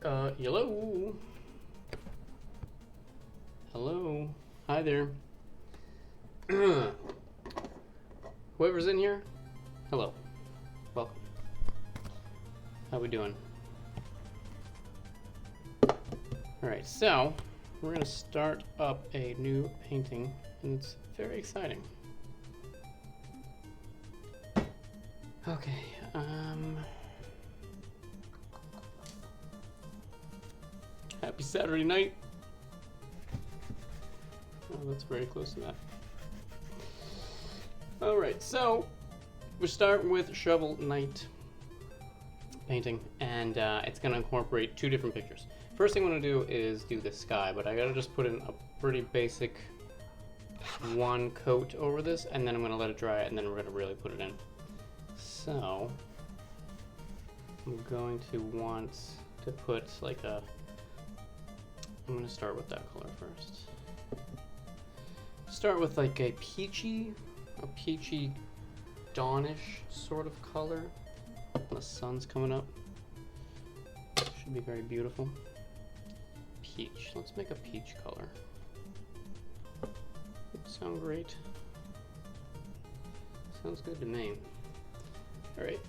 Hello. Hello. Hi there. Whoever's in here, hello. Welcome. How we doing? Alright, so we're gonna start up a new painting, and it's very exciting. Okay, happy Saturday night. Oh, that's very close to that. Alright, so we start with Shovel Knight painting, and it's going to incorporate two different pictures. First thing I'm going to do is do the sky, but I got to just put in a pretty basic one coat over this, and then I'm going to let it dry, and then we're going to really put it in. So I'm going to want to put like a, I'm going to start with that color first. Start with like a peachy dawnish sort of color. The sun's coming up. Should be very beautiful. Peach. Let's make a peach color. Sound great. Sounds good to me. All right.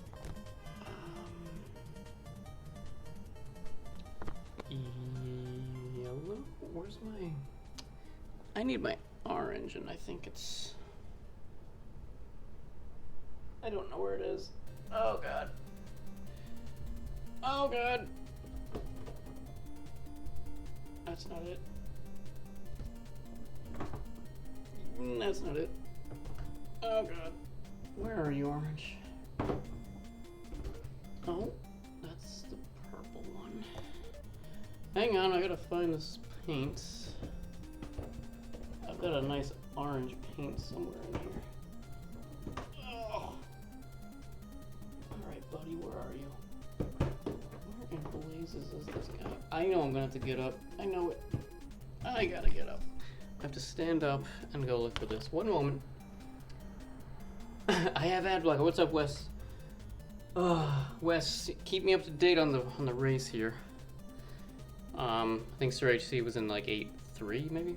Yellow. Where's my? I need my orange, and I think it's. I don't know where it is. Oh god. Oh god. That's not it. That's not it. Oh god. Where are you, orange? Oh, that's the purple one. Hang on, I gotta find this paint. I've got a nice orange paint somewhere in here. Oh. Alright, buddy, where are you? Where in blazes is this guy? I know I'm gonna have to get up. I know it. I gotta get up. I have to stand up and go look for this. One moment. I have ad block. What's up, Wes? Wes, keep me up to date on the race here. I think Sir HC was in like 8-3 maybe.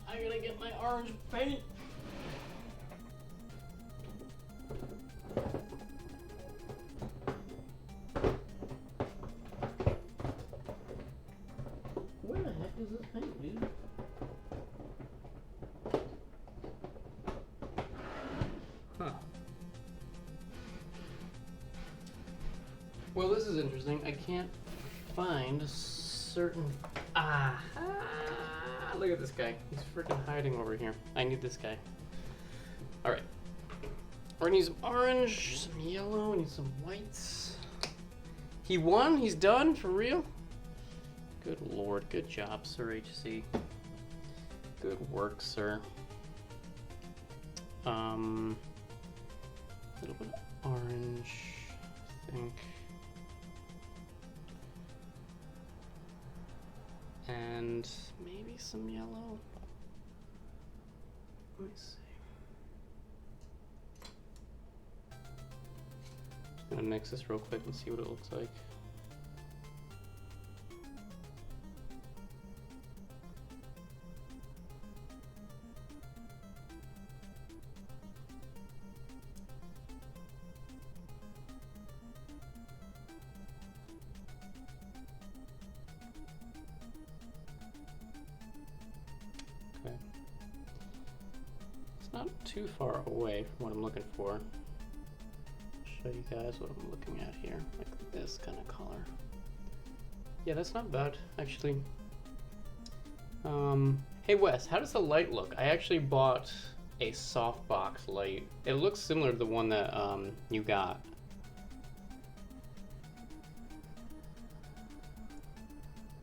I gotta get my orange paint. Where the heck is this paint, dude? Huh. Well, this is interesting. I can't find a certain. Look at this guy. He's freaking hiding over here. I need this guy. Alright. We're gonna need some orange, some yellow, I need some whites. He won? He's done? For real? Good lord. Good job, Sir HC. Good work, sir. A little bit of orange, I think. And maybe some yellow. Let me see. Just gonna mix this real quick and see what it looks like. Not too far away from what I'm looking for. Show you guys what I'm looking at here, like this kind of color. Yeah, that's not bad, actually. Hey Wes, how does the light look? I actually bought a softbox light. It looks similar to the one that you got.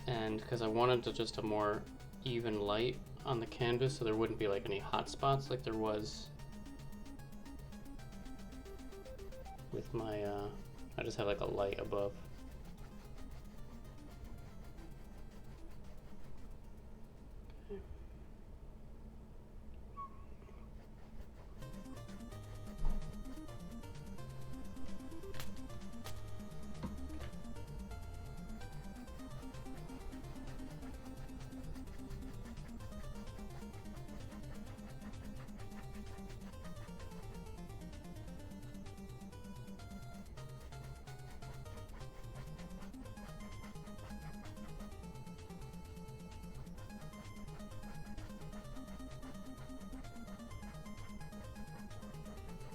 And because I wanted to just a more even light on the canvas so there wouldn't be like any hot spots like there was with my I just have like a light above. Okay.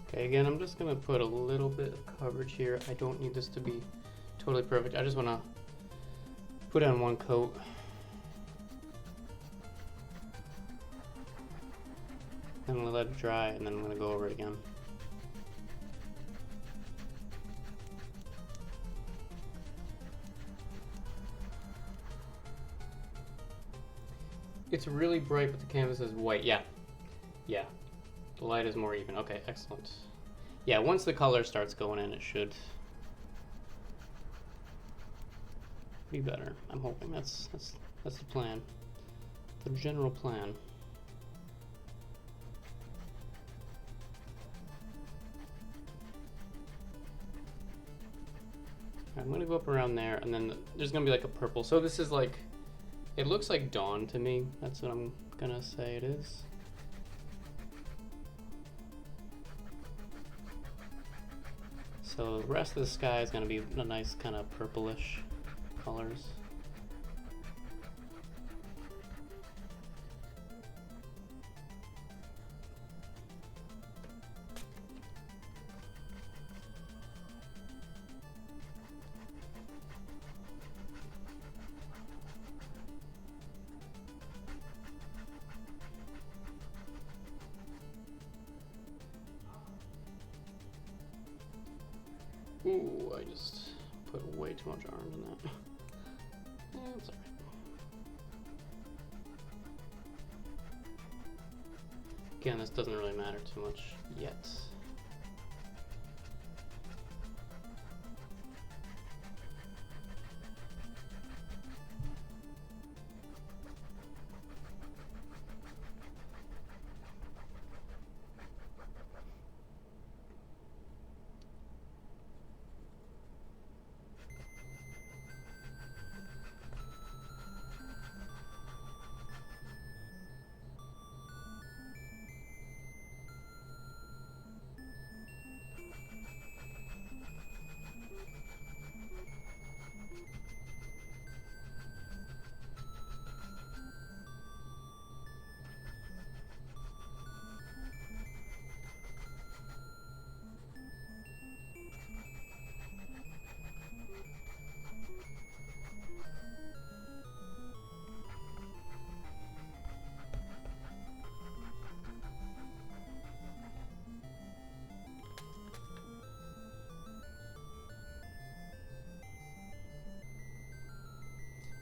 Okay, again, I'm just gonna put a little bit of coverage here. I don't need this to be totally perfect. I just wanna put on one coat. I'm gonna let it dry and then I'm gonna go over it again. It's really bright, but the canvas is white. Yeah. Yeah. The light is more even. Okay, excellent. Yeah, once the color starts going in, it should be better. I'm hoping that's the plan. The general plan. I'm gonna go up around there, and then there's gonna be like a purple. So this is like, it looks like dawn to me. That's what I'm gonna say it is. So the rest of the sky is gonna be a nice kind of purplish colors. Ooh, I just put way too much orange in that. That's alright. Again, this doesn't really matter too much yet.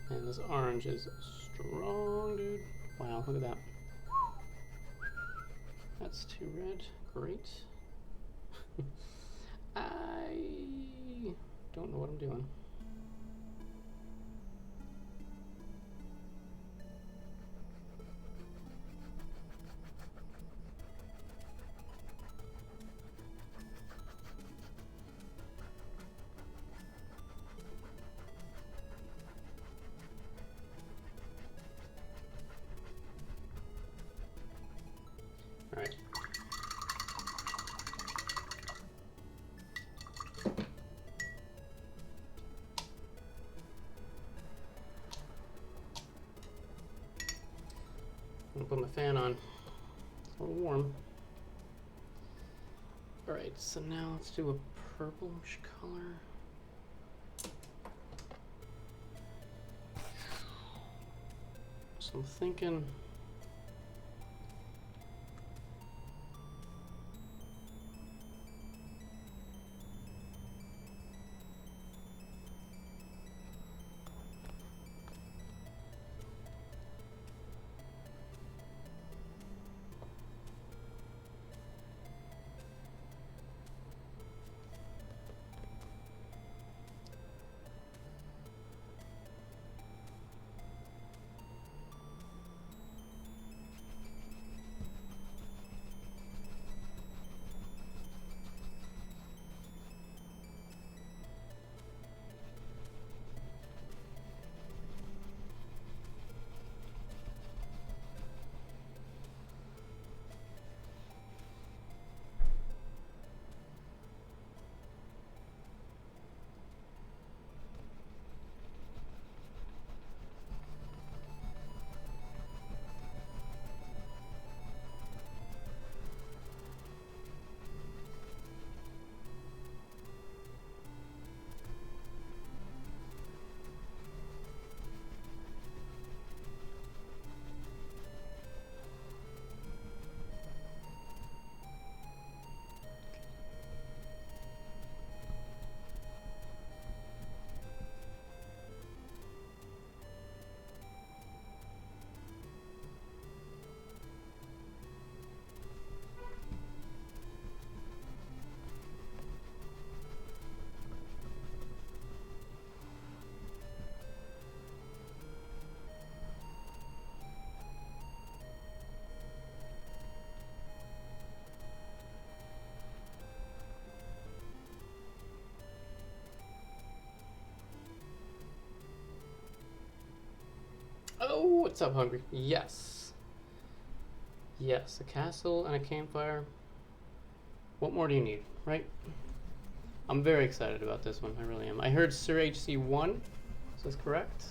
And this orange is strong, dude. Wow, look at that. That's too red. Great. I don't know what I'm doing. All right. I'm gonna put my fan on. It's a little warm. All right, so now let's do a purplish color. So I'm thinking What's up, Hungry? Yes. Yes, a castle and a campfire. What more do you need, right? I'm very excited about this one. I really am. I heard Sir HC won. Is this correct?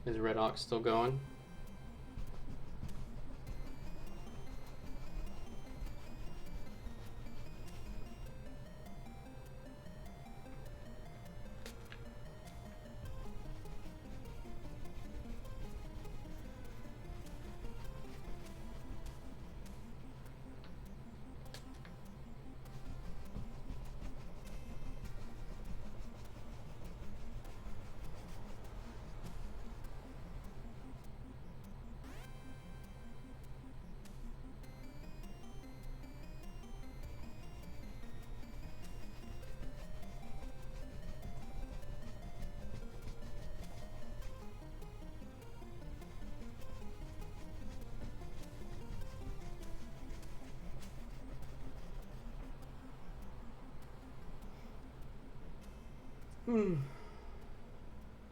Is Red Ox still going?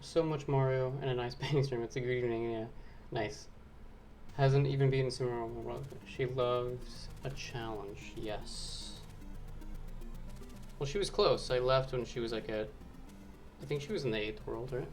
So much Mario and a nice painting stream. It's a good evening, yeah. Nice. Hasn't even beaten Super Mario World. She loves a challenge, yes. Well, she was close. I left when she was like at... I think she was in the 8th world, right?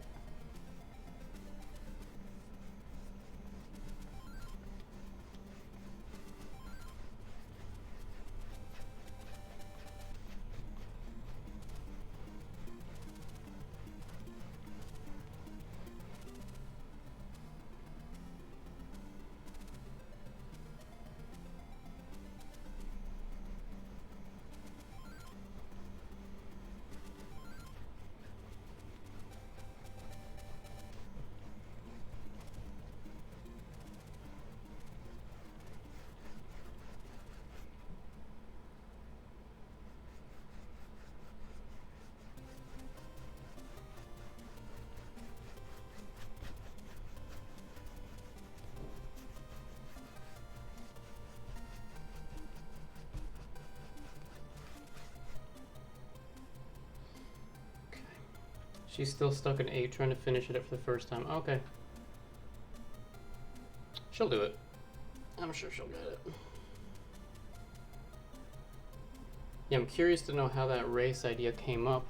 She's still stuck in 8, trying to finish it up for the first time. Okay. She'll do it. I'm sure she'll get it. Yeah, I'm curious to know how that race idea came up.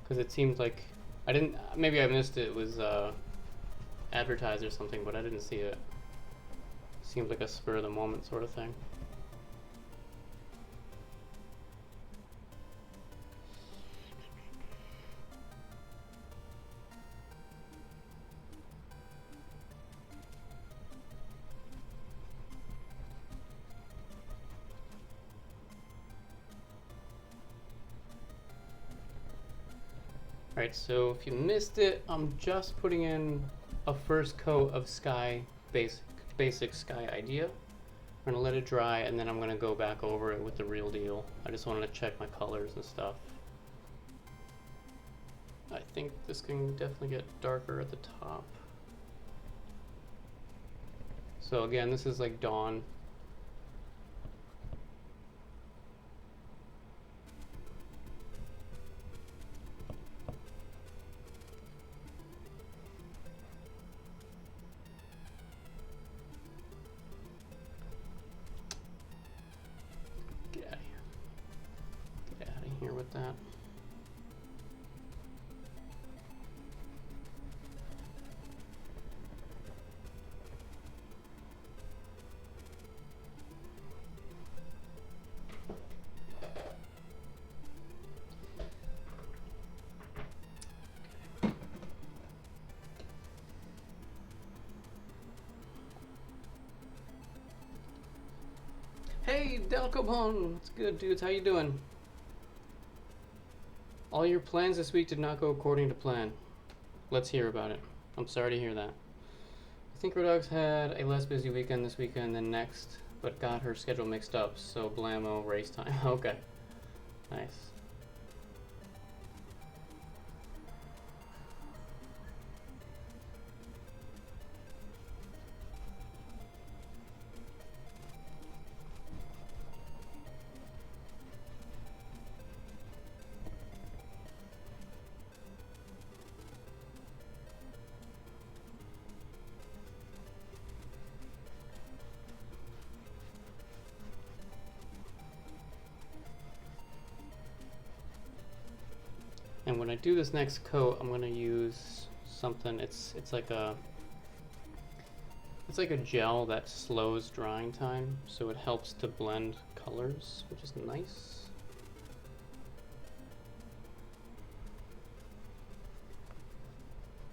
Because it seemed like... I didn't... Maybe I missed it. It was advertised or something, but I didn't see it. Seemed like a spur-of-the-moment sort of thing. Alright, so if you missed it, I'm just putting in a first coat of sky, basic sky idea. I'm gonna let it dry and then I'm gonna go back over it with the real deal. I just wanted to check my colors and stuff. I think this can definitely get darker at the top. So again, this is like dawn. With that. Hey, Delcobon! What's good, dudes? How you doing? All your plans this week did not go according to plan. Let's hear about it. I'm sorry to hear that. I think Rodox had a less busy weekend this weekend than next, but got her schedule mixed up, so blammo, race time. Okay. Nice. And when I do this next coat, I'm gonna use something. It's like a gel that slows drying time, so it helps to blend colors, which is nice.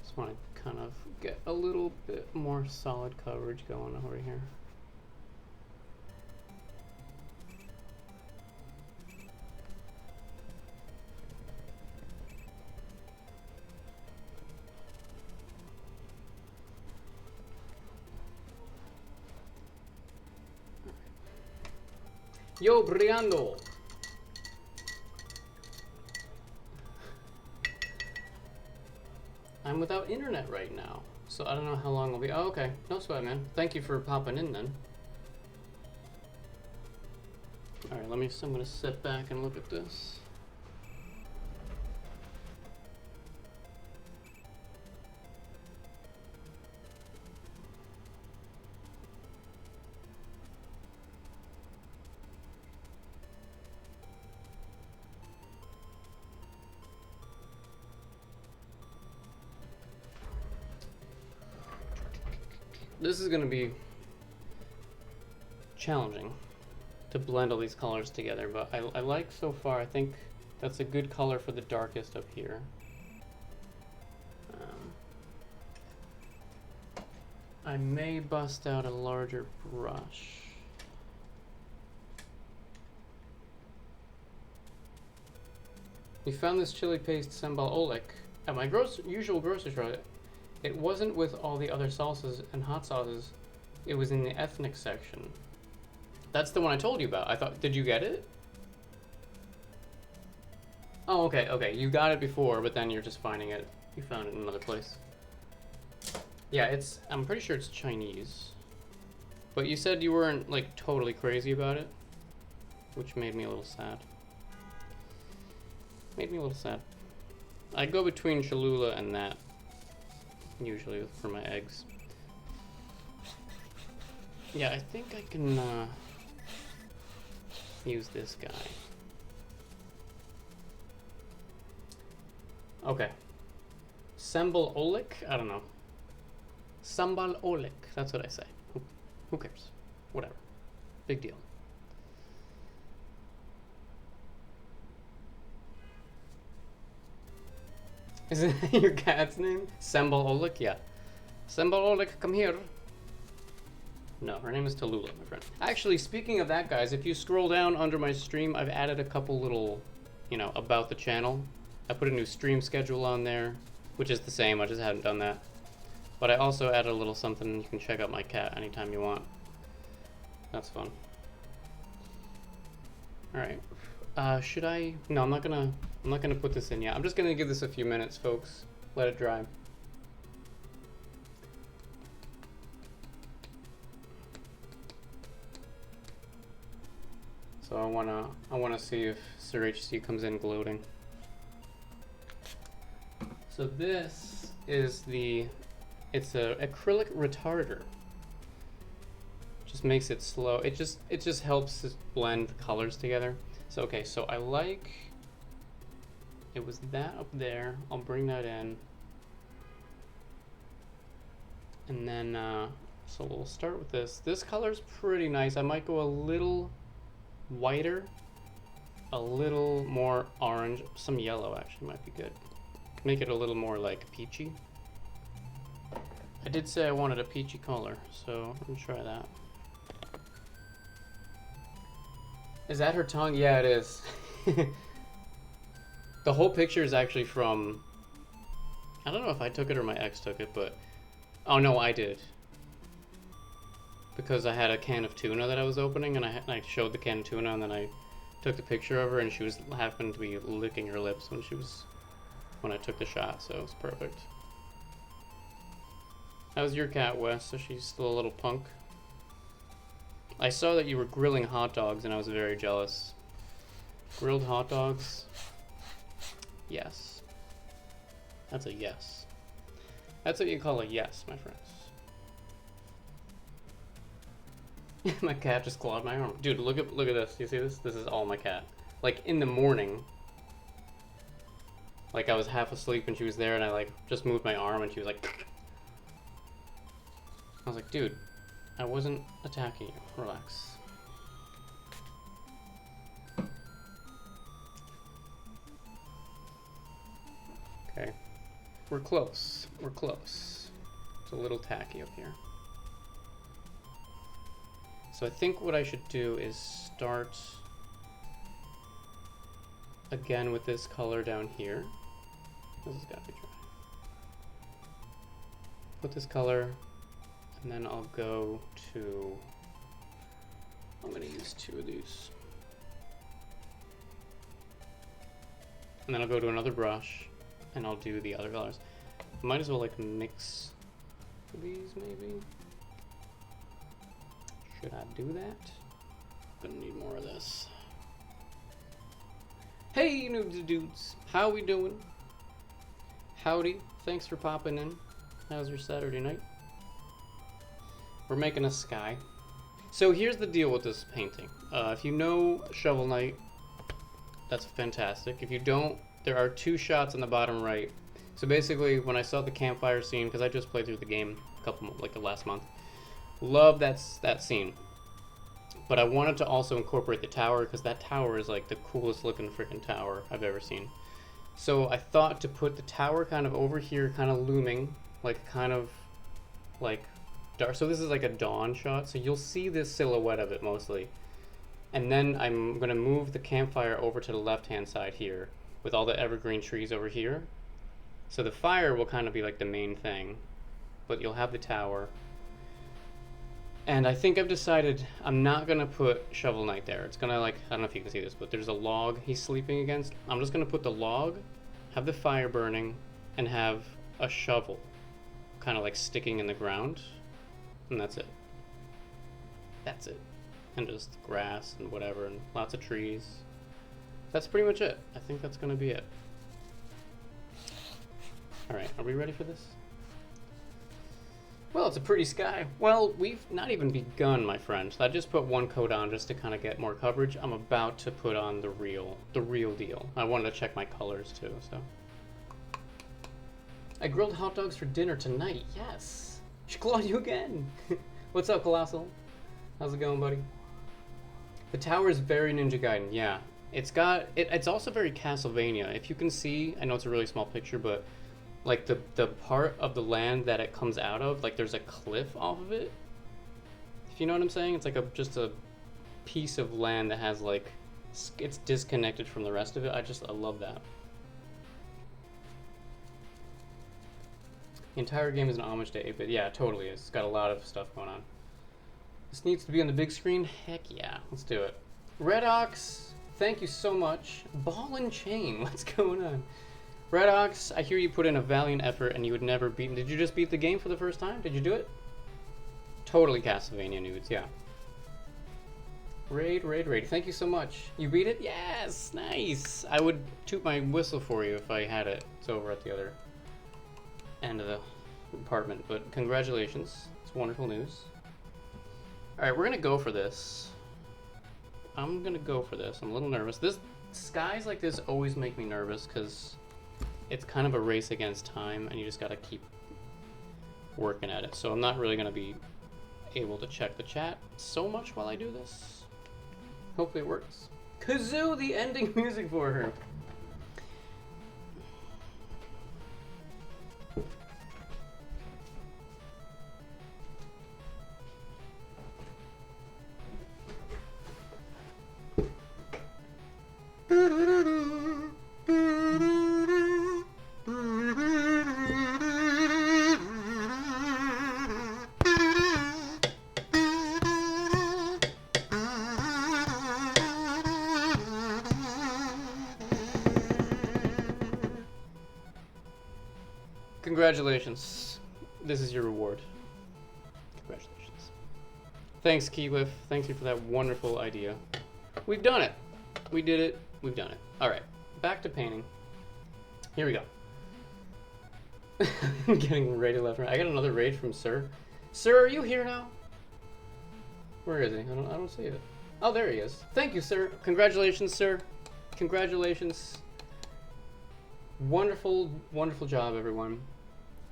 Just want to kind of get a little bit more solid coverage going over here. Yo, brillando! I'm without internet right now, so I don't know how long I'll be. Oh, okay. No sweat, man. Thank you for popping in then. Alright, I'm gonna sit back and look at this. This is gonna be challenging to blend all these colors together, but I like so far. I think that's a good color for the darkest up here. I may bust out a larger brush. We found this chili paste sambal olik at my usual grocery store. It wasn't with all the other salsas and hot sauces. It was in the ethnic section. That's the one I told you about. I thought, did you get it? Oh, okay, okay. You got it before, but then you're just finding it. You found it in another place. Yeah, I'm pretty sure it's Chinese. But you said you weren't, like, totally crazy about it, which made me a little sad. Made me a little sad. I go between Cholula and that, usually, for my eggs. Yeah, I think I can use this guy. Okay. Sambal olik? I don't know. Sambal olik. That's what I say. Who cares? Whatever. Big deal. Is it your cat's name? Sambal olik? Yeah. Sambal olik, come here. No, her name is Tallulah, my friend. Actually, speaking of that, guys, if you scroll down under my stream, I've added a couple little, you know, about the channel. I put a new stream schedule on there, which is the same, I just haven't done that. But I also added a little something. You can check out my cat anytime you want. That's fun. Alright. Should I? No, I'm not gonna put this in yet. I'm just gonna give this a few minutes, folks. Let it dry. So I wanna see if Sir HC comes in gloating. So this is it's a acrylic retarder. Just makes it slow. It just helps blend the colors together. So okay, so I like, it was that up there. I'll bring that in. And then so we'll start with this. This color's pretty nice. I might go a little whiter, a little more orange, some yellow actually might be good. Make it a little more like peachy. I did say I wanted a peachy color, so I'm gonna try that. Is that her tongue? Yeah, it is. The whole picture is actually from, I don't know if I took it or my ex took it, but oh no, I did. Because I had a can of tuna that I was opening, and I showed the can of tuna, and then I took the picture of her, and she happened to be licking her lips when I took the shot, so it was perfect. How's your cat, Wes? So she's still a little punk? I saw that you were grilling hot dogs, and I was very jealous. Grilled hot dogs? Yes. That's a yes. That's what you call a yes, my friends. My cat just clawed my arm. Dude, look at this. You see this? This is all my cat. Like, in the morning, Like I was half asleep and she was there and I like just moved my arm and she was like... I was like, dude, I wasn't attacking you. Relax. Okay. We're close. We're close. It's a little tacky up here. So I think what I should do is start again with this color down here. This has got to be dry. Put this color, and then I'll go to, I'm going to use 2 of these. And then I'll go to another brush, and I'll do the other colors. Might as well like mix these maybe. Should I do that? Gonna need more of this. Hey noobs dudes, how we doing? Howdy, thanks for popping in. How's your Saturday night? We're making a sky. So here's the deal with this painting. If you know Shovel Knight, that's fantastic. If you don't, there are 2 shots on the bottom right. So basically, when I saw the campfire scene, because I just played through the game a couple, like the last month, love that scene. But I wanted to also incorporate the tower, because that tower is like the coolest looking freaking tower I've ever seen. So I thought to put the tower kind of over here, kind of looming, like kind of like dark. So this is like a dawn shot, so you'll see this silhouette of it mostly. And then I'm going to move the campfire over to the left-hand side here, with all the evergreen trees over here. So the fire will kind of be like the main thing, but you'll have the tower. And I think I've decided I'm not going to put Shovel Knight there. It's going to like, I don't know if you can see this, but there's a log he's sleeping against. I'm just going to put the log, have the fire burning, and have a shovel kind of like sticking in the ground. And that's it. That's it. And just grass and whatever, and lots of trees. That's pretty much it. I think that's going to be it. Alright, are we ready for this? Well, it's a pretty sky. Well, we've not even begun, my friend. I just put 1 coat on just to kind of get more coverage. I'm about to put on the real deal. I wanted to check my colors too, so. I grilled hot dogs for dinner tonight, yes. Should claw you again. What's up, Colossal? How's it going, buddy? The tower is very Ninja Gaiden, yeah. It's also very Castlevania. If you can see, I know it's a really small picture, but like the part of the land that it comes out of, like there's a cliff off of it. If you know what I'm saying? It's like just a piece of land that has like, it's disconnected from the rest of it. I love that. The entire game is an homage to 8-bit. Yeah, it totally is. It's got a lot of stuff going on. This needs to be on the big screen? Heck yeah, let's do it. Red Ox, thank you so much. Ball and Chain, what's going on? Red Ox, I hear you put in a valiant effort and you would never beat. Did you just beat the game for the first time? Did you do it? Totally Castlevania nudes, yeah. Raid. Thank you so much. You beat it? Yes, nice. I would toot my whistle for you if I had it. It's over at the other end of the apartment, but congratulations. It's wonderful news. Alright, we're gonna go for this. I'm gonna go for this. I'm a little nervous. Skies like this always make me nervous because it's kind of a race against time and you just gotta keep working at it. So I'm not really gonna be able to check the chat so much while I do this. Hopefully it works. Kazoo, the ending music for her. Congratulations. This is your reward. Congratulations. Thanks, Keylif. Thank you for that wonderful idea. We've done it. We did it. We've done it. All right. Back to painting. Here we go. I'm getting raided left and right. I got another raid from Sir. Sir, are you here now? Where is he? I don't see it. Oh, there he is. Thank you, sir. Congratulations, sir. Congratulations. Wonderful, wonderful job, everyone.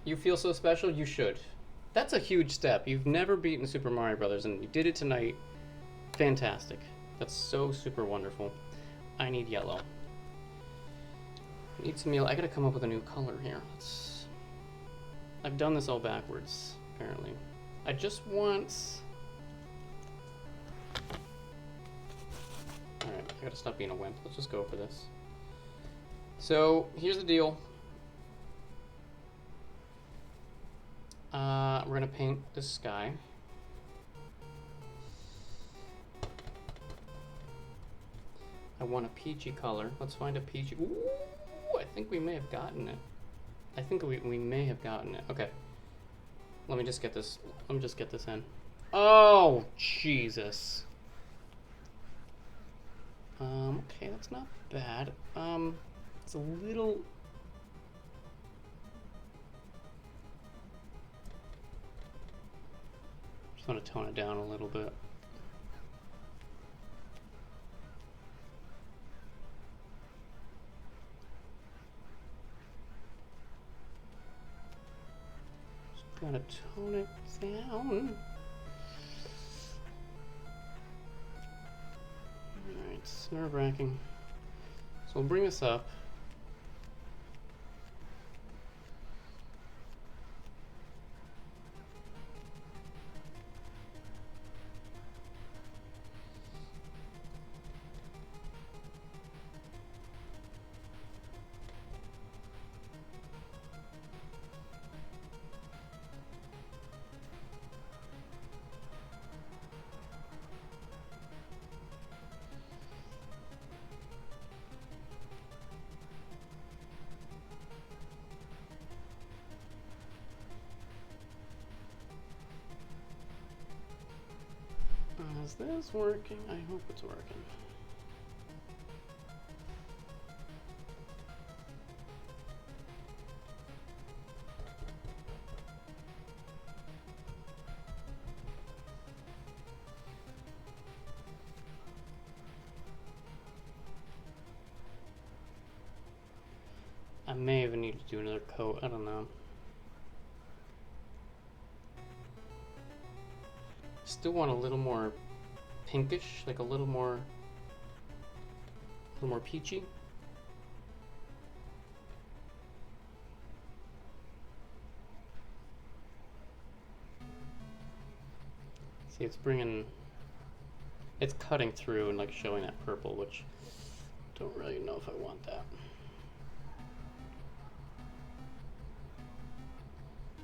You feel so special? You should. That's a huge step. You've never beaten Super Mario Brothers, and you did it tonight. Fantastic. That's so super wonderful. I need yellow. I need some yellow. I gotta come up with a new color here. I've done this all backwards, apparently. I just want... Alright, I gotta stop being a wimp. Let's just go for this. So, here's the deal. We're gonna paint the sky. I want a peachy color. Let's find a peachy... Ooh, I think we may have gotten it. I think we may have gotten it. Okay. Let me just get this. Let me just get this in. Oh, Jesus. Okay, that's not bad. It's a little... Just want to tone it down a little bit. Just gotta tone it down. Alright, it's nerve-wracking. So we'll bring this up. Is this working? I hope it's working. I may even need to do another coat, I don't know. Still want a little more pinkish, like a little more peachy. See, it's cutting through and like showing that purple, which don't really know if I want that.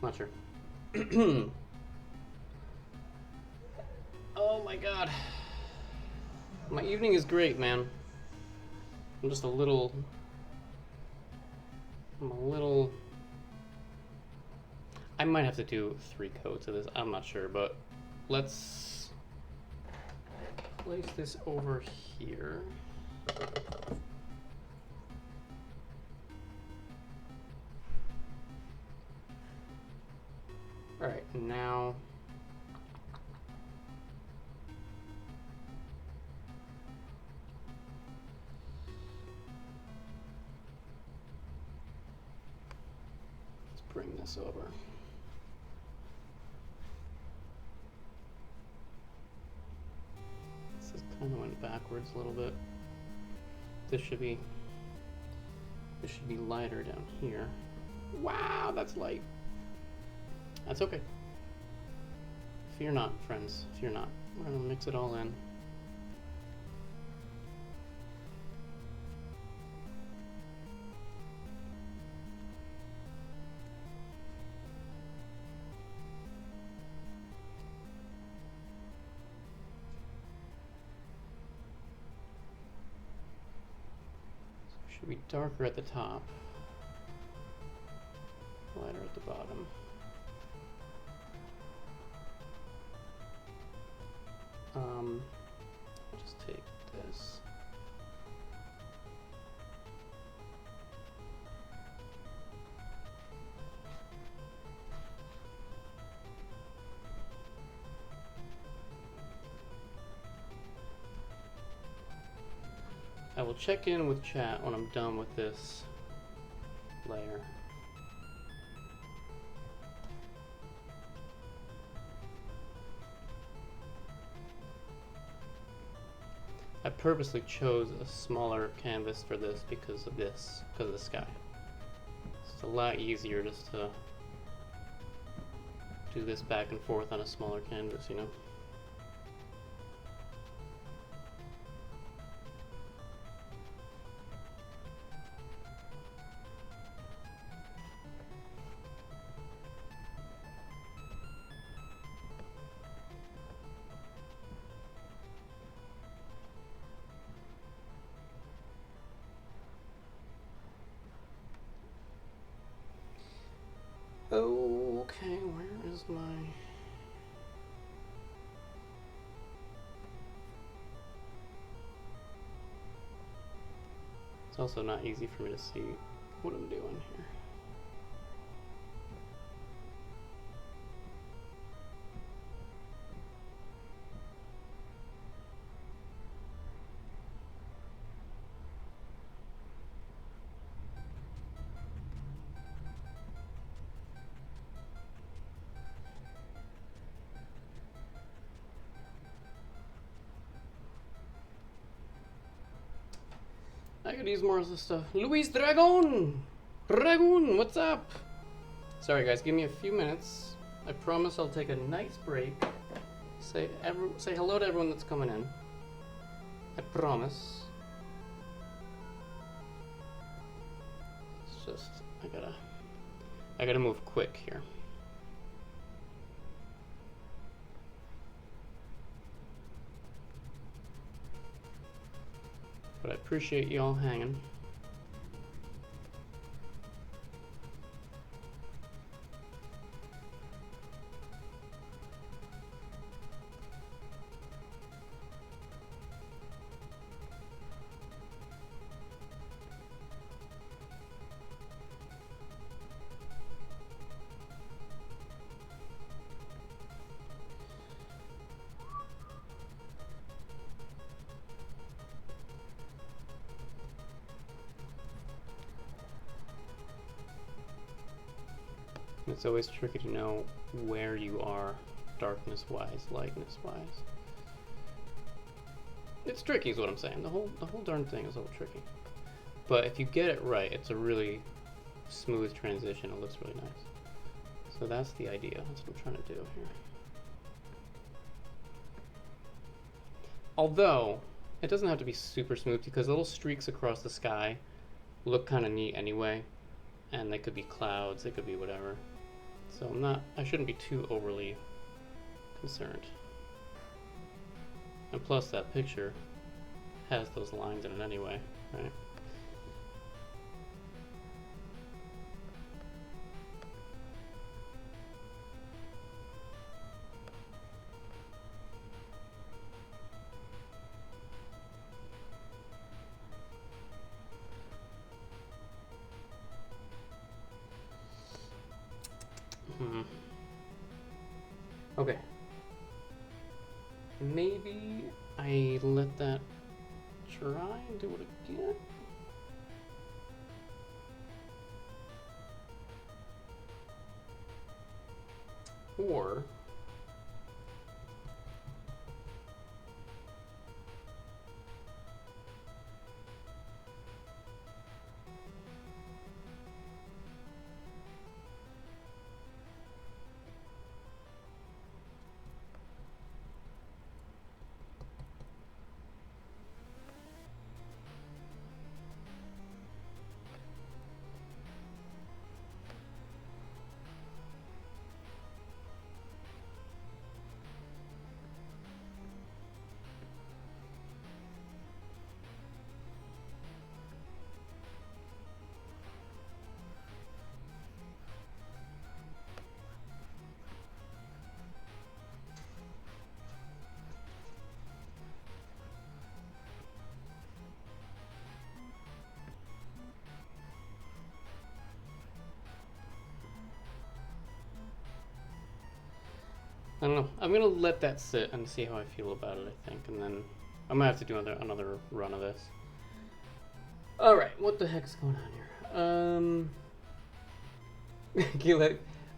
Not sure. Oh my god. My evening is great, man. I'm just a little... I might have to do 3 coats of this. I'm not sure, but let's place this over here. Alright, now... bring this over. This is kind of went backwards a little bit. This should be lighter down here. Wow, that's light. That's okay. Fear not, friends. Fear not. We're gonna mix it all in. Should be darker at the top, lighter at the bottom. I'll just take this. I will check in with chat when I'm done with this layer. I purposely chose a smaller canvas for this because of the sky. It's a lot easier just to do this back and forth on a smaller canvas, you know? Okay, where is my... It's also not easy for me to see what I'm doing here. I could use more of this stuff. Luis Dragon! Dragon, what's up? Sorry guys, give me a few minutes. I promise I'll take a nice break. Say hello to everyone that's coming in. I promise. It's just, I gotta move quick here. But I appreciate y'all hanging. It's always tricky to know where you are, darkness-wise, lightness-wise. It's tricky is what I'm saying. The whole darn thing is a little tricky. But if you get it right, it's a really smooth transition. It looks really nice. So that's the idea. That's what I'm trying to do here. Although, it doesn't have to be super smooth because little streaks across the sky look kind of neat anyway. And they could be clouds, they could be whatever. So I shouldn't be too overly concerned. And plus that picture has those lines in it anyway, right? Okay. Maybe I let that try and do it again. Or I don't know. I'm gonna let that sit and see how I feel about it, I think, and then I'm gonna have to do another run of this. Alright, what the heck's going on here? Keela,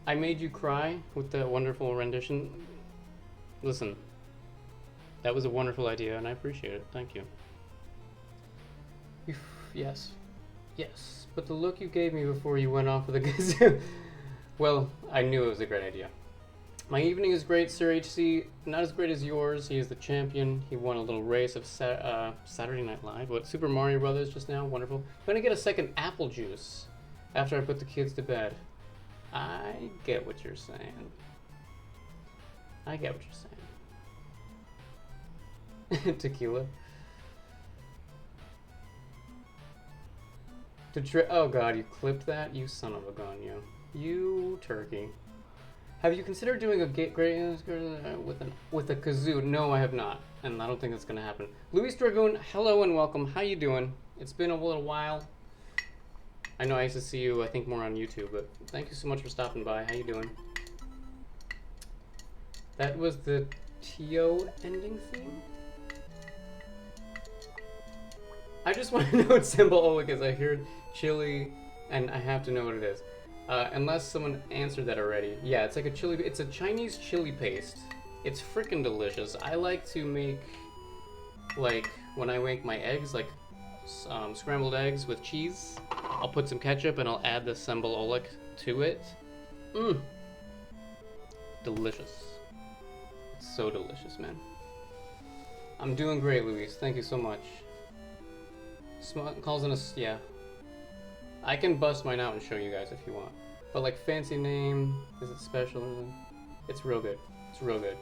I made you cry with that wonderful rendition. Listen, that was a wonderful idea, and I appreciate it. Thank you. Yes. Yes. But the look you gave me before you went off with the kazoo. Well, I knew it was a great idea. My evening is great, Sir HC. Not as great as yours. He is the champion. He won a little race of Saturday Night Live. What, Super Mario Brothers just now? Wonderful. I'm gonna get a second apple juice after I put the kids to bed. I get what you're saying. I get what you're saying. Tequila. Oh god, you clipped that? You son of a gun, you. You turkey. Have you considered doing a with a kazoo? No, I have not, and I don't think that's gonna happen. Luis Dragoon, hello and welcome. How you doing? It's been a little while. I know I used to see you, I think, more on YouTube, but thank you so much for stopping by. How you doing? That was the TO ending theme? I just want to know what symbol because I heard chili, and I have to know what it is. Unless someone answered that already. Yeah, it's like a chili. It's a Chinese chili paste. It's freaking delicious. I like to make, like, when I make my eggs, like scrambled eggs with cheese. I'll put some ketchup and I'll add the sembol oleg to it. Mmm. Delicious. It's so delicious, man. I'm doing great, Luis. Thank you so much. Calls in us, yeah. I can bust mine out and show you guys if you want. But like fancy name, is it special? It's real good. It's real good.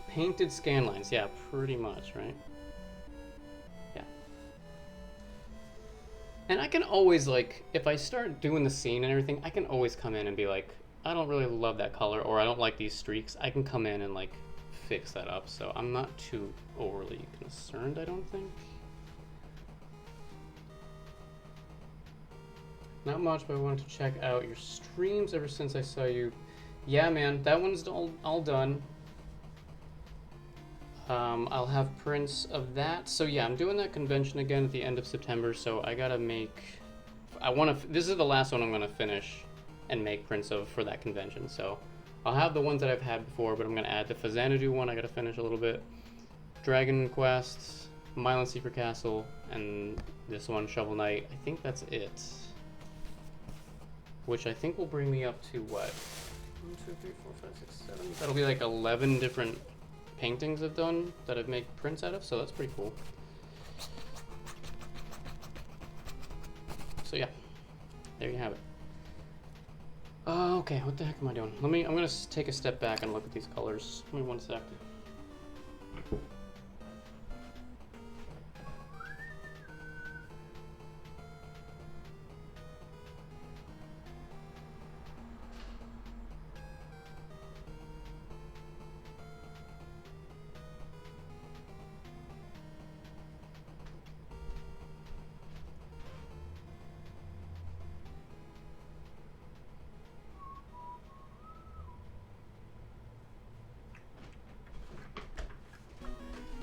Painted scan lines, yeah, pretty much, right? Yeah. And I can always like, if I start doing the scene and everything, I can always come in and be like, I don't really love that color or I don't like these streaks. I can come in and like fix that up. So I'm not too overly concerned, I don't think. Not much, but I wanted to check out your streams ever since I saw you. Yeah, man, that one's all done. I'll have prints of that. So yeah, I'm doing that convention again at the end of September. So I gotta make. This is the last one I'm gonna finish and make prints of for that convention. So I'll have the ones that I've had before, but I'm gonna add the Fazanadu one. I gotta finish a little bit. Dragon Quest, Mile and Secret Castle, and this one, Shovel Knight. I think that's it. Which I think will bring me up to what? 1, 2, 3, 4, 5, 6, 7. That'll be like 11 different paintings I've done that I've made prints out of, so that's pretty cool. So yeah, there you have it. Okay, what the heck am I doing? I'm gonna take a step back and look at these colors. Give me 1 sec.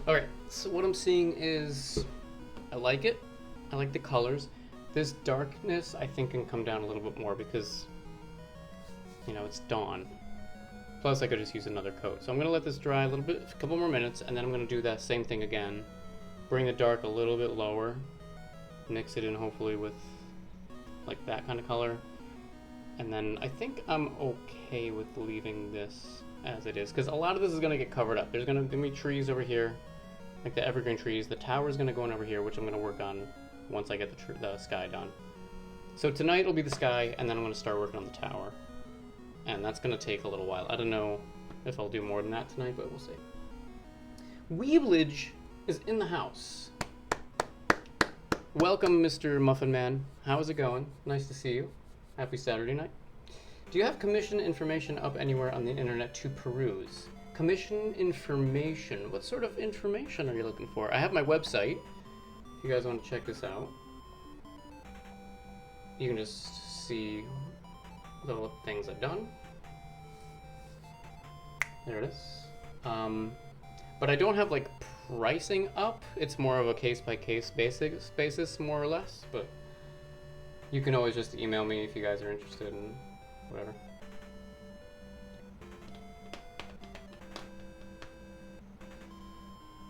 Alright, so what I'm seeing is, I like it. I like the colors. This darkness, I think, can come down a little bit more because, you know, it's dawn. Plus, I could just use another coat. So I'm going to let this dry a little bit, a couple more minutes, and then I'm going to do that same thing again. Bring the dark a little bit lower. Mix it in, hopefully, with, like, that kind of color. And then I think I'm okay with leaving this as it is, because a lot of this is going to get covered up. There's going to be trees over here, like the evergreen trees. The tower is going to go in over here, which I'm going to work on once I get the sky done. So tonight will be the sky, and then I'm going to start working on the tower. And that's going to take a little while. I don't know if I'll do more than that tonight, but we'll see. Weeblage is in the house. Welcome, Mr. Muffin Man. How is it going? Nice to see you. Happy Saturday night. Do you have commission information up anywhere on the internet to peruse? Commission information. What sort of information are you looking for? I have my website. If you guys want to check this out, you can just see little things I've done. There it is. But I don't have like pricing up. It's more of a case-by-case basis, more or less. But you can always just email me if you guys are interested in whatever.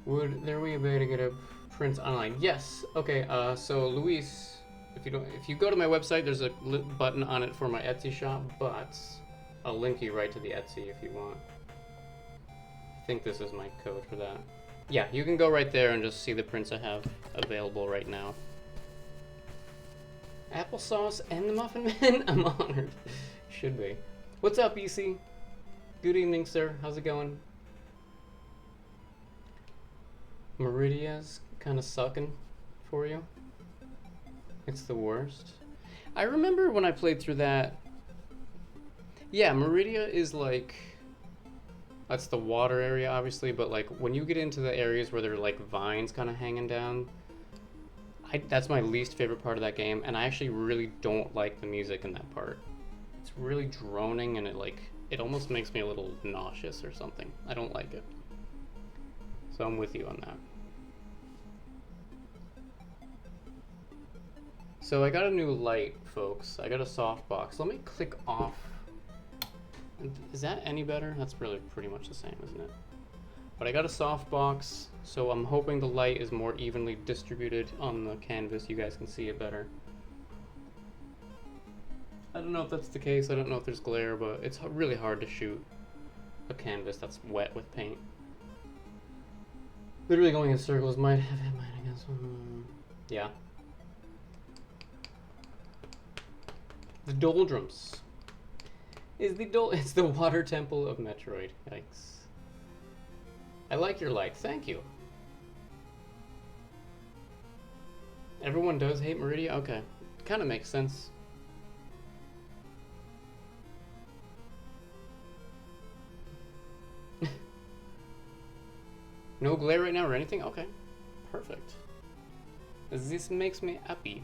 Would there be a way to get a print online? Yes. Okay. So Luis, if you go to my website, there's a button on it for my Etsy shop, but I'll link you right to the Etsy if you want. I think this is my code for that. Yeah, you can go right there and just see the prints I have available right now. Applesauce and the Muffin Man? I'm honored. Should be. What's up, EC? Good evening, sir. How's it going? Meridia's kind of sucking for you. It's the worst. I remember when I played through that. Yeah, Meridia is like, that's the water area, obviously, but like when you get into the areas where there are like vines kind of hanging down, that's my least favorite part of that game, and I actually really don't like the music in that part. It's really droning, and it almost makes me a little nauseous or something. I don't like it. So I'm with you on that. So I got a new light, folks. I got a softbox. Let me click off. Is that any better? That's really pretty much the same, isn't it? But I got a softbox, so I'm hoping the light is more evenly distributed on the canvas. You guys can see it better. I don't know if that's the case. I don't know if there's glare, but it's really hard to shoot a canvas that's wet with paint. Literally going in circles might have hit mine, I guess. Yeah. The doldrums. It's the water temple of Metroid. Yikes. I like your light. Thank you. Everyone does hate Meridia? Okay. Kind of makes sense. No glare right now or anything? Okay. Perfect. This makes me happy.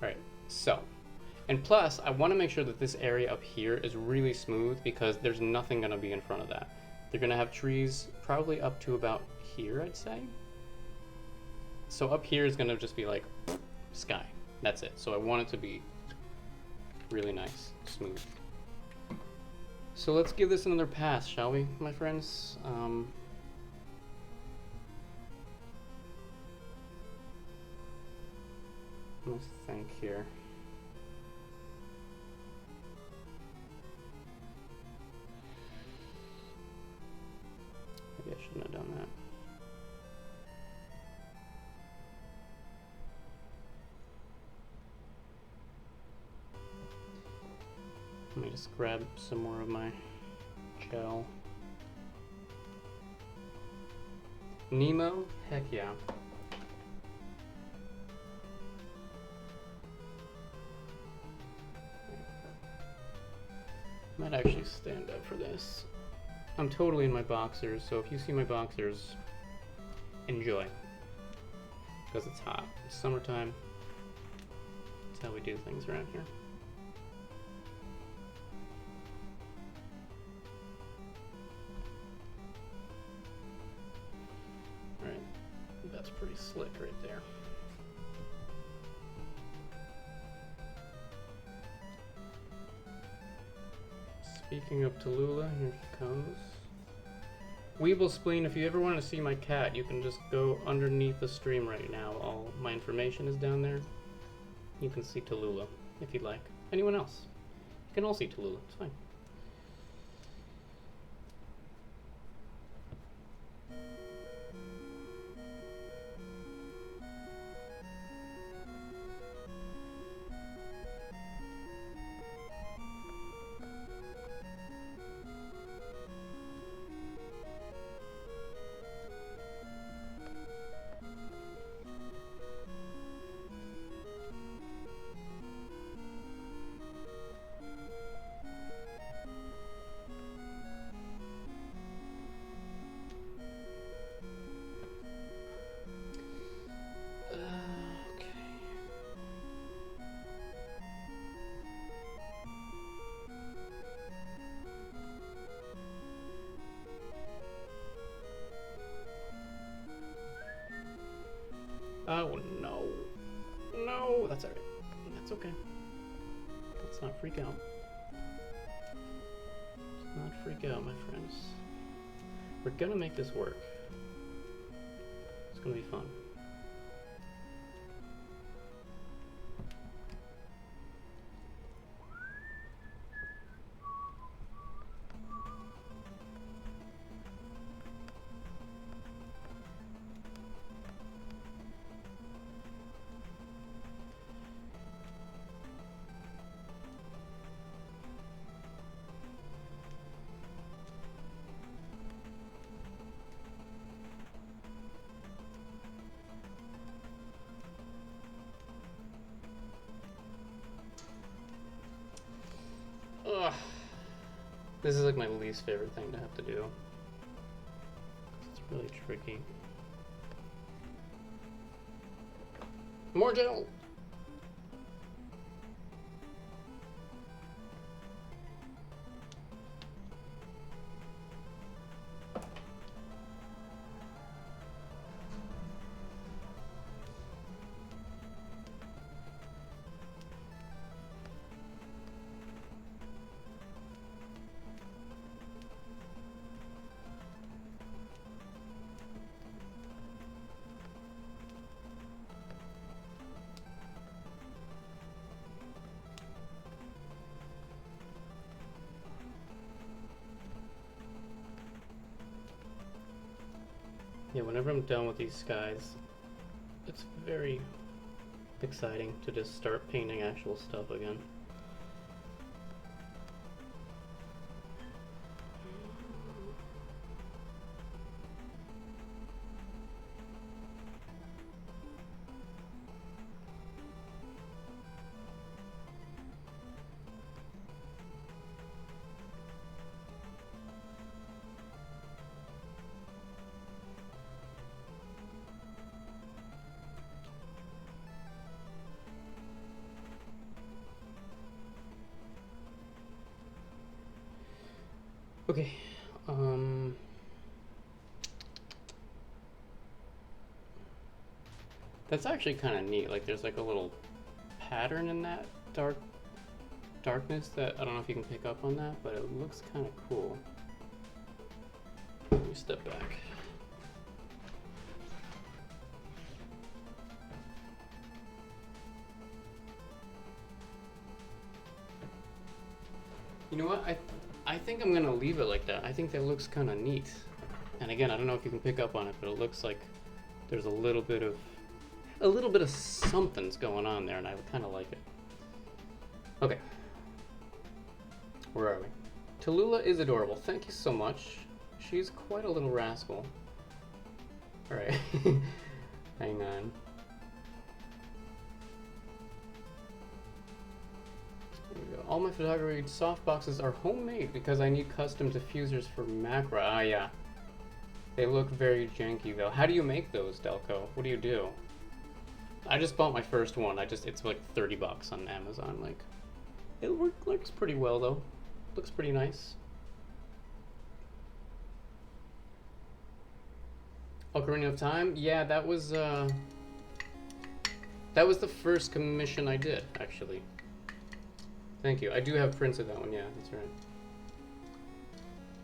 Alright, so. And plus, I want to make sure that this area up here is really smooth because there's nothing going to be in front of that. They're going to have trees probably up to about here, I'd say. So up here is going to just be like sky. That's it. So I want it to be really nice, smooth. So let's give this another pass, shall we, my friends? Let's think here. Maybe I shouldn't have done that. Let me just grab some more of my gel. Nemo? Heck yeah. Might actually stand up for this. I'm totally in my boxers, so if you see my boxers, enjoy. Because it's hot. It's summertime. That's how we do things around here. Alright, that's pretty slick right there. Speaking of Tallulah, here she comes. Weeble Spleen, if you ever want to see my cat, you can just go underneath the stream right now. All my information is down there. You can see Tallulah, if you'd like. Anyone else? You can all see Tallulah, it's fine. Oh no. No, that's alright. That's okay. Let's not freak out. not freak out, my friends. We're gonna make this work. It's gonna be fun. Ugh. This is like my least favorite thing to have to do. It's really tricky. More gel! Yeah, whenever I'm done with these skies, it's very exciting to just start painting actual stuff again. Okay, that's actually kind of neat. Like, there's like a little pattern in that darkness that I don't know if you can pick up on that, but it looks kind of cool. Let me step back. You know what? I think I'm gonna leave it like that. I think that looks kind of neat. And again, I don't know if you can pick up on it, but it looks like there's a little bit of something's going on there, and I kind of like it. Okay, where are we? Tallulah is adorable. Thank you so much. She's quite a little rascal. All right, hang on. All my photography softboxes are homemade because I need custom diffusers for macro. Ah, yeah. They look very janky though. How do you make those, Delco? What do you do? I just bought my first one. It's like $30 on Amazon. Like, it looks pretty well though. Looks pretty nice. Ocarina of Time? Yeah, that was the first commission I did, actually. Thank you. I do have prints of that one. Yeah, that's right.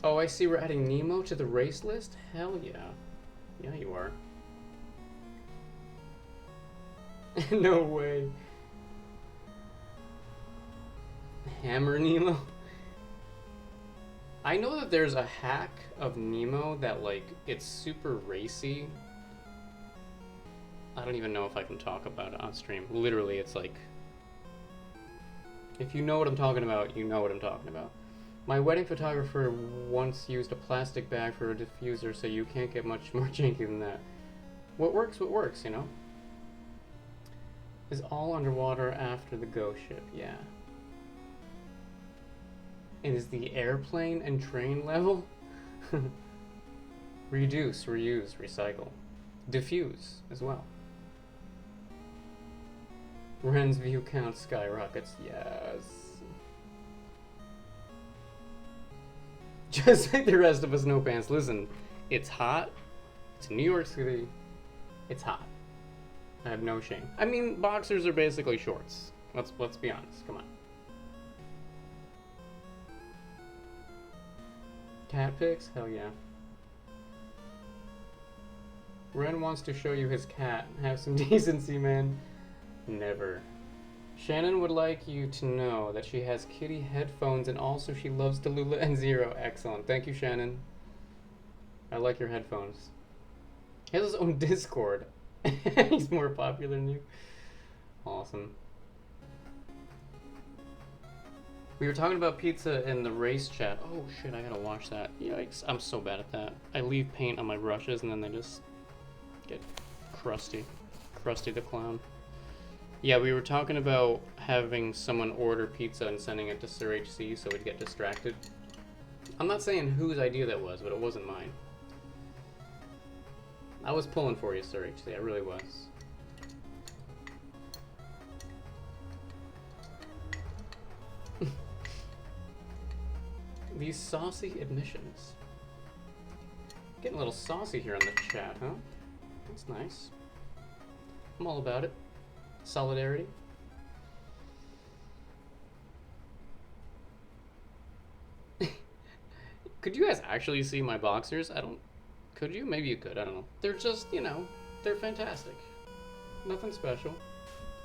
Oh, I see we're adding Nemo to the race list? Hell yeah. Yeah, you are. No way. Hammer Nemo? I know that there's a hack of Nemo that, like, it's super racy. I don't even know if I can talk about it on stream. Literally, it's like... If you know what I'm talking about, you know what I'm talking about. My wedding photographer once used a plastic bag for a diffuser, so you can't get much more janky than that. What works, you know? Is all underwater after the ghost ship, yeah. And is the airplane and train level? Reduce, reuse, recycle. Diffuse as well. Ren's view count skyrockets, yes. Just like the rest of us, no pants. Listen, it's hot. It's New York City. It's hot. I have no shame. I mean, boxers are basically shorts. Let's be honest. Come on. Cat pics? Hell yeah. Ren wants to show you his cat. Have some decency, man. Never. Shannon would like you to know that she has kitty headphones and also she loves Tallulah and Zero. Excellent. Thank you, Shannon. I like your headphones. He has his own Discord. He's more popular than you. Awesome. We were talking about pizza in the race chat. Oh shit, I gotta watch that. Yikes, I'm so bad at that. I leave paint on my brushes and then they just get crusty. Krusty the Clown. Yeah, we were talking about having someone order pizza and sending it to Sir HC so we'd get distracted. I'm not saying whose idea that was, but it wasn't mine. I was pulling for you, Sir HC, I really was. These saucy admissions. Getting a little saucy here in the chat, huh? That's nice. I'm all about it. Solidarity. Could you guys actually see my boxers? Could you? Maybe you could, I don't know. They're just, they're fantastic. Nothing special.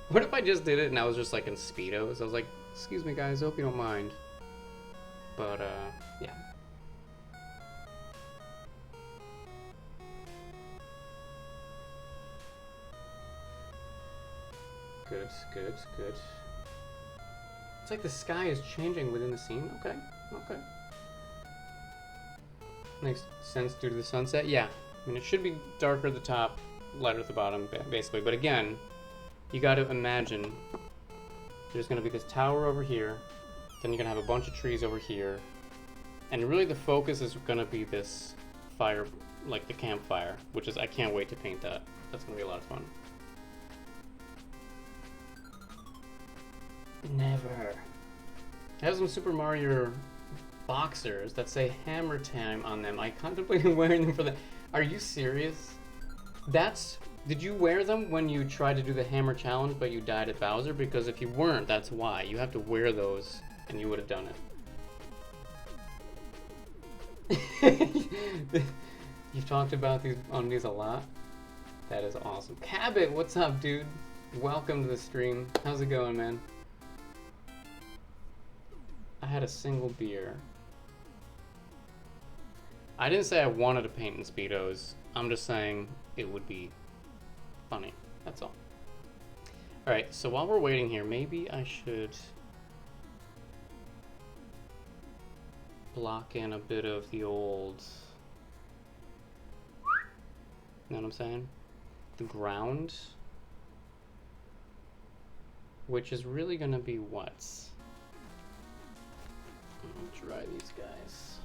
What if I just did it and I was just like in Speedos? I was like, excuse me guys, hope you don't mind. But, yeah. Good, good, good. It's like the sky is changing within the scene. Okay, okay. Makes sense due to the sunset. Yeah, I mean, it should be darker at the top, lighter at the bottom, basically. But again, you got to imagine there's going to be this tower over here, then you're going to have a bunch of trees over here, and really the focus is going to be this fire, like the campfire, which is, I can't wait to paint that. That's going to be a lot of fun. Never. I have some Super Mario boxers that say Hammer Time on them. I contemplated wearing them for the... Are you serious? Did you wear them when you tried to do the Hammer Challenge but you died at Bowser? Because if you weren't, that's why. You have to wear those and you would have done it. You've talked about these on these a lot. That is awesome. Cabot, what's up, dude? Welcome to the stream. How's it going, man? I had a single beer. I didn't say I wanted to paint in Speedos. I'm just saying it would be funny. That's all. Alright, so while we're waiting here, maybe I should block in a bit of the old... You know what I'm saying? The ground. Which is really going to be what? I'll try these guys.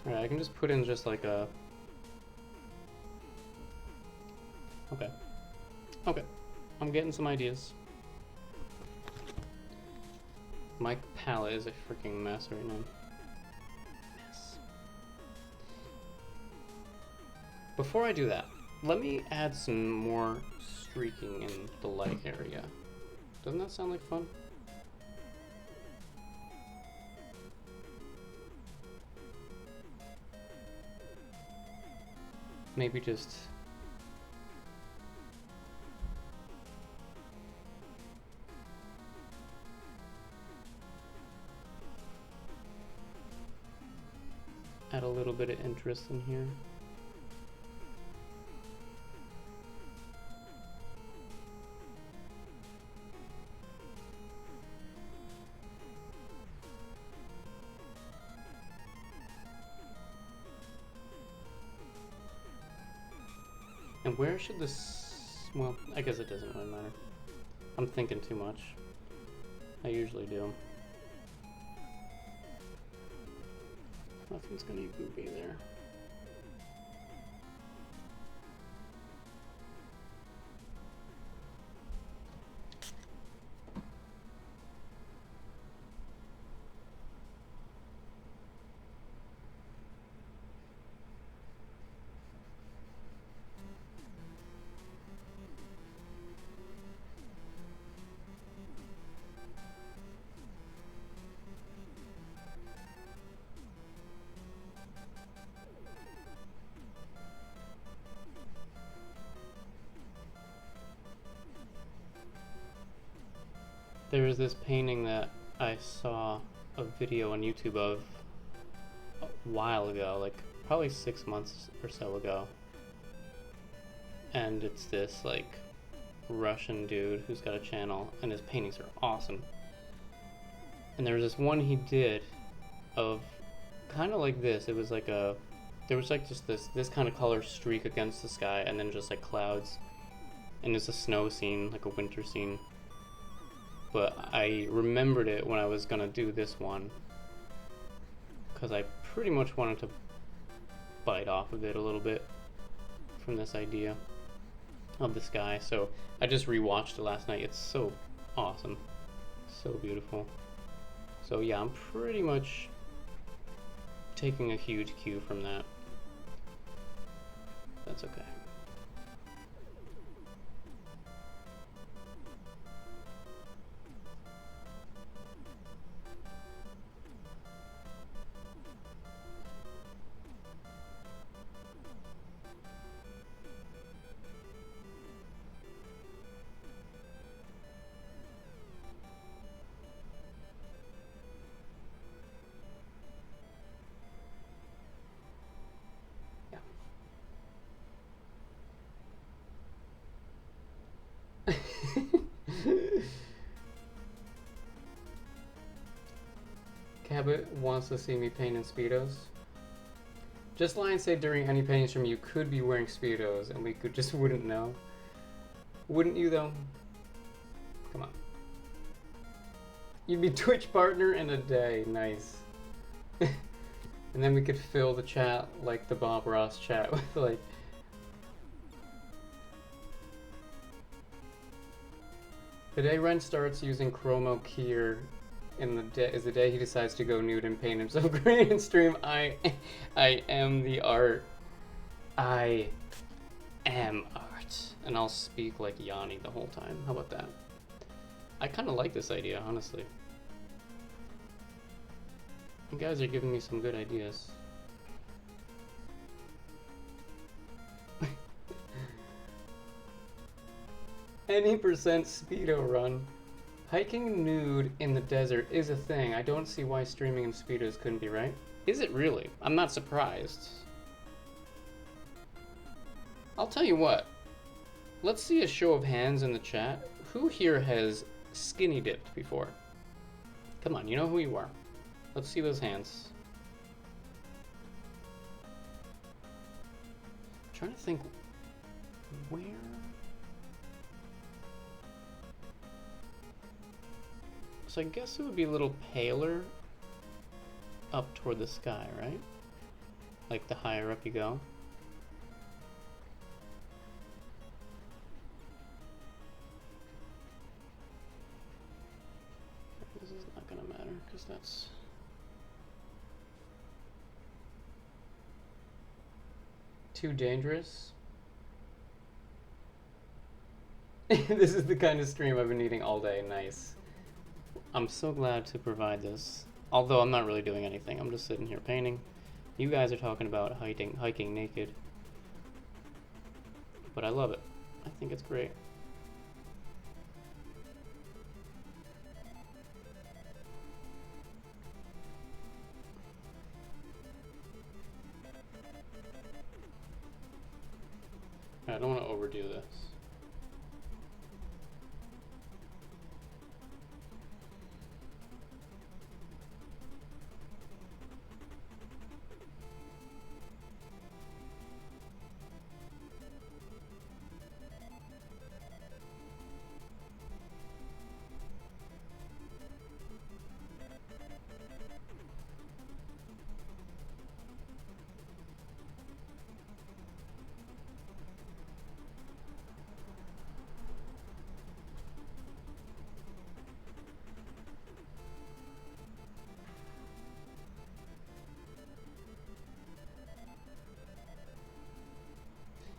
Alright, I can just put in just like a... Okay. Okay. I'm getting some ideas. My palette is a freaking mess right now. Mess. Before I do that, let me add some more streaking in the light area. Doesn't that sound like fun? Maybe just... add a little bit of interest in here. And where should this... Well, I guess it doesn't really matter. I'm thinking too much. I usually do. Nothing's gonna even be there. There was this painting that I saw a video on YouTube of a while ago, like probably 6 months or so ago. And it's this like Russian dude who's got a channel, and his paintings are awesome. And there was this one he did of kind of like this. It was like there was like just this kind of color streak against the sky, and then just like clouds, and it's a snow scene, like a winter scene. But I remembered it when I was gonna do this one, because I pretty much wanted to bite off of it a little bit from this idea of the sky. So I just rewatched it last night. It's so awesome, so beautiful. So yeah, I'm pretty much taking a huge cue from that. That's okay. Cabot wants to see me paint in Speedos. Just lie and say during any paintings from you could be wearing Speedos and we could just wouldn't know. Wouldn't you though? Come on. You'd be Twitch partner in a day. Nice. And then we could fill the chat like the Bob Ross chat with like... The day Ren starts using Chromo Keyer is the day he decides to go nude and paint himself green and stream. I am the art. I am art. And I'll speak like Yanni the whole time. How about that? I kind of like this idea, honestly. You guys are giving me some good ideas. Any percent Speedo run. Hiking nude in the desert is a thing. I don't see why streaming in Speedos couldn't be, right? Is it really? I'm not surprised. I'll tell you what. Let's see a show of hands in the chat. Who here has skinny dipped before? Come on, you know who you are. Let's see those hands. I'm trying to think where... So I guess it would be a little paler up toward the sky, right? Like the higher up you go. This is not gonna matter because that's... too dangerous. This is the kind of stream I've been needing all day. Nice. I'm so glad to provide this. Although I'm not really doing anything. I'm just sitting here painting. You guys are talking about hiking naked. But I love it. I think it's great. I don't want to overdo this.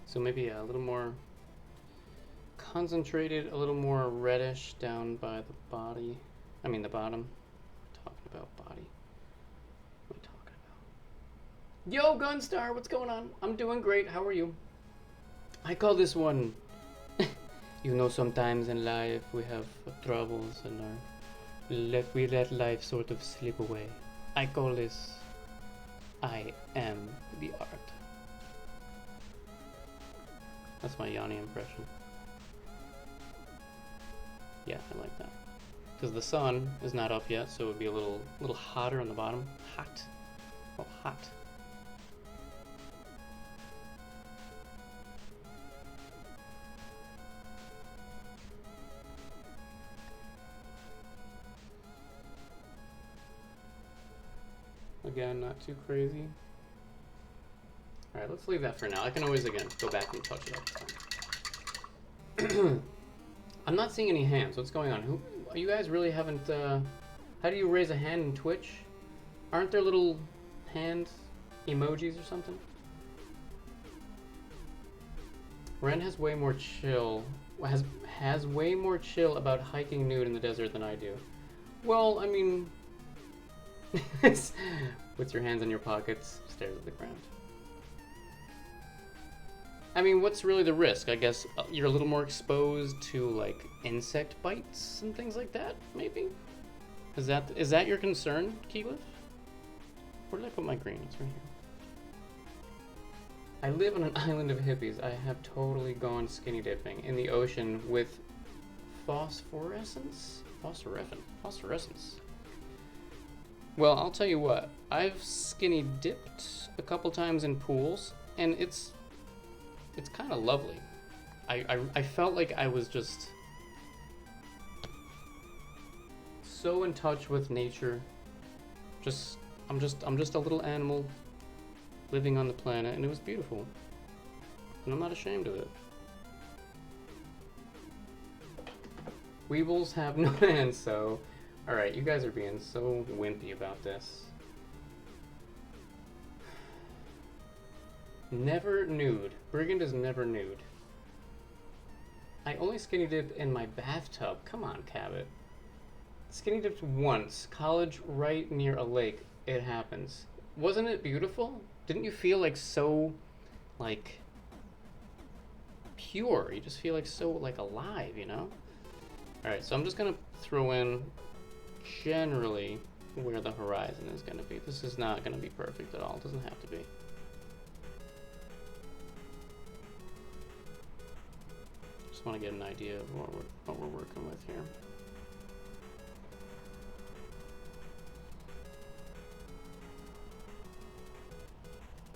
So maybe a little more concentrated, a little more reddish down by the body. I mean the bottom. We're talking about body. What am I talking about? Yo, Gunstar, what's going on? I'm doing great. How are you? I call this one You know, sometimes in life we have troubles and we let life sort of slip away. I call this I am the art. That's my Yanni impression. Yeah, I like that. Because the sun is not up yet, so it would be a little hotter on the bottom. Hot. Oh, hot. Again, not too crazy. Alright, let's leave that for now. I can always, again, go back and touch it up. I'm not seeing any hands. What's going on? Who? You guys really haven't, how do you raise a hand in Twitch? Aren't there little hand emojis or something? Ren has way more chill, has way more chill about hiking nude in the desert than I do. Well, I mean, with your hands in your pockets, stares at the ground. I mean, what's really the risk? I guess you're a little more exposed to, like, insect bites and things like that, maybe? Is that your concern, Keyleth? Where did I put my green? It's right here. I live on an island of hippies. I have totally gone skinny dipping in the ocean with phosphorescence? Phosphorescence. Well, I'll tell you what. I've skinny dipped a couple times in pools, and it's kind of lovely. I felt like I was just so in touch with nature. I'm just a little animal living on the planet, and it was beautiful. And I'm not ashamed of it. Weebles have no hands, so alright, you guys are being so wimpy about this. Never nude. Brigand is never nude. I only skinny dip in my bathtub. Come on, Cabot. Skinny dipped once. College right near a lake. It happens. Wasn't it beautiful? Didn't you feel like so, like, pure? You just feel like so, like, alive, you know? Alright, so I'm just gonna throw in generally where the horizon is gonna be. This is not gonna be perfect at all. It doesn't have to be. Just want to get an idea of what we're working with here.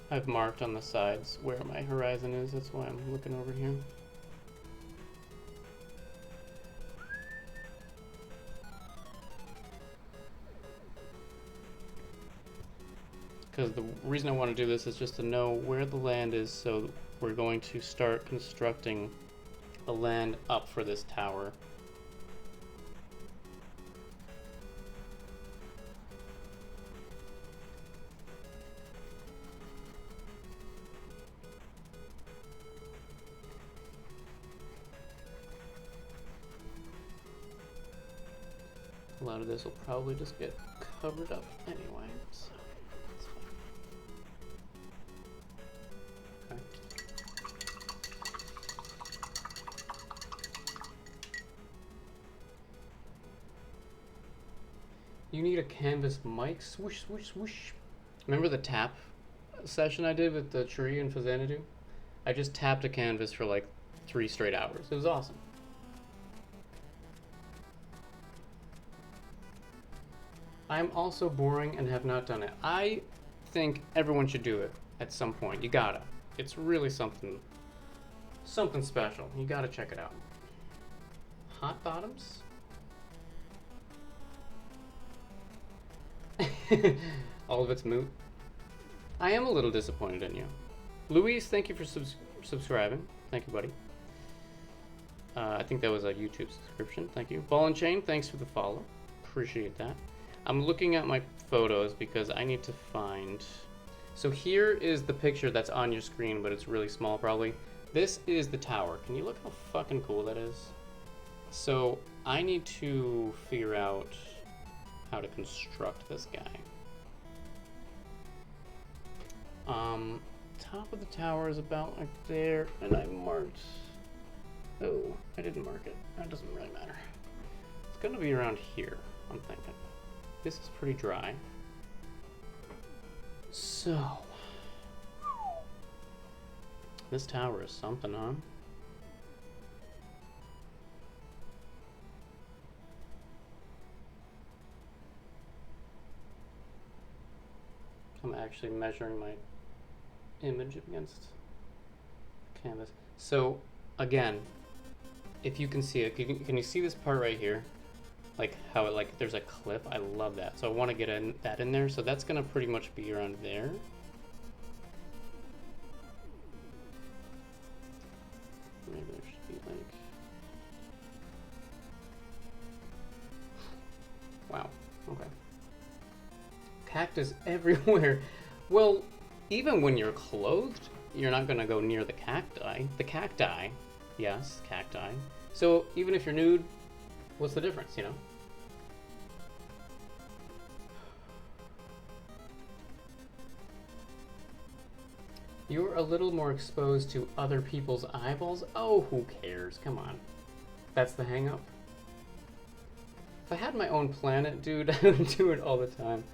I've marked on the sides where my horizon is. That's why I'm looking over here. Because the reason I want to do this is just to know where the land is, so we're going to start constructing the land up for this tower. A lot of this will probably just get covered up anyway, so that's fine. Okay. You need a canvas mic. Swoosh, swoosh, swoosh. Remember the tap session I did with the tree and Fazanadu? I just tapped a canvas for like 3 straight hours. It was awesome. I'm also boring and have not done it. I think everyone should do it at some point. You gotta. It's really something special. You gotta check it out. Hot bottoms? All of it's moot. I am a little disappointed in you. Luis, thank you for subscribing. Thank you, buddy. I think that was a YouTube subscription. Thank you. Ball and Chain, thanks for the follow. Appreciate that. I'm looking at my photos because I need to find... So here is the picture that's on your screen, but it's really small probably. This is the tower. Can you look how fucking cool that is? So I need to figure out how to construct this guy. Top of the tower is about like there, and I marked Oh, I didn't mark it. That doesn't really matter. It's gonna be around here, I'm thinking. This is pretty dry. So, this tower is something, huh? I'm actually measuring my image against the canvas. So, again, if you can see it, can you see this part right here? Like how it, like, there's a cliff. I love that. So I want to get that in there. So that's gonna pretty much be around there. Maybe there should be like, wow, okay. Cactus everywhere. Well, even when you're clothed, you're not gonna go near the cacti. The cacti, yes, cacti. So even if you're nude, what's the difference, you know? You're a little more exposed to other people's eyeballs? Oh, who cares? Come on. That's the hang up? If I had my own planet, dude, I would do it all the time.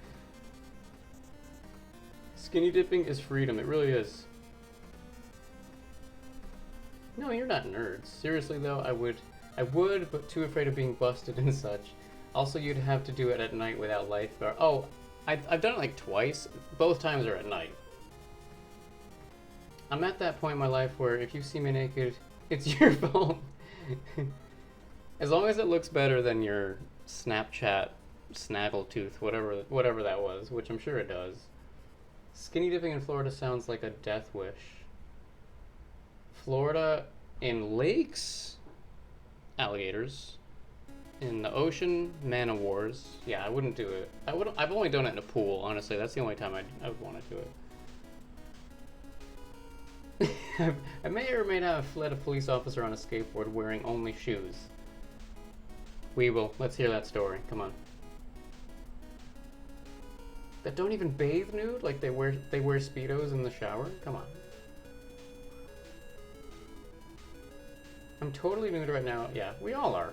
Skinny dipping is freedom. It really is. No, you're not nerds. Seriously, though, I would, but too afraid of being busted and such. Also, you'd have to do it at night without light. Oh, I've done it like twice. Both times are at night. I'm at that point in my life where if you see me naked, it's your fault. As long as it looks better than your Snapchat snaggletooth, whatever that was, which I'm sure it does. Skinny dipping in Florida sounds like a death wish. Florida in lakes, alligators. In the ocean, man of wars. Yeah, I wouldn't do it. I've only done it in a pool, honestly. That's the only time I would want to do it. I may or may not have fled a police officer on a skateboard wearing only shoes. Weeble, let's hear that story. Come on. That don't even bathe nude? Like they wear Speedos in the shower? Come on. I'm totally nude right now. Yeah, we all are.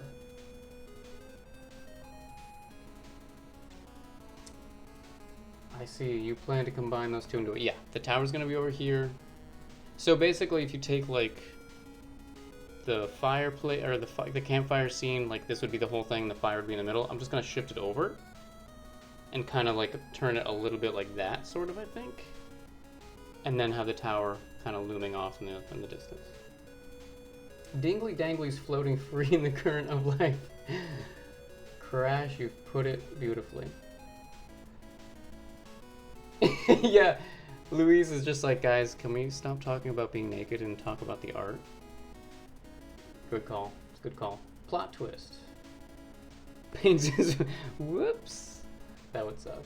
I see. You plan to combine those two into it. Yeah, the tower's gonna be over here. So basically, if you take like the fireplace or the campfire scene, like this would be the whole thing. The fire would be in the middle. I'm just gonna shift it over and kind of like turn it a little bit like that, sort of, I think, and then have the tower kind of looming off in the distance. Dingly dangly's floating free in the current of life. Crash, you've put it beautifully. Yeah. Louise is just like, guys, can we stop talking about being naked and talk about the art? Good call. It's a good call. Plot twist. Pains is... Whoops. That would suck.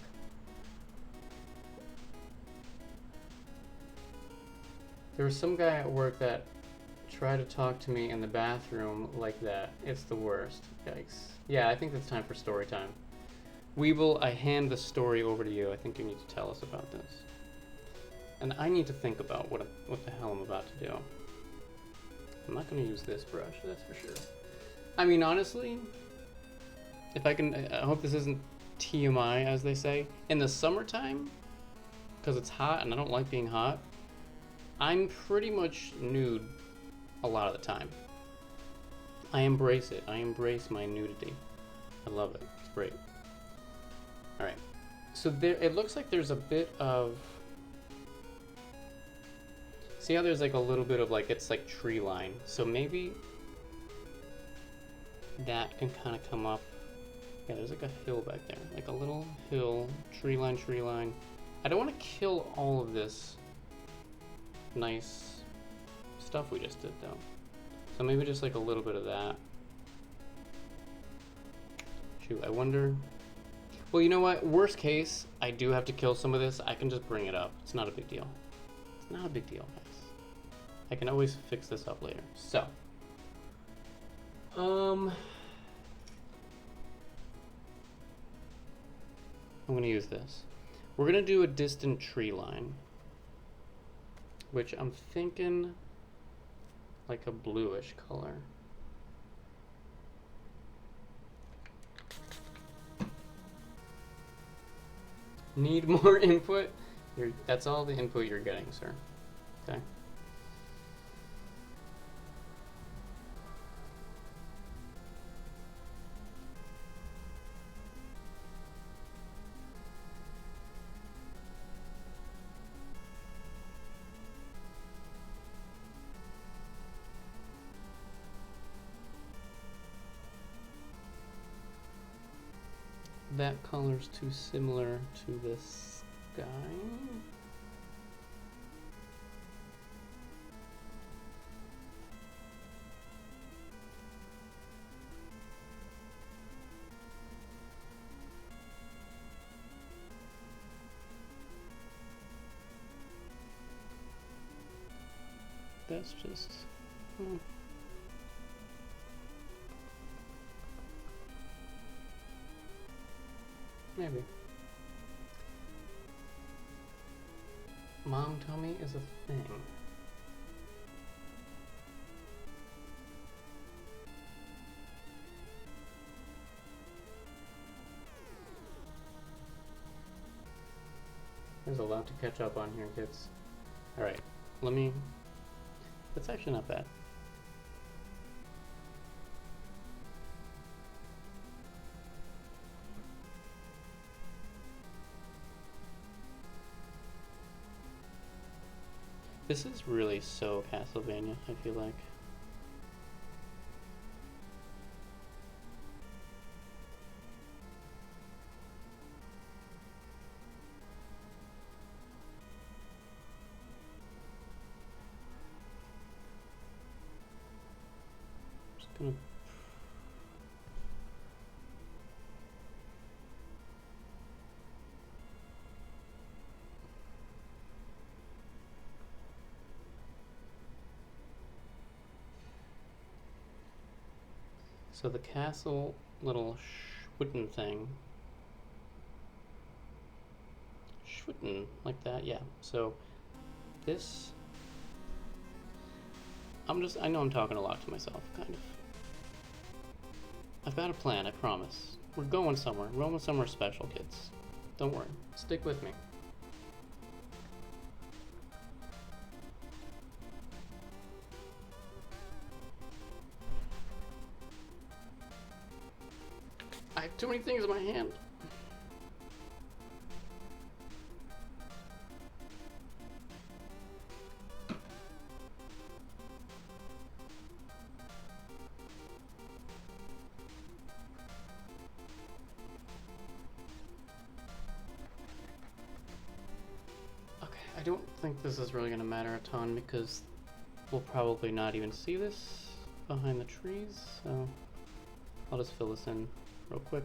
There was some guy at work that tried to talk to me in the bathroom like that. It's the worst. Yikes. Yeah, I think it's time for story time. Weeble, I hand the story over to you. I think you need to tell us about this. And I need to think about what the hell I'm about to do. I'm not going to use this brush, that's for sure. I mean, honestly, if I can, I hope this isn't TMI, as they say. In the summertime, because it's hot and I don't like being hot, I'm pretty much nude a lot of the time. I embrace it. I embrace my nudity. I love it. It's great. Alright. So there, it looks like there's a bit of... See how there's like a little bit of like, it's like tree line. So maybe that can kind of come up. Yeah, there's like a hill back there. Like a little hill, tree line, tree line. I don't want to kill all of this nice stuff we just did though. So maybe just like a little bit of that. Shoot, I wonder. Well, you know what? Worst case, I do have to kill some of this. I can just bring it up. It's not a big deal. It's not a big deal, guys. I can always fix this up later. So, I'm gonna use this. We're gonna do a distant tree line, which I'm thinking like a bluish color. Need more input? That's all the input you're getting, sir. Okay. That color's too similar to the sky. That's just... maybe. Mom tummy is a thing. There's a lot to catch up on here, kids. Alright, that's actually not bad. This is really so Castlevania, I feel like. Just gonna... So the castle little schwitten thing. Schwitten, like that, yeah. So this, I know I'm talking a lot to myself, kind of. I've got a plan, I promise. We're going somewhere. We're going somewhere special, kids. Don't worry. Stick with me. I have too many things in my hand. Okay, I don't think this is really going to matter a ton because we'll probably not even see this behind the trees, so I'll just fill this in real quick.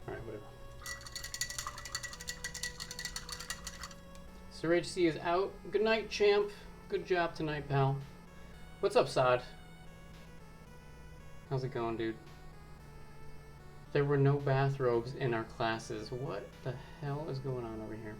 Alright, whatever. Sir HC is out. Good night, champ. Good job tonight, pal. What's up, Sod? How's it going, dude? There were no bathrobes in our classes. What the hell is going on over here?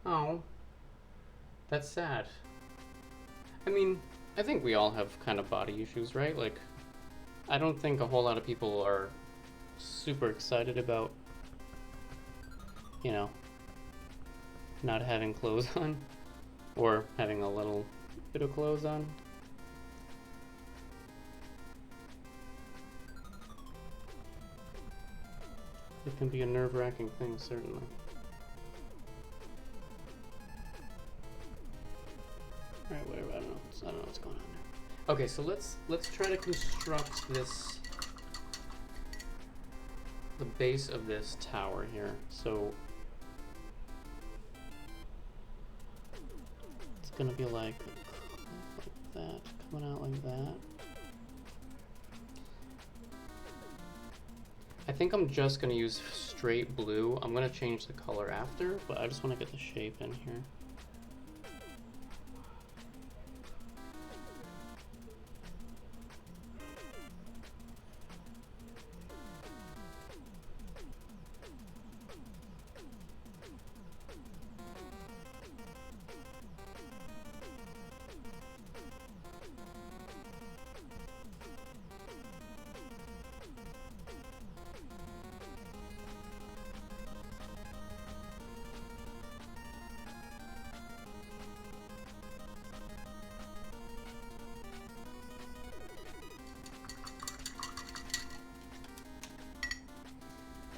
Oh, that's sad. I mean, I think we all have kind of body issues, right? Like, I don't think a whole lot of people are super excited about, you know, not having clothes on, or having a little bit of clothes on. It can be a nerve-wracking thing, certainly. Alright, whatever, I don't know what's going on there. Okay, so let's try to construct this, the base of this tower here. So it's gonna be like that, coming out like that. I think I'm just gonna use straight blue. I'm gonna change the color after, but I just want to get the shape in here.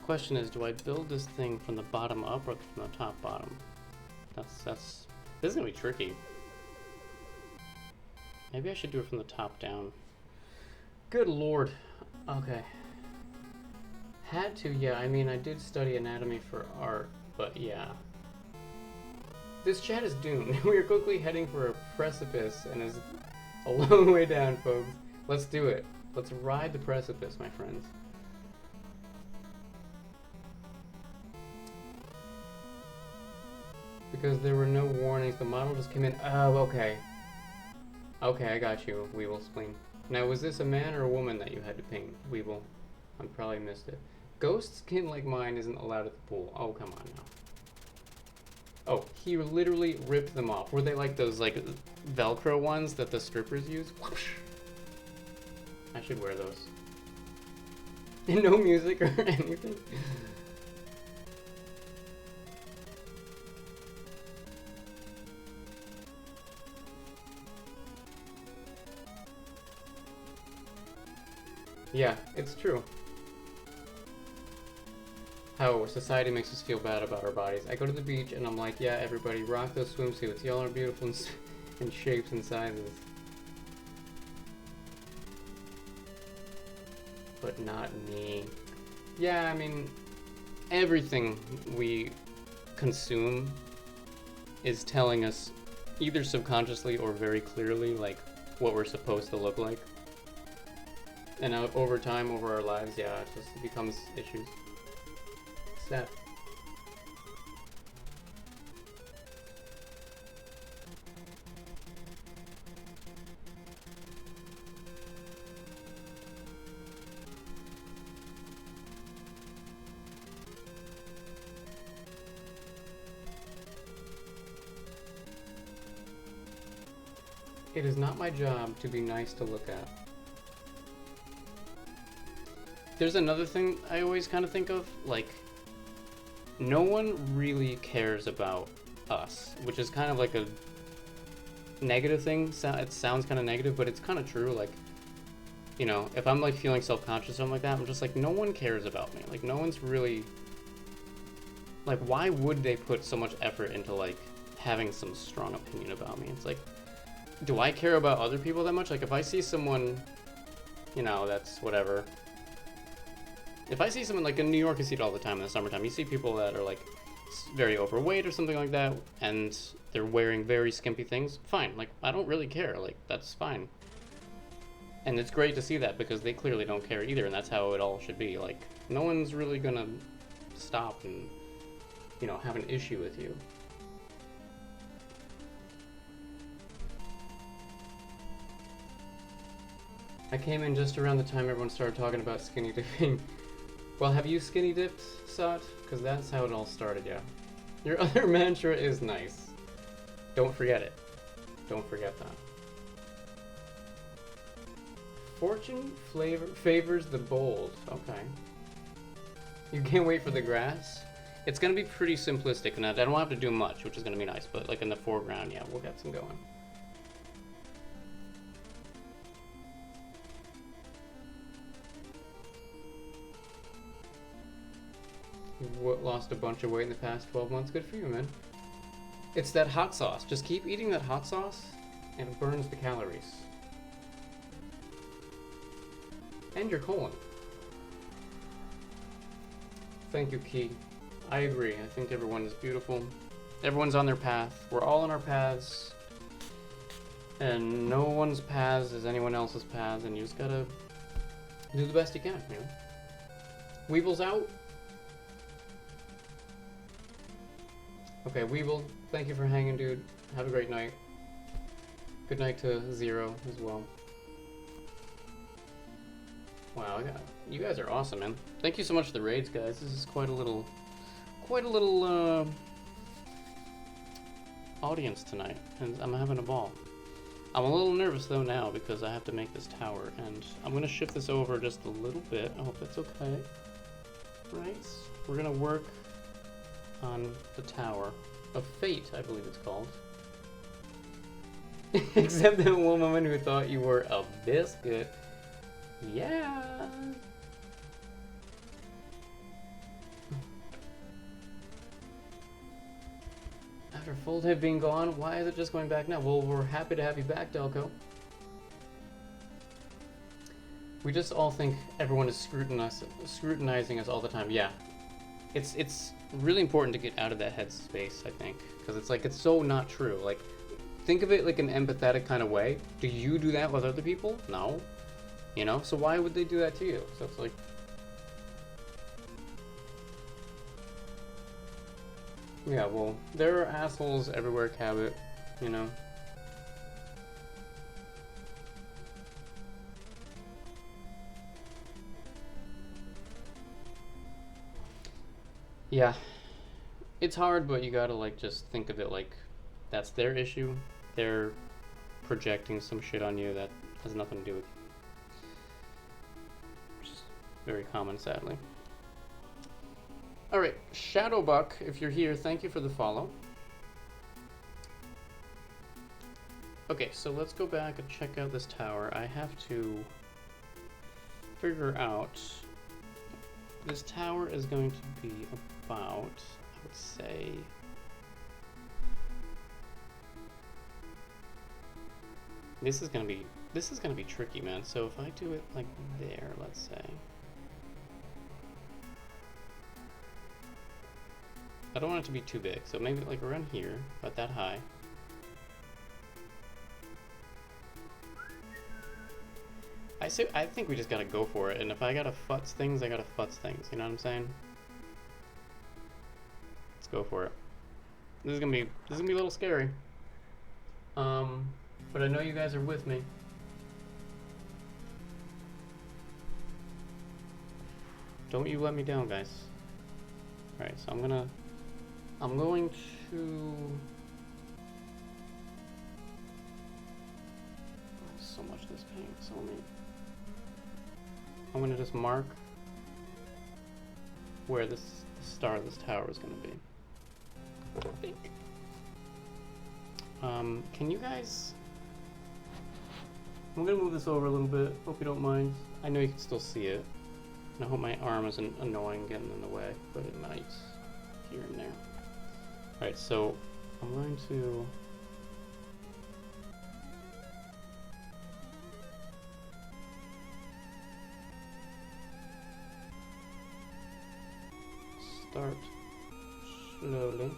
Question is, do I build this thing from the bottom up or from the top bottom? This is gonna be tricky. Maybe I should do it from the top down. Good lord. Okay. Had to, yeah, I mean, I did study anatomy for art, but yeah. This chat is doomed. We are quickly heading for a precipice and is a long way down, folks. Let's do it. Let's ride the precipice, my friends. Because there were no warnings, the model just came in. Oh, okay. Okay, I got you, Weevil Spleen. Now, was this a man or a woman that you had to paint, Weevil? I probably missed it. Ghost skin like mine isn't allowed at the pool. Oh, come on now. Oh, he literally ripped them off. Were they like those like Velcro ones that the strippers use? Whoosh. I should wear those. And no music or anything. Yeah, it's true. How society makes us feel bad about our bodies. I go to the beach and I'm like, yeah, everybody, rock those swimsuits. Y'all are beautiful in shapes and sizes. But not me. Yeah, I mean, everything we consume is telling us either subconsciously or very clearly, like, what we're supposed to look like. And over time, over our lives, yeah, it just becomes issues. Sad. It is not my job to be nice to look at. There's another thing I always kind of think of, like, no one really cares about us, which is kind of like a negative thing. It sounds kind of negative, but it's kind of true. Like, you know, if I'm like feeling self-conscious or something like that, I'm just like, no one cares about me. Like, no one's really, like, why would they put so much effort into like having some strong opinion about me? It's like, do I care about other people that much? Like, if I see someone, you know, that's whatever. If I see someone, like in New York, you see it all the time in the summertime. You see people that are like very overweight or something like that, and they're wearing very skimpy things. Fine, like, I don't really care. Like, that's fine. And it's great to see that because they clearly don't care either, and that's how it all should be. Like, no one's really gonna stop and, you know, have an issue with you. I came in just around the time everyone started talking about skinny dipping. Well, have you skinny dipped, Sot? Because that's how it all started, yeah. Your other mantra is nice. Don't forget it. Don't forget that. Fortune favors the bold. Okay. You can't wait for the grass? It's gonna be pretty simplistic, and I don't have to do much, which is gonna be nice, but like in the foreground, yeah, we'll get some going. You lost a bunch of weight in the past 12 months. Good for you, man. It's that hot sauce. Just keep eating that hot sauce, and it burns the calories. And your colon. Thank you, Key. I agree. I think everyone is beautiful. Everyone's on their path. We're all on our paths. And no one's paths is anyone else's paths, and you just gotta do the best you can, you know? Weeble's out. Okay, Weeble, thank you for hanging, dude. Have a great night. Good night to Zero as well. Wow, you guys are awesome, man. Thank you so much for the raids, guys. This is quite a little audience tonight, and I'm having a ball. I'm a little nervous though now because I have to make this tower, and I'm gonna shift this over just a little bit. I hope that's okay. Right, we're gonna work on the Tower of Fate, I believe it's called. Except that one woman who thought you were a biscuit. Yeah. After full day being gone, why is it just going back now? Well, we're happy to have you back, Delco. We just all think everyone is scrutinizing us all the time. Yeah. It's really important to get out of that headspace, I think, because it's so not true. Like, think of it like an empathetic kind of way. Do you do that with other people? No. You know? So why would they do that to you? So it's like... Yeah, well, there are assholes everywhere, Cabot, you know? Yeah. It's hard, but you gotta, like, just think of it like that's their issue. They're projecting some shit on you that has nothing to do with you. Which is very common, sadly. Alright, Shadowbuck, if you're here, thank you for the follow. Okay, so let's go back and check out this tower. I have to figure out... This tower is going to be about, I would say... This is gonna be tricky, man. So if I do it like there, let's say... I don't want it to be too big, so maybe like around here, about that high. I think we just gotta go for it, and if I gotta futz things, I gotta futz things, you know what I'm saying? Let's go for it. This is gonna be a little scary. But I know you guys are with me. Don't you let me down, guys. Alright, so I'm going to... So much of this paint, so many. I'm gonna just mark where the star of this tower is gonna be. I think. Can you guys... I'm gonna move this over a little bit, hope you don't mind. I know you can still see it. And I hope my arm isn't annoying getting in the way, but it might here and there. Alright, so I'm going to... start slowly.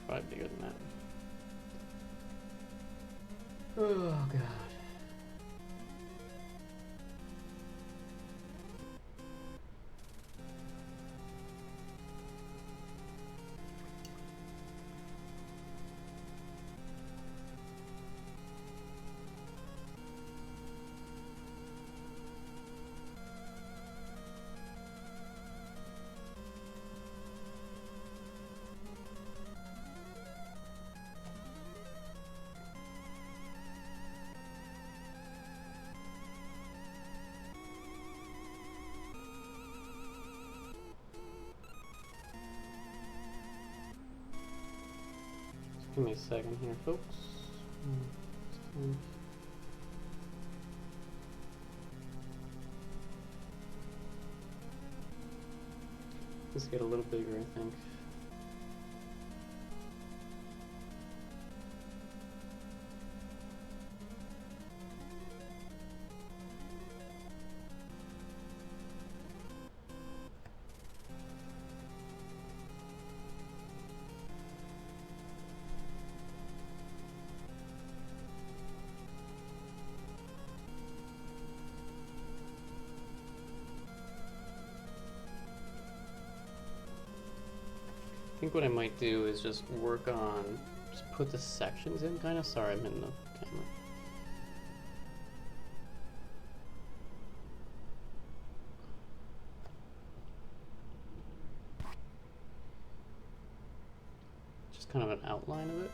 Probably bigger than that. Oh god. Give me a second here, folks. Let's get a little bigger, I think. I think what I might do is just work on, just put the sections in kind of. Sorry, I'm in the camera. Just kind of an outline of it.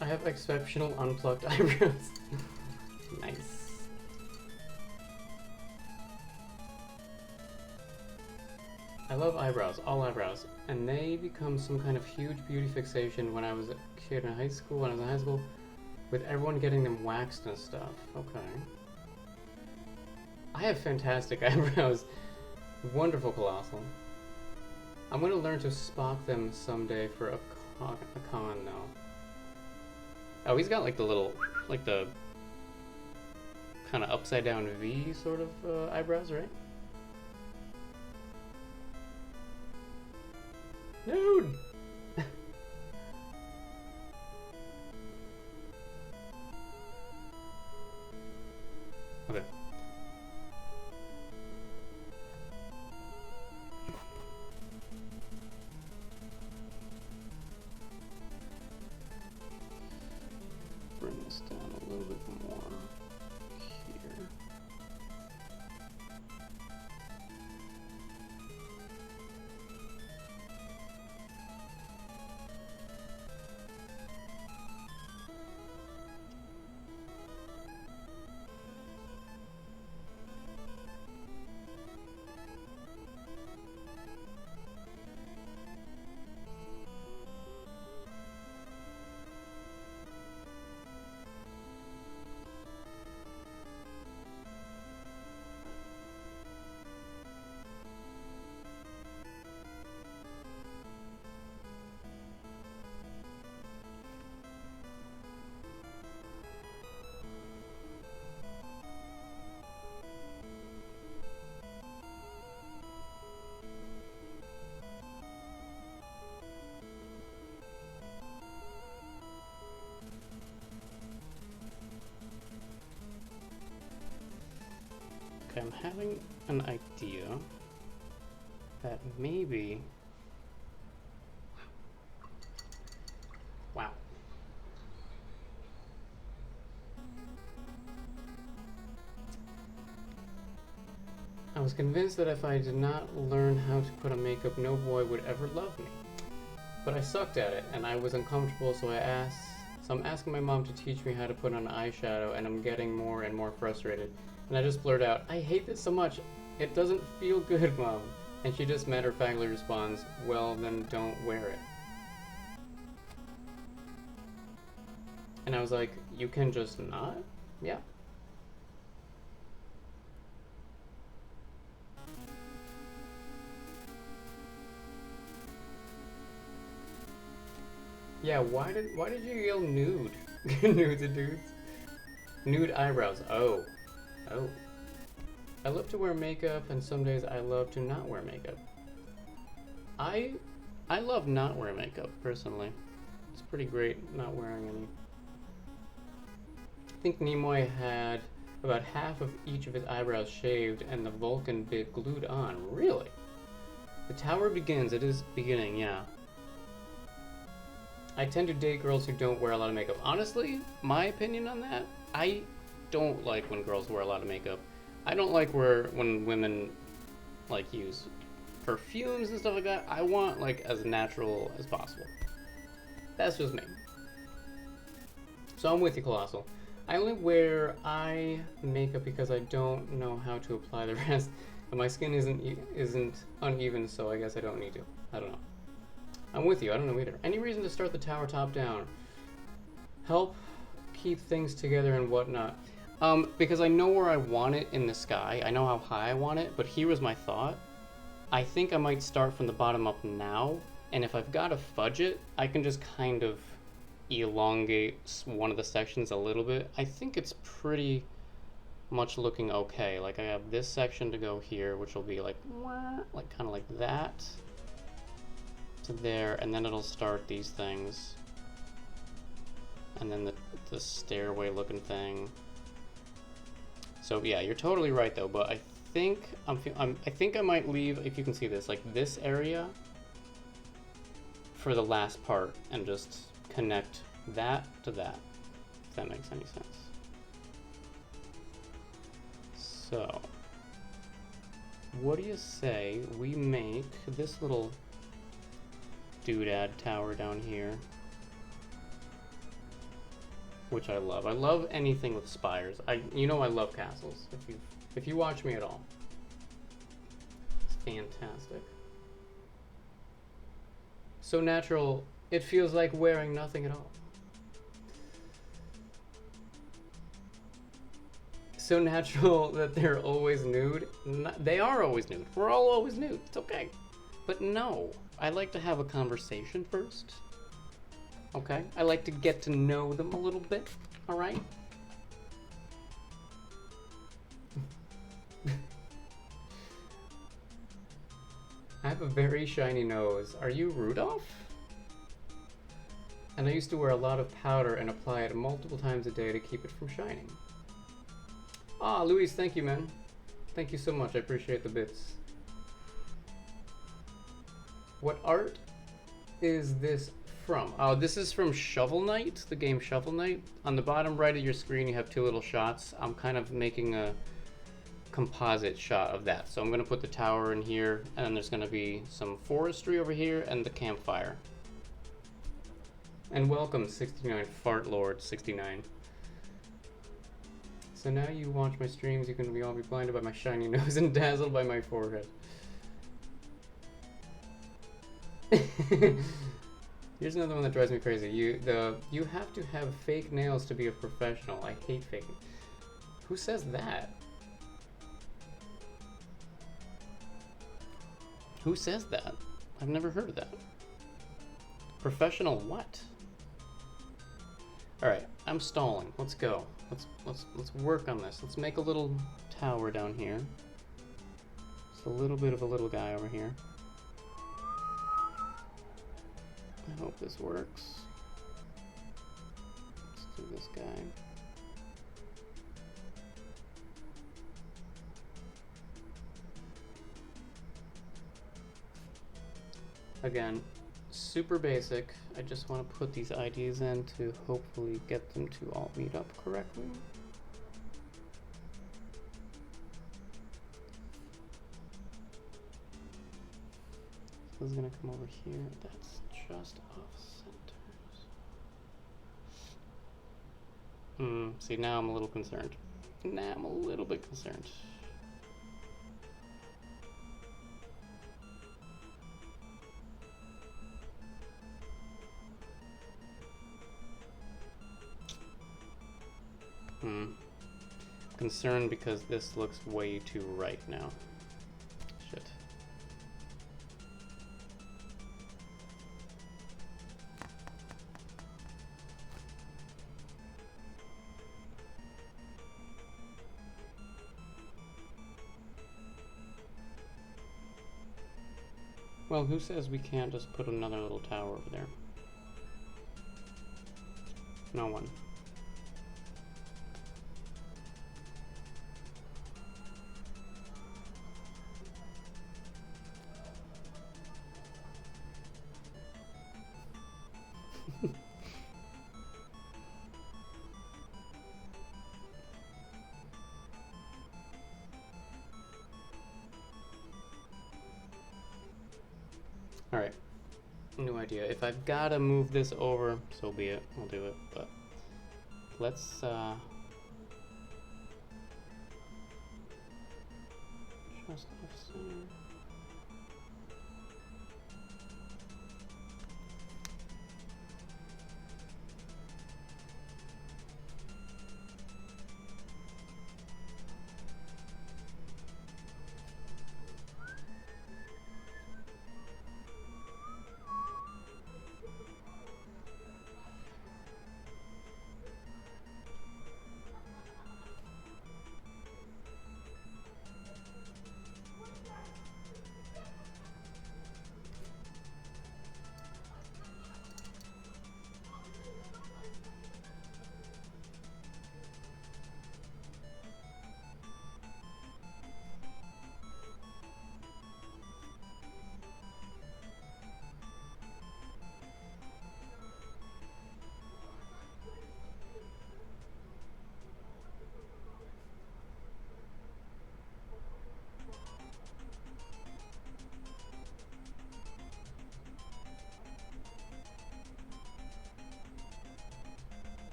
I have exceptional unplucked eyebrows. Nice. I love eyebrows, all eyebrows. And they become some kind of huge beauty fixation when I was a kid in high school, with everyone getting them waxed and stuff. Okay. I have fantastic eyebrows. Wonderful, colossal. I'm gonna learn to spock them someday for a con though. Oh, he's got like the little, like the kind of upside down V sort of eyebrows, right? Dude! Okay. Bring this down a little bit more here. Okay, I'm having an idea that maybe... Wow. I was convinced that if I did not learn how to put on makeup, no boy would ever love me. But I sucked at it, and I was uncomfortable, so I'm asking my mom to teach me how to put on eyeshadow, and I'm getting more and more frustrated. And I just blurt out, I hate this so much, it doesn't feel good, Mom. And she just matter-of-factly responds, well, then don't wear it. And I was like, you can just not? Yeah. Yeah, why did you yell nude? Nude to dudes? Nude eyebrows. Oh. Oh. I love to wear makeup, and some days I love to not wear makeup. I love not wearing makeup, personally. It's pretty great not wearing any. I think Nimoy had about half of each of his eyebrows shaved and the Vulcan bit glued on. Really? The tower begins. It is beginning, yeah. I tend to date girls who don't wear a lot of makeup. Honestly, my opinion on that, I don't like when girls wear a lot of makeup. I don't like when women like use perfumes and stuff like that. I want like as natural as possible. That's just me. So I'm with you, Colossal. I only wear eye makeup because I don't know how to apply the rest. But my skin isn't uneven, so I guess I don't need to. I don't know. I'm with you. I don't know either. Any reason to start the tower top down? Help keep things together and whatnot. Because I know where I want it in the sky. I know how high I want it, but here was my thought. I think I might start from the bottom up now, and if I've got to fudge it, I can just kind of elongate one of the sections a little bit. I think it's pretty much looking okay. Like I have this section to go here, which will be like kind of like that to there, and then it'll start these things, and then the stairway looking thing. So yeah, you're totally right though, but I think I think I might leave, if you can see this, like this area for the last part and just connect that to that, if that makes any sense. So what do you say we make this little doodad tower down here, which I love. I love anything with spires. You know I love castles. If you watch me at all, it's fantastic. So natural, it feels like wearing nothing at all. So natural that they're always nude. They are always nude. We're all always nude. It's okay. But no, I like to have a conversation first. Okay? I like to get to know them a little bit. Alright? I have a very shiny nose. Are you Rudolph? And I used to wear a lot of powder and apply it multiple times a day to keep it from shining. Ah, Luis, thank you, man. Thank you so much. I appreciate the bits. What art is this from? Oh, this is from Shovel Knight, the game Shovel Knight. On the bottom right of your screen, you have two little shots. I'm kind of making a composite shot of that. So I'm going to put the tower in here, and then there's going to be some forestry over here and the campfire. And welcome, 69, Fart Lord 69. So now you watch my streams, you can all be blinded by my shiny nose and dazzled by my forehead. Here's another one that drives me crazy. You have to have fake nails to be a professional. I hate fake. Who says that? Who says that? I've never heard of that. Professional what? All right, I'm stalling. Let's go. Let's work on this. Let's make a little tower down here. Just a little bit of a little guy over here. I hope this works. Let's do this guy. Again, super basic. I just want to put these IDs in to hopefully get them to all meet up correctly. So this is going to come over here. That's just off center. See, now I'm a little concerned. Now I'm a little bit concerned. Concerned because this looks way too right now. Shit. Well, who says we can't just put another little tower over there? No one. Alright. New idea. If I've gotta move this over, so be it. I'll do it. But let's just off center.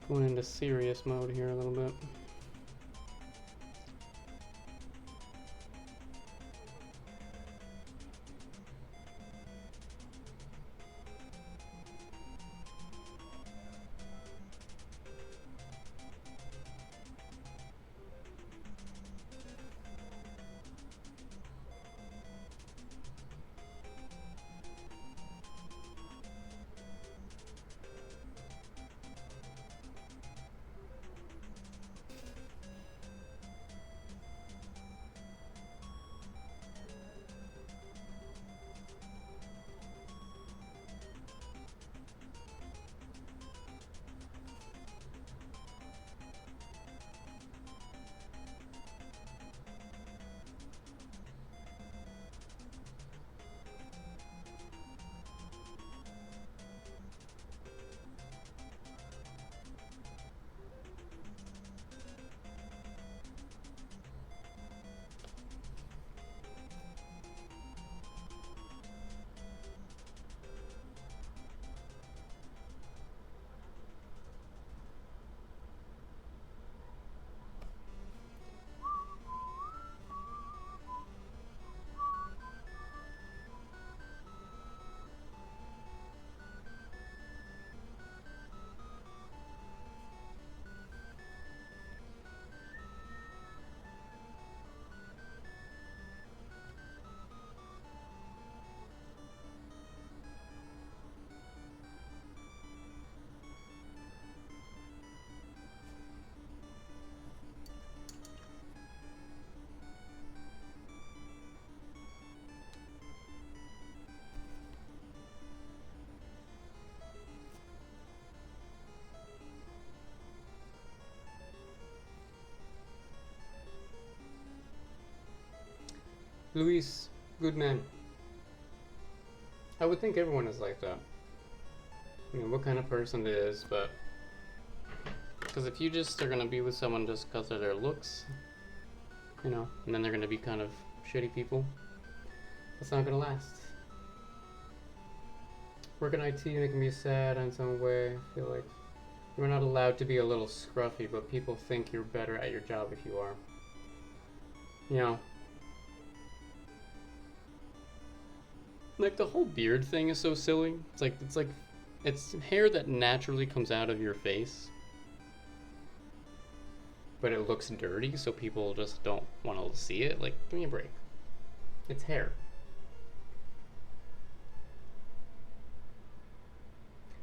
Going into serious mode here a little bit. Luis, good man. I would think everyone is like that. I mean, what kind of person it is, but because if you just are gonna be with someone just because of their looks, you know, and then they're gonna be kind of shitty people, that's not gonna last. Work in IT making me sad in some way. I feel like you're not allowed to be a little scruffy, but people think you're better at your job if you are. You know, like the whole beard thing is so silly. It's hair that naturally comes out of your face, but it looks dirty, so people just don't want to see it. Like, give me a break. It's hair.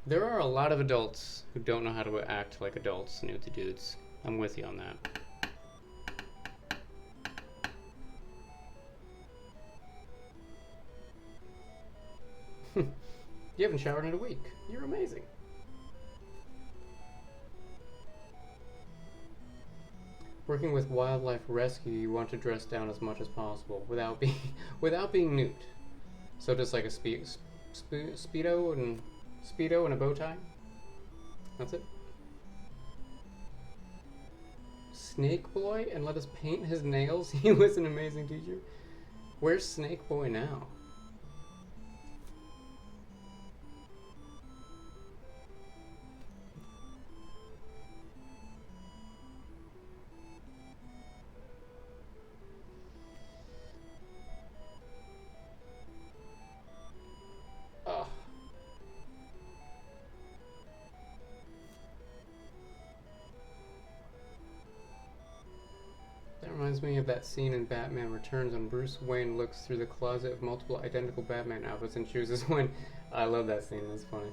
There are a lot of adults who don't know how to act like adults, new to dudes. I'm with you on that. You haven't showered in a week. You're amazing. Working with wildlife rescue, you want to dress down as much as possible without being without being nude. So just like a speedo and a bow tie. That's it. Snake Boy and let us paint his nails. He was an amazing teacher. Where's Snake Boy now? Ugh. That reminds me of that scene in Batman Returns when Bruce Wayne looks through the closet of multiple identical Batman outfits and chooses one. I love that scene, that's funny.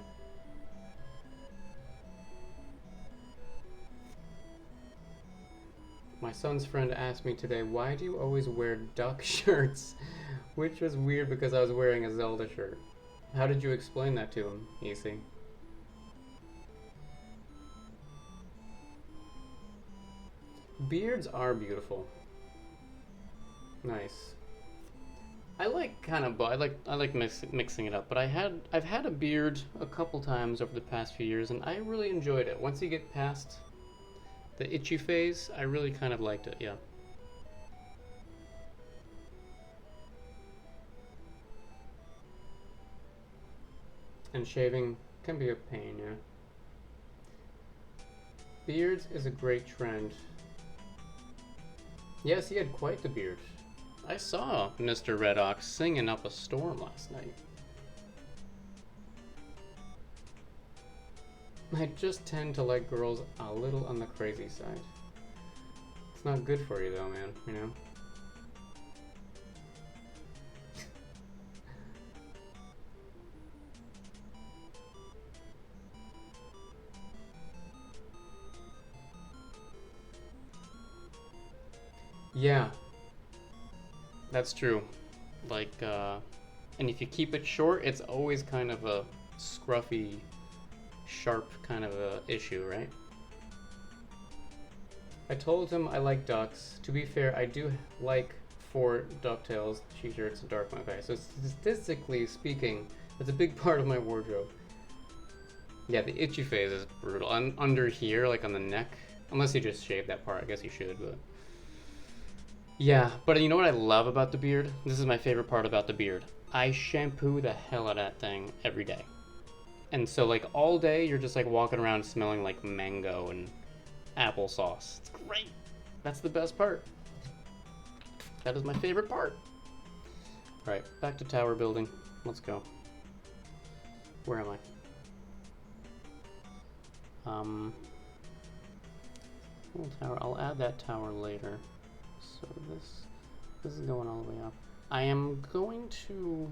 My son's friend asked me today, why do you always wear duck shirts? Which was weird because I was wearing a Zelda shirt. How did you explain that to him, EC? Beards are beautiful. Nice. I like kind of I like mixing it up, but I've had a beard a couple times over the past few years, and I really enjoyed it. Once you get past the itchy phase, I really kind of liked it. Yeah. And shaving can be a pain, yeah. Beards is a great trend. Yes, he had quite the beard. I saw Mr. Red Ox singing up a storm last night. I just tend to like girls a little on the crazy side. It's not good for you though, man, you know? Yeah, that's true. Like, and if you keep it short, it's always kind of a scruffy, sharp kind of a issue, right? I told him I like ducks. To be fair, I do like 4 DuckTales t-shirts and Dark Monkey. So statistically speaking, that's a big part of my wardrobe. Yeah, the itchy phase is brutal. Under here, like on the neck, unless you just shave that part, I guess you should, but... Yeah, but you know what I love about the beard? This is my favorite part about the beard. I shampoo the hell out of that thing every day. And so like all day you're just like walking around smelling like mango and applesauce. It's great. That's the best part. That is my favorite part. Alright, back to tower building. Let's go. Where am I? Little tower. I'll add that tower later. So this is going all the way up. I am going to...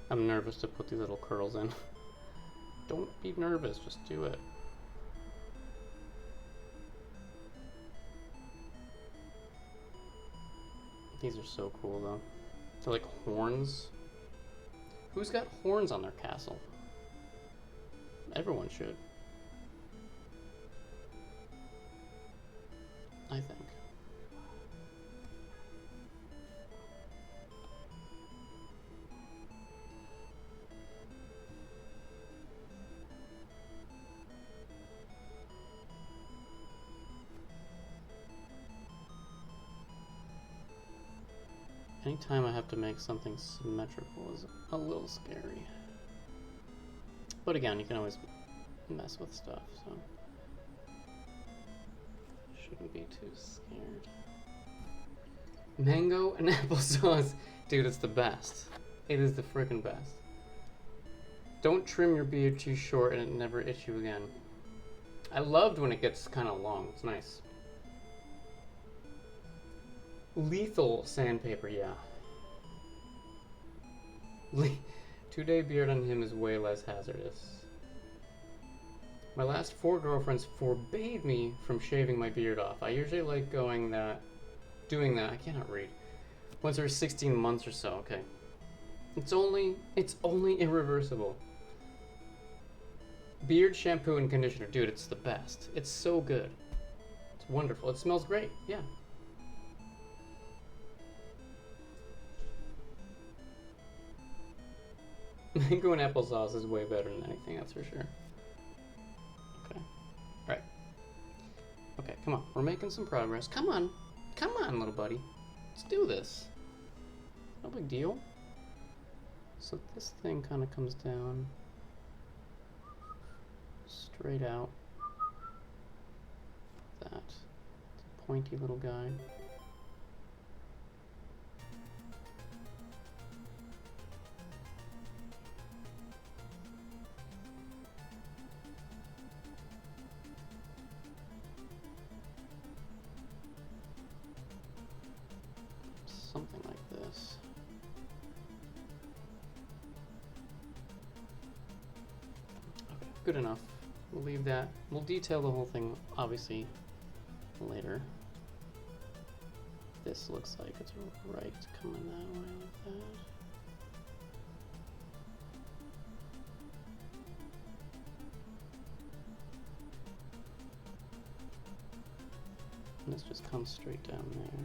I'm nervous to put these little curls in. Don't be nervous, just do it. These are so cool though. They're like horns. Who's got horns on their castle? Everyone should. I think. Anytime I have to make something symmetrical is a little scary. But again, you can always mess with stuff, so shouldn't be too scared. Mango and applesauce. Dude, it's the best. It is the freaking best. Don't trim your beard too short and it never itch you again. I loved when it gets kind of long. It's nice. Lethal sandpaper, yeah. 2-day beard on him is way less hazardous. My last 4 girlfriends forbade me from shaving my beard off. I usually like doing that. I cannot read. Once every 16 months or so. Okay. It's only irreversible. Beard shampoo and conditioner, dude. It's the best. It's so good. It's wonderful. It smells great. Yeah. Mango and applesauce is way better than anything. That's for sure. Okay. All right. Okay, come on. We're making some progress. Come on. Come on, little buddy. Let's do this. No big deal. So this thing kind of comes down straight out. That. It's a pointy little guy. Something like this. Okay, good enough. We'll leave that. We'll detail the whole thing, obviously, later. This looks like it's right coming that way like that. And this just comes straight down there.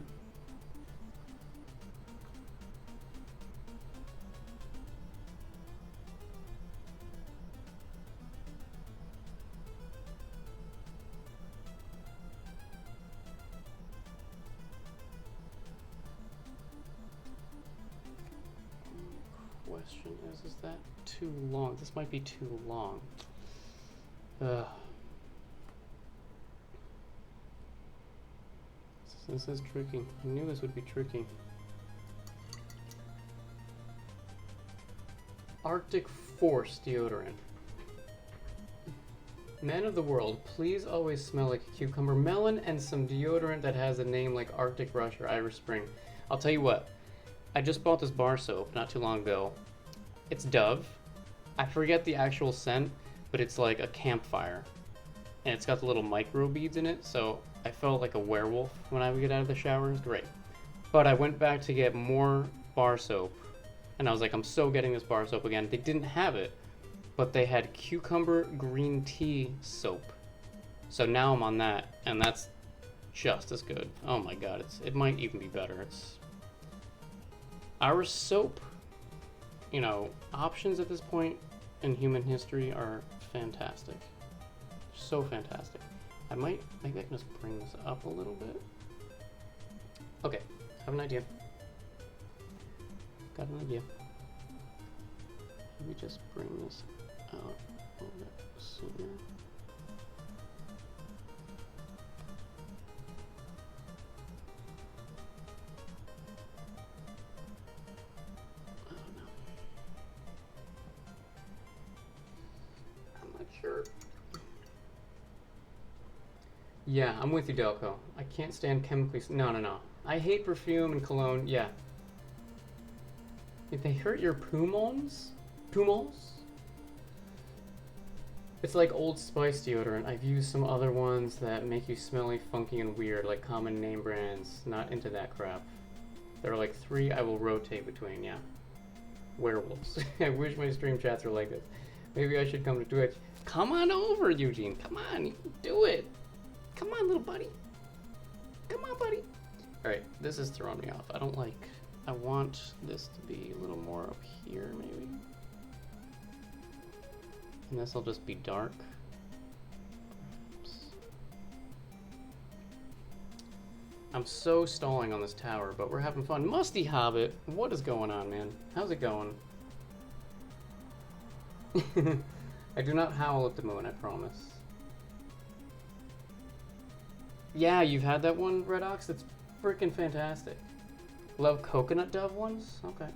Question is that too long? This might be too long. This is tricky. I knew this would be tricky. Arctic Force deodorant. Men of the world, please always smell like a cucumber melon and some deodorant that has a name like Arctic Rush or Irish Spring. I'll tell you what. I just bought this bar soap not too long ago. It's Dove. I forget the actual scent, but it's like a campfire. And it's got the little micro beads in it, so I felt like a werewolf when I would get out of the shower. It was great. But I went back to get more bar soap, and I was like, I'm so getting this bar soap again. They didn't have it, but they had cucumber green tea soap. So now I'm on that, and that's just as good. Oh my god, it might even be better. It's our soap, you know, options at this point in human history are fantastic. So fantastic. Maybe I can just bring this up a little bit. Okay, I have an idea. Got an idea. Let me just bring this out a little bit sooner. Sure. Yeah, I'm with you, Delco. I can't stand chemically. No. I hate perfume and cologne. Yeah. If they hurt your poumons? It's like Old Spice deodorant. I've used some other ones that make you smelly, funky, and weird, like common name brands. Not into that crap. There are like 3 I will rotate between, yeah. Werewolves. I wish my stream chats were like this. Maybe I should come to Twitch. Come on over, Eugene. Come on, you can do it. Come on, little buddy. Come on, buddy. All right, this is throwing me off. I want this to be a little more up here, maybe. And this will just be dark. Perhaps. I'm so stalling on this tower, but we're having fun. Musty Hobbit, what is going on, man? How's it going? I do not howl at the moon, I promise. Yeah, you've had that one, Red Ox? It's freaking fantastic. Love coconut dove ones? Okay.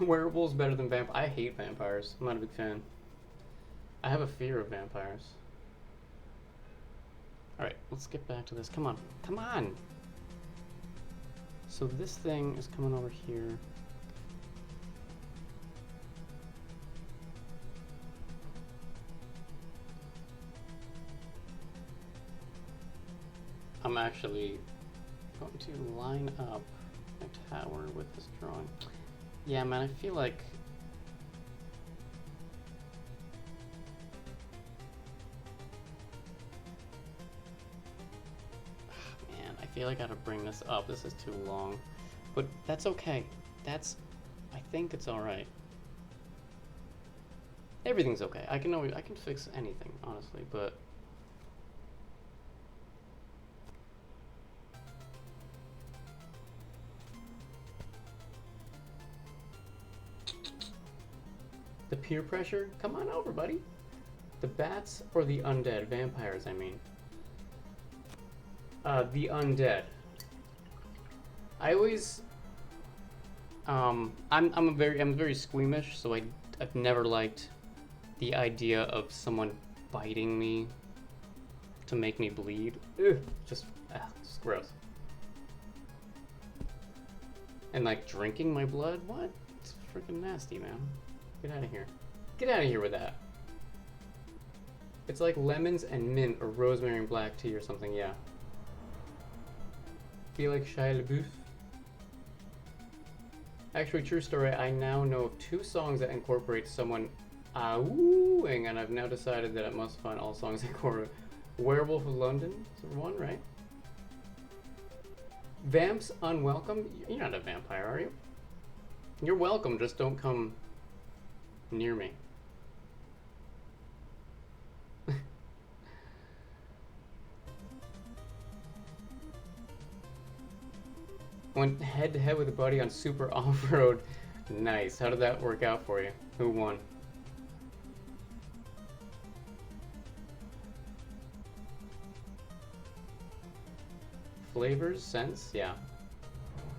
Werewolves better than vampires. I hate vampires. I'm not a big fan. I have a fear of vampires. Alright, let's get back to this. Come on. Come on! So this thing is coming over here. actually going to line up my tower with this drawing. Yeah, man, I feel like... Man, I feel like I gotta bring this up. This is too long. But that's okay. I think it's alright. Everything's okay. I can fix anything, honestly, but... The peer pressure? Come on over, buddy. The bats or the undead? Vampires, I mean. The undead. I always... I'm very squeamish, so I've never liked the idea of someone biting me to make me bleed. Ugh, it's gross. And like drinking my blood? What? It's freaking nasty, man. Get out of here. Get out of here with that. It's like lemons and mint or rosemary and black tea or something, yeah. Feel like Shia LaBeouf? Actually, true story, I now know of 2 songs that incorporate someone ah-wooing, and I've now decided that I must find all songs that incorporate Werewolf of London is one, right? Vamps unwelcome? You're not a vampire, are you? You're welcome, just don't come near me. Went head to head with a buddy on Super Off-Road. Nice. How did that work out for you? Who won? Flavors? Scents? Yeah.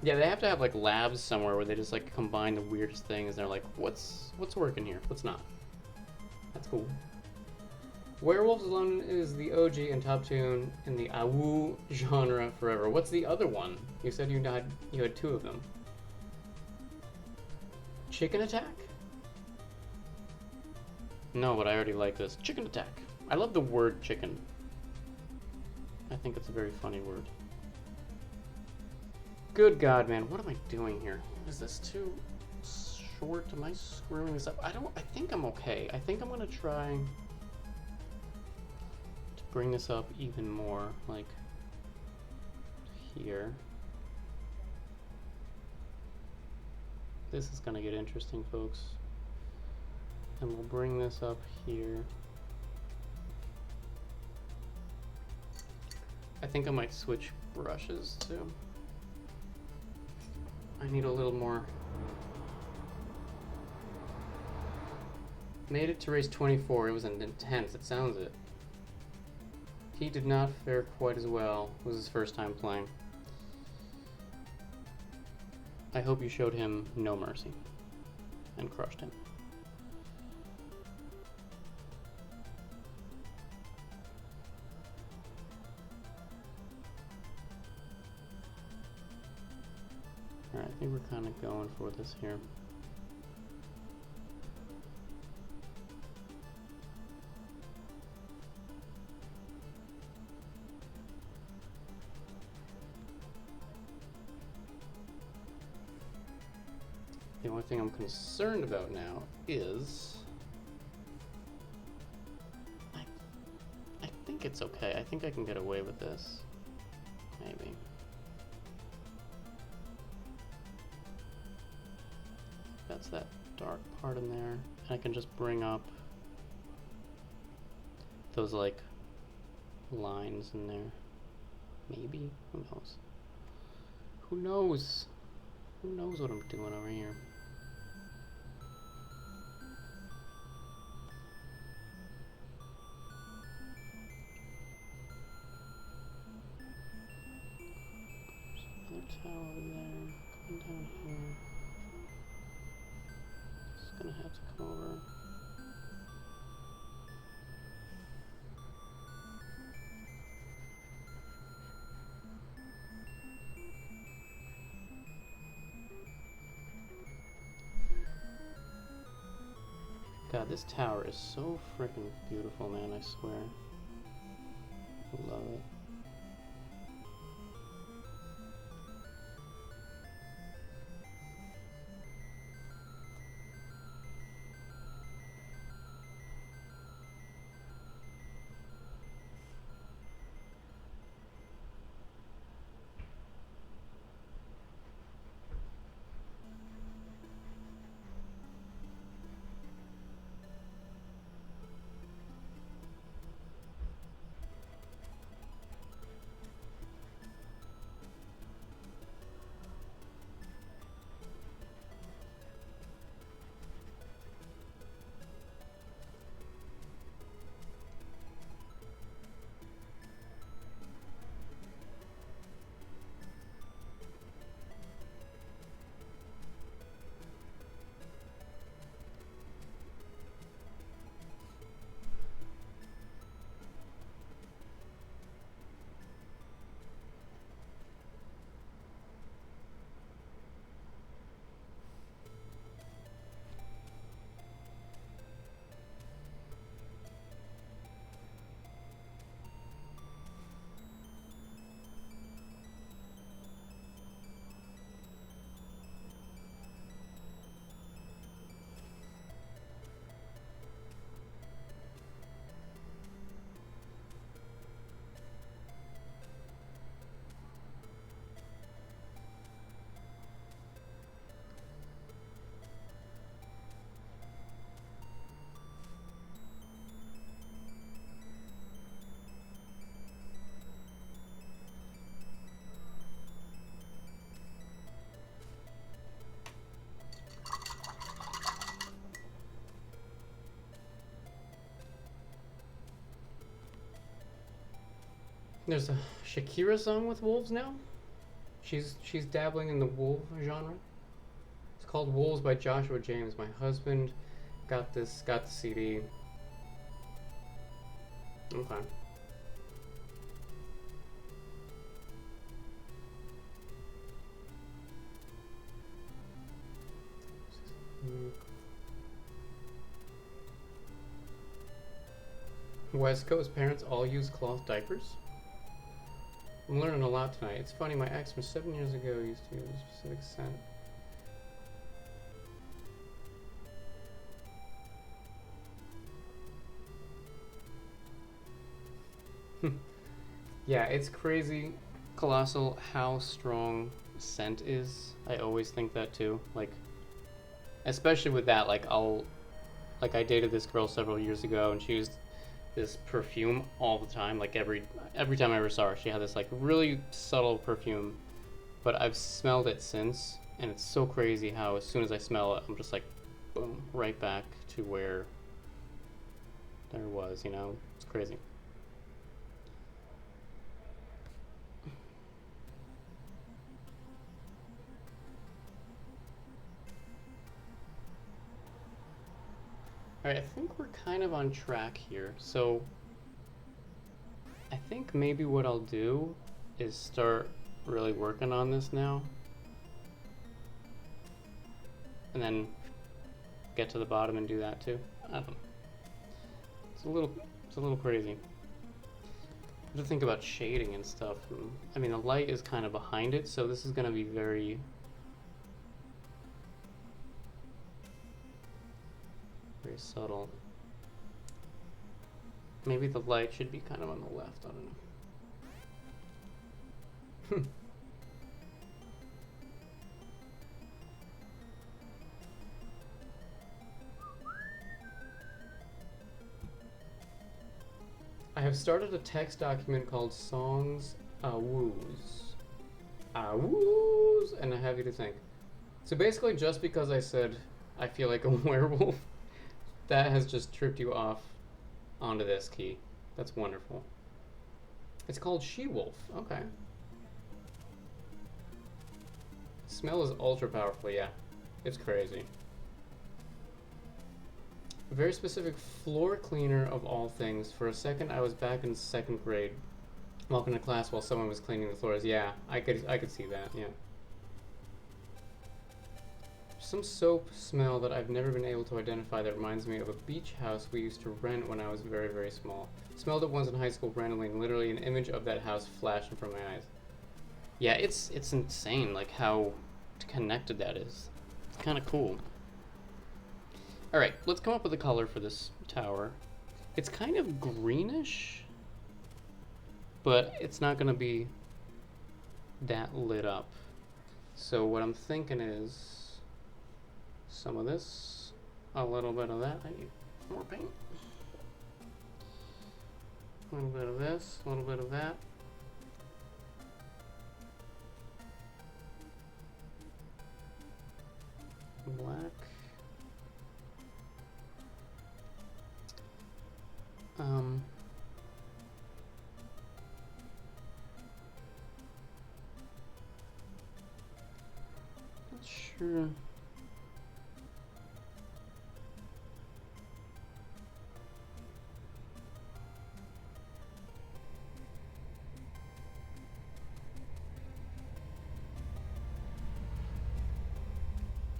Yeah, they have to have like labs somewhere where they just like combine the weirdest things. They're like, what's working here? What's not? That's cool. Werewolves of London is the OG and top tune in the awoo genre forever. What's the other one? You said you had 2 of them. Chicken Attack? No, but I already like this. Chicken Attack. I love the word chicken. I think it's a very funny word. Good God, man. What am I doing here? Is this too short? Am I screwing this up? I think I'm okay. I think I'm gonna try to bring this up even more, like here. This is gonna get interesting, folks. And we'll bring this up here. I think I might switch brushes too. I need a little more. Made it to race 24. It was intense. It sounds it. He did not fare quite as well. It was his first time playing. I hope you showed him no mercy and crushed him. Alright, I think we're kind of going for this here. The only thing I'm concerned about now is... I think it's okay. I think I can get away with this. Maybe. That's that dark part in there. And I can just bring up those like lines in there. Maybe. Who knows? Who knows? Who knows what I'm doing over here? There's another tower over there. Come down here. Just gonna have to come over. God, this tower is so freaking beautiful, man, I swear. I love it. There's a Shakira song with wolves now. She's dabbling in the wolf genre. It's called Wolves by Joshua James. My husband got the CD. Okay. West Coast parents all use cloth diapers. I'm learning a lot tonight. It's funny, my ex from 7 years ago used to use a specific scent. Yeah, it's crazy, Colossal, how strong scent is. I always think that too. Like, especially with that, like I dated this girl several years ago, and she used this perfume all the time. Like every time I ever saw her, she had this like really subtle perfume. But I've smelled it since, and it's so crazy how as soon as I smell it, I'm just like, boom, right back to where there was. You know, it's crazy. Alright, I think we're kind of on track here. So, I think maybe what I'll do is start really working on this now. And then get to the bottom and do that too. I don't know. It's a little crazy. I have to think about shading and stuff. I mean, the light is kind of behind it, so this is going to be very subtle. Maybe the light should be kind of on the left, I don't know. I have started a text document called Songs Woos. Woos! And I have you to think. So basically, just because I said I feel like a werewolf, that has just tripped you off onto this key. That's wonderful. It's called She-Wolf. Okay. Smell is ultra powerful, yeah. It's crazy. A very specific floor cleaner of all things. For a second, I was back in 2nd grade, walking to class while someone was cleaning the floors. Yeah, I could see that, yeah. Some soap smell that I've never been able to identify that reminds me of a beach house we used to rent when I was very, very small. Smelled it once in high school randomly, and literally an image of that house flashed in front of my eyes. Yeah, it's insane, like how connected that is. It's kind of cool. Alright, let's come up with a color for this tower. It's kind of greenish, but it's not going to be that lit up. So what I'm thinking is some of this, a little bit of that. I need more paint. A little bit of this, a little bit of that. Black. Not sure.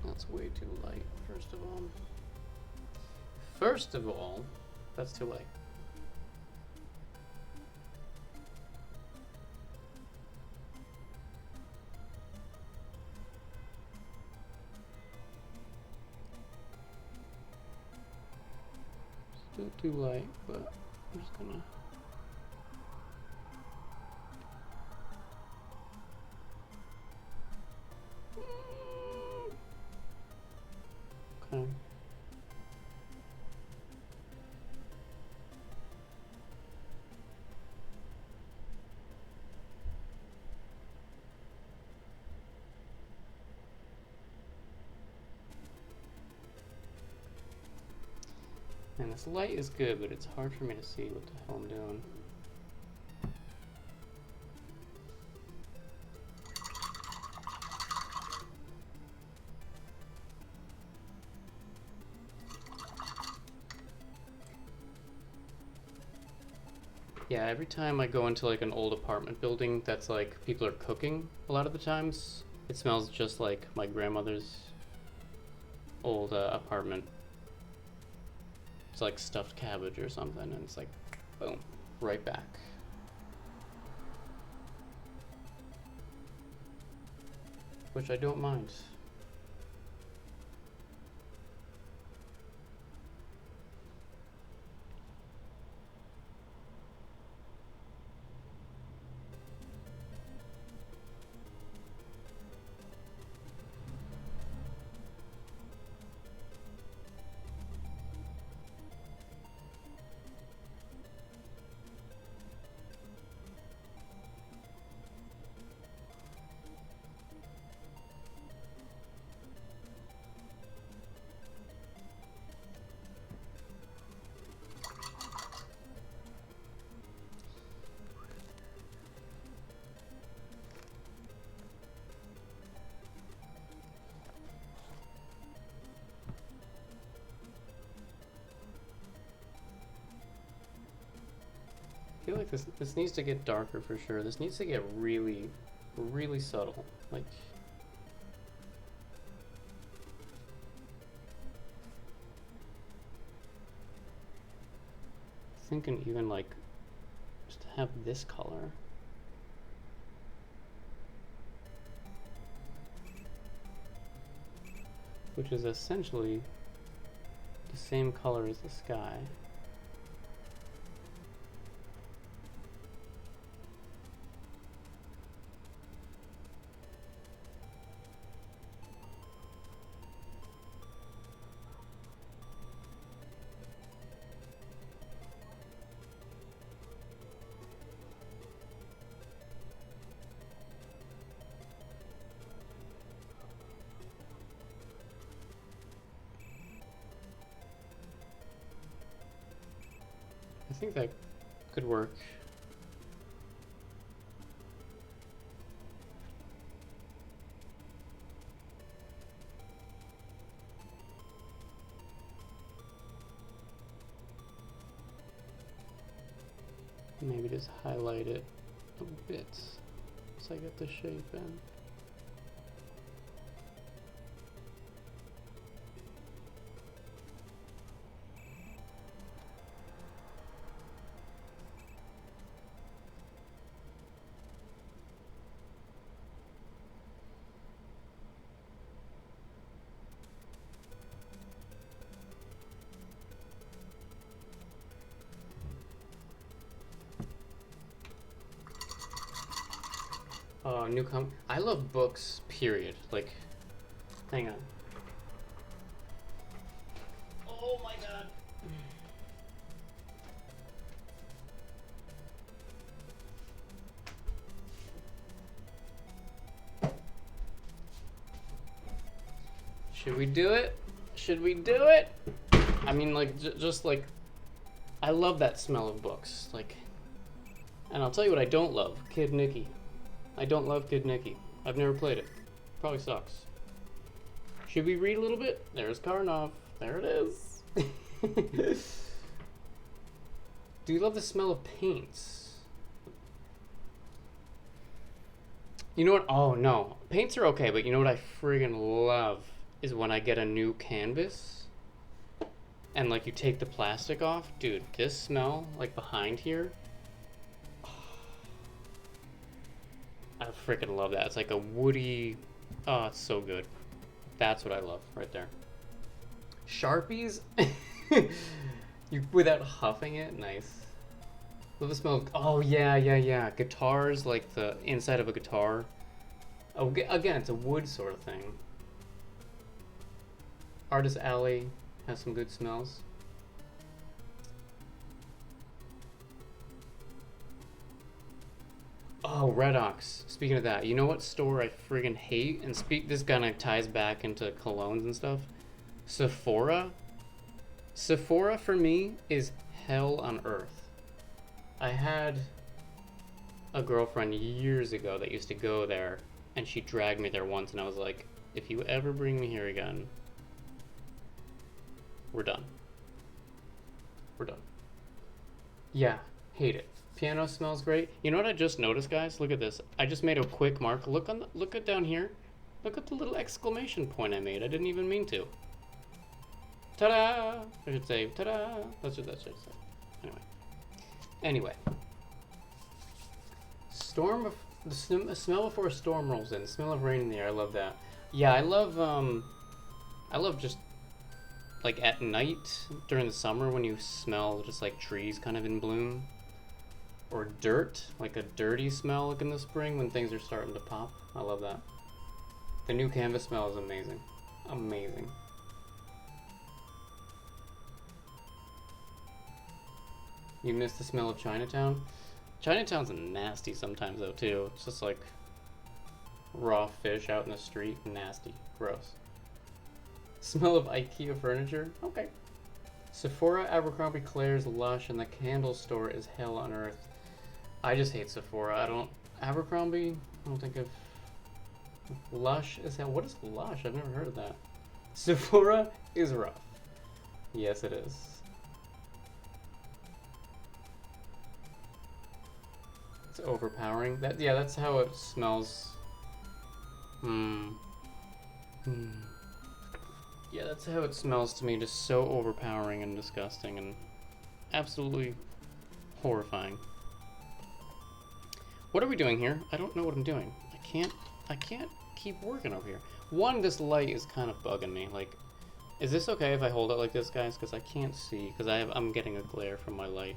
That's way too light, first of all. First of all, that's too light. Still too light, but I'm just gonna... Okay. And this light is good, but it's hard for me to see what the hell I'm doing. Yeah, every time I go into like an old apartment building that's like people are cooking a lot of the times, it smells just like my grandmother's old apartment. It's like stuffed cabbage or something, and it's like, boom, right back. Which I don't mind. I feel like this needs to get darker for sure. This needs to get really, really subtle. Like, thinking even like just have this color. Which is essentially the same color as the sky. I think that could work. Maybe just highlight it a bit so I get the shape in. I love books, period. Like, hang on. Oh my god. Should we do it? Should we do it? I mean, like, just like, I love that smell of books. Like, and I'll tell you what I don't love, Kid Nicky. I don't love Kid Nicky. I've never played it. Probably sucks. Should we read a little bit? There's Karnov. There it is. Do you love the smell of paints? You know what? Oh, no. Paints are okay, but you know what I friggin' love is when I get a new canvas and, like, you take the plastic off. Dude, this smell, like, behind here, I freaking love that. It's like a woody, oh, it's so good. That's what I love right there. Sharpies? You without huffing it? Nice. Love the smell of, oh yeah. Guitars, like the inside of a guitar. Oh, again, it's a wood sort of thing. Artist Alley has some good smells. Oh, Red Ox. Speaking of that, you know what store I friggin' hate? And this kind of ties back into colognes and stuff. Sephora. Sephora for me is hell on earth. I had a girlfriend years ago that used to go there, and she dragged me there once, and I was like, if you ever bring me here again, we're done. We're done. Yeah, hate it. Piano smells great. You know what I just noticed, guys? Look at this. I just made a quick mark. Look at down here. Look at the little exclamation point I made. I didn't even mean to. Ta-da! I should say ta-da. That's what that should say. Anyway. The smell before a storm rolls in. The smell of rain in the air. I love that. Yeah, I love just like at night during the summer when you smell just like trees kind of in bloom. Or dirt, like a dirty smell like in the spring when things are starting to pop. I love that. The new canvas smell is amazing. Amazing. You miss the smell of Chinatown? Chinatown's nasty sometimes though too. It's just like raw fish out in the street. Nasty. Gross. Smell of IKEA furniture? Okay. Sephora, Abercrombie, Claire's, Lush, and the candle store is hell on earth. I just hate Sephora. Abercrombie, I don't think of. Lush is hell. What is Lush? I've never heard of that. Sephora is rough. Yes, it is. It's overpowering. That's how it smells. Yeah, that's how it smells to me. Just so overpowering and disgusting and absolutely horrifying. What are we doing here? I don't know what I'm doing. I can't keep working over here. One, this light is kind of bugging me. Like, is this okay if I hold it like this, guys? Because I can't see. Because I'm getting a glare from my light.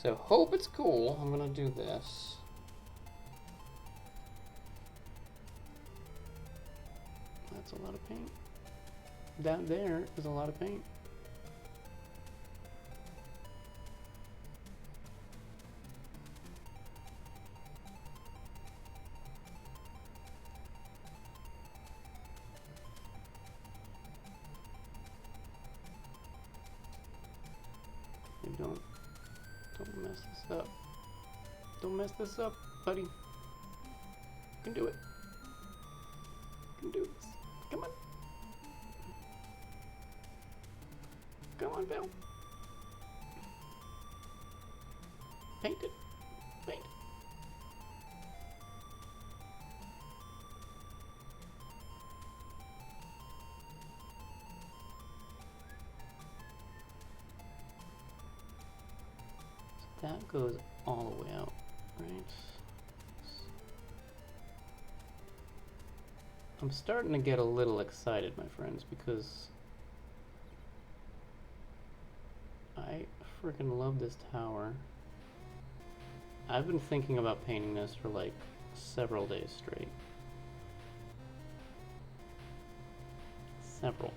So hope it's cool. I'm gonna do this. That's a lot of paint. That there is a lot of paint. Don't mess this up. Don't mess this up, buddy. You can do it. You can do this. Come on. Come on, Bill. Paint it. Paint it. That goes all the way out, right? I'm starting to get a little excited, my friends, because I freaking love this tower. I've been thinking about painting this for like several days straight. Several.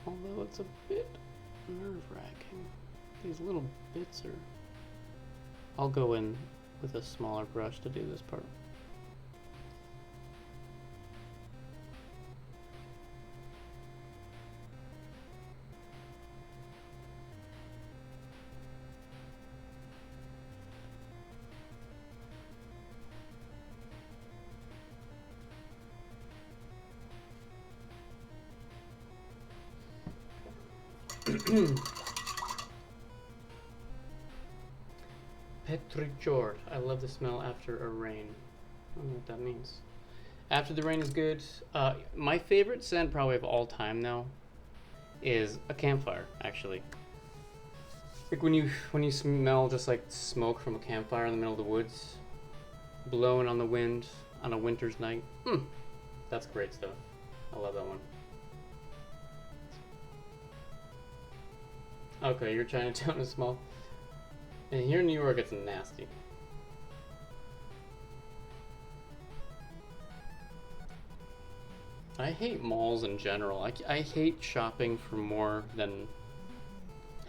Although it's a bit nerve-wracking. These little bits are... I'll go in with a smaller brush to do this part. Petrichor. I love the smell after a rain. I don't know what that means. After the rain is good. My favorite scent probably of all time now is a campfire, actually. Like when you smell just like smoke from a campfire in the middle of the woods, blowing on the wind on a winter's night. That's great stuff. I love that one. Okay, your Chinatown is small. And here in New York, it's nasty. I hate malls in general. I hate shopping for more than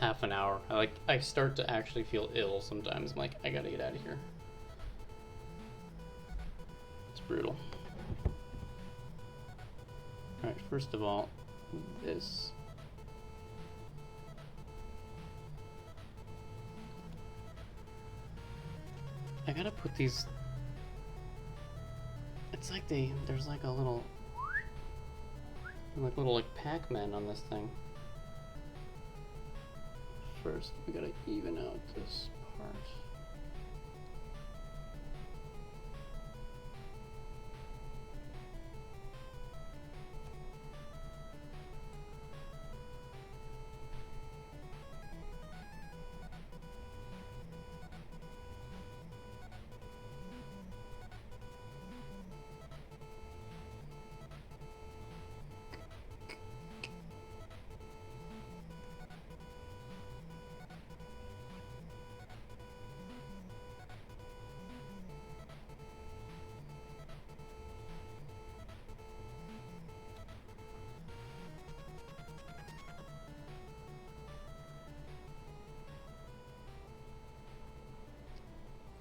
half an hour. I start to actually feel ill sometimes. I'm like, I gotta get out of here. brutal. Alright, first of all, this. I gotta put these. It's like there's like a little Pac-Man on this thing. First, we gotta even out this part.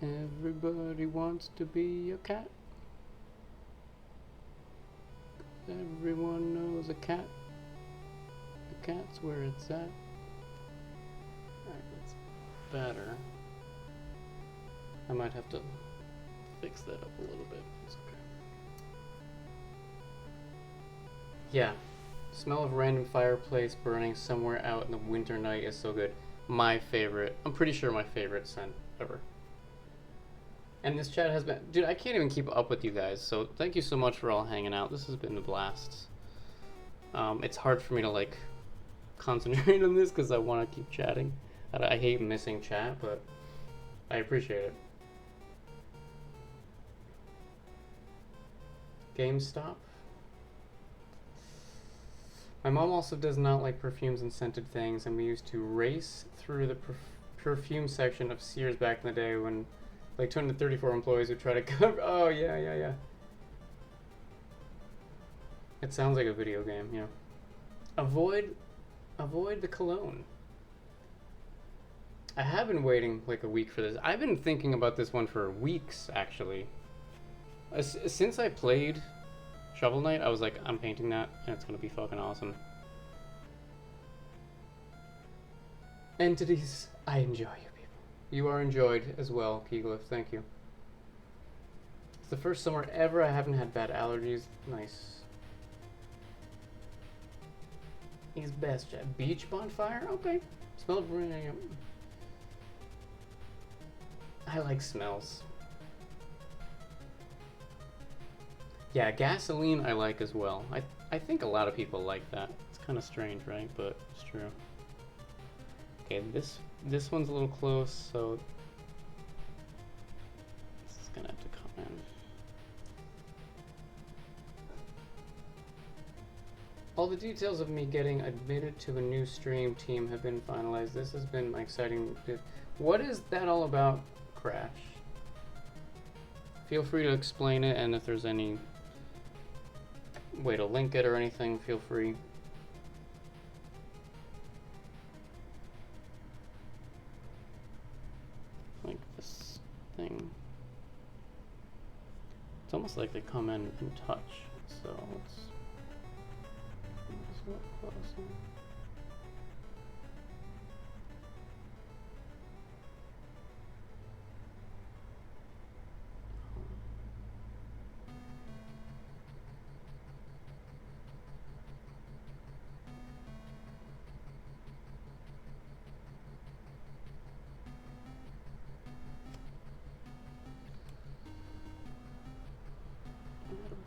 Everybody wants to be a cat. Everyone knows a cat. The cat's where it's at. Alright, that's better. I might have to fix that up a little bit. It's okay. Yeah. Smell of random fireplace burning somewhere out in the winter night is so good. My favorite. I'm pretty sure my favorite scent ever. And this chat has been... Dude, I can't even keep up with you guys, so thank you so much for all hanging out. This has been a blast. It's hard for me to, like, concentrate on this because I want to keep chatting. I hate missing chat, but I appreciate it. GameStop. My mom also does not like perfumes and scented things, and we used to race through the perfume section of Sears back in the day when... Like 234 employees would try to cover. Oh yeah. It sounds like a video game. Yeah. Avoid the cologne. I have been waiting like a week for this. I've been thinking about this one for weeks actually. Since I played Shovel Knight, I was like, I'm painting that, and it's gonna be fucking awesome. Entities, I enjoy you. You are enjoyed as well, Keyglyph. Thank you. It's the first summer ever I haven't had bad allergies. Nice. He's best, chat. Beach bonfire? Okay. Smell of rain. I like smells. Yeah, gasoline I like as well. I think a lot of people like that. It's kind of strange, right? But it's true. Okay, this one's a little close, so this is gonna have to come in. All the details of me getting admitted to a new stream team have been finalized. This has been my exciting bit. What is that all about, Crash? Feel free to explain it, and if there's any way to link it or anything, feel free. Like this thing. It's almost like they come in touch, so let's look closer.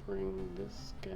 Bring this guy.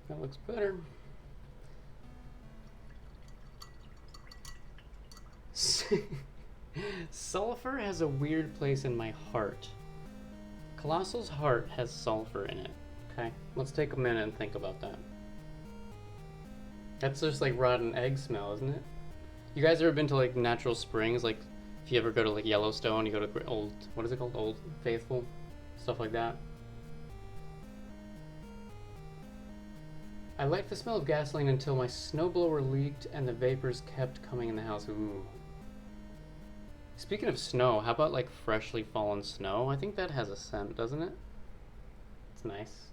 That looks better. Sulfur has a weird place in my heart. Colossal's heart has sulfur in it. Okay, let's take a minute and think about that. That's just like rotten egg smell, isn't it? You guys ever been to like natural springs? Like if you ever go to like Yellowstone, you go to old, what is it called? Old Faithful? Stuff like that. I liked the smell of gasoline until my snowblower leaked and the vapors kept coming in the house. Ooh. Speaking of snow, how about like freshly fallen snow? I think that has a scent, doesn't it? It's nice.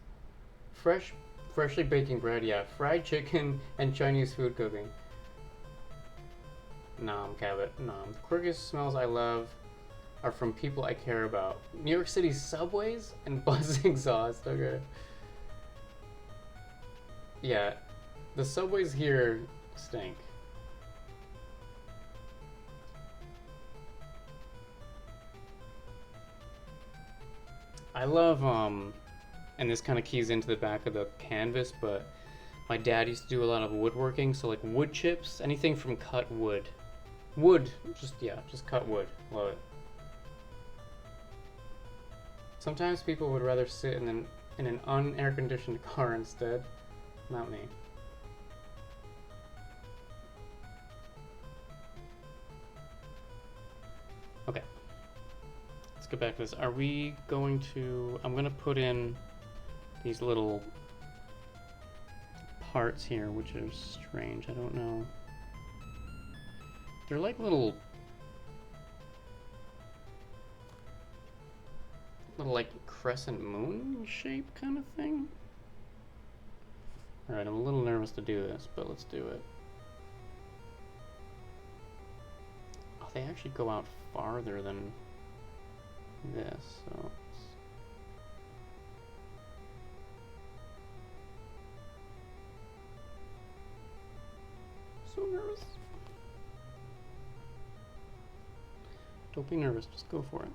Freshly baking bread, yeah. Fried chicken and Chinese food cooking. Nom, Cabot, nom. The quirkiest smells I love are from people I care about. New York City's subways and bus exhaust, okay. Yeah, the subways here stink. I love, and this kind of keys into the back of the canvas, but my dad used to do a lot of woodworking, so like wood chips, anything from cut wood. Wood, just cut wood. Love it. Sometimes people would rather sit in an unair conditioned car instead. Not me. Okay. Let's get back to this. Are we going to... I'm going to put in these little parts here, which are strange. I don't know. They're like little like crescent moon shape kind of thing. Alright, I'm a little nervous to do this, but let's do it. Oh, they actually go out farther than this, so... So nervous. Don't be nervous, just go for it.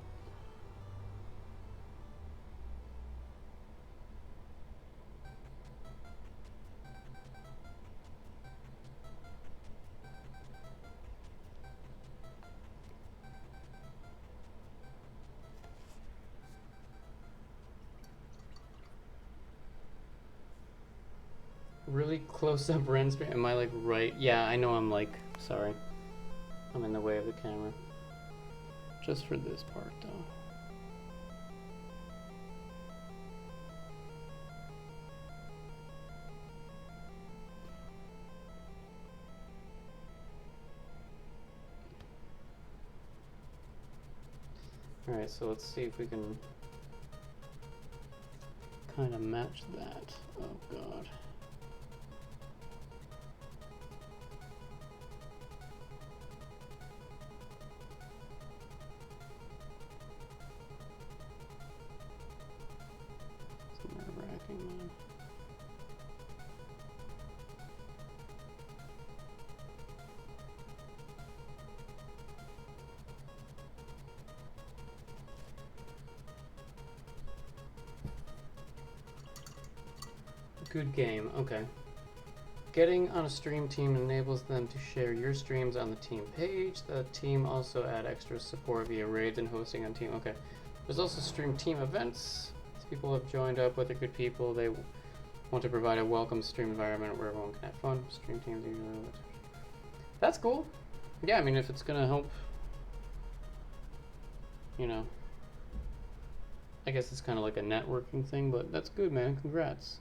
Really close up Ren screen. Am I like right? Yeah, I know I'm like, sorry. I'm in the way of the camera. Just for this part though. Alright, so let's see if we can kind of match that. Oh god. Man. Good game, okay. Getting on a stream team enables them to share your streams on the team page. The team also add extra support via raids and hosting on team. Okay. There's also stream team events. People have joined up with the good people. They want to provide a welcome stream environment where everyone can have fun. Stream teams usually. That's cool. Yeah, I mean, if it's gonna help, you know, I guess it's kind of like a networking thing, but that's good, man. Congrats.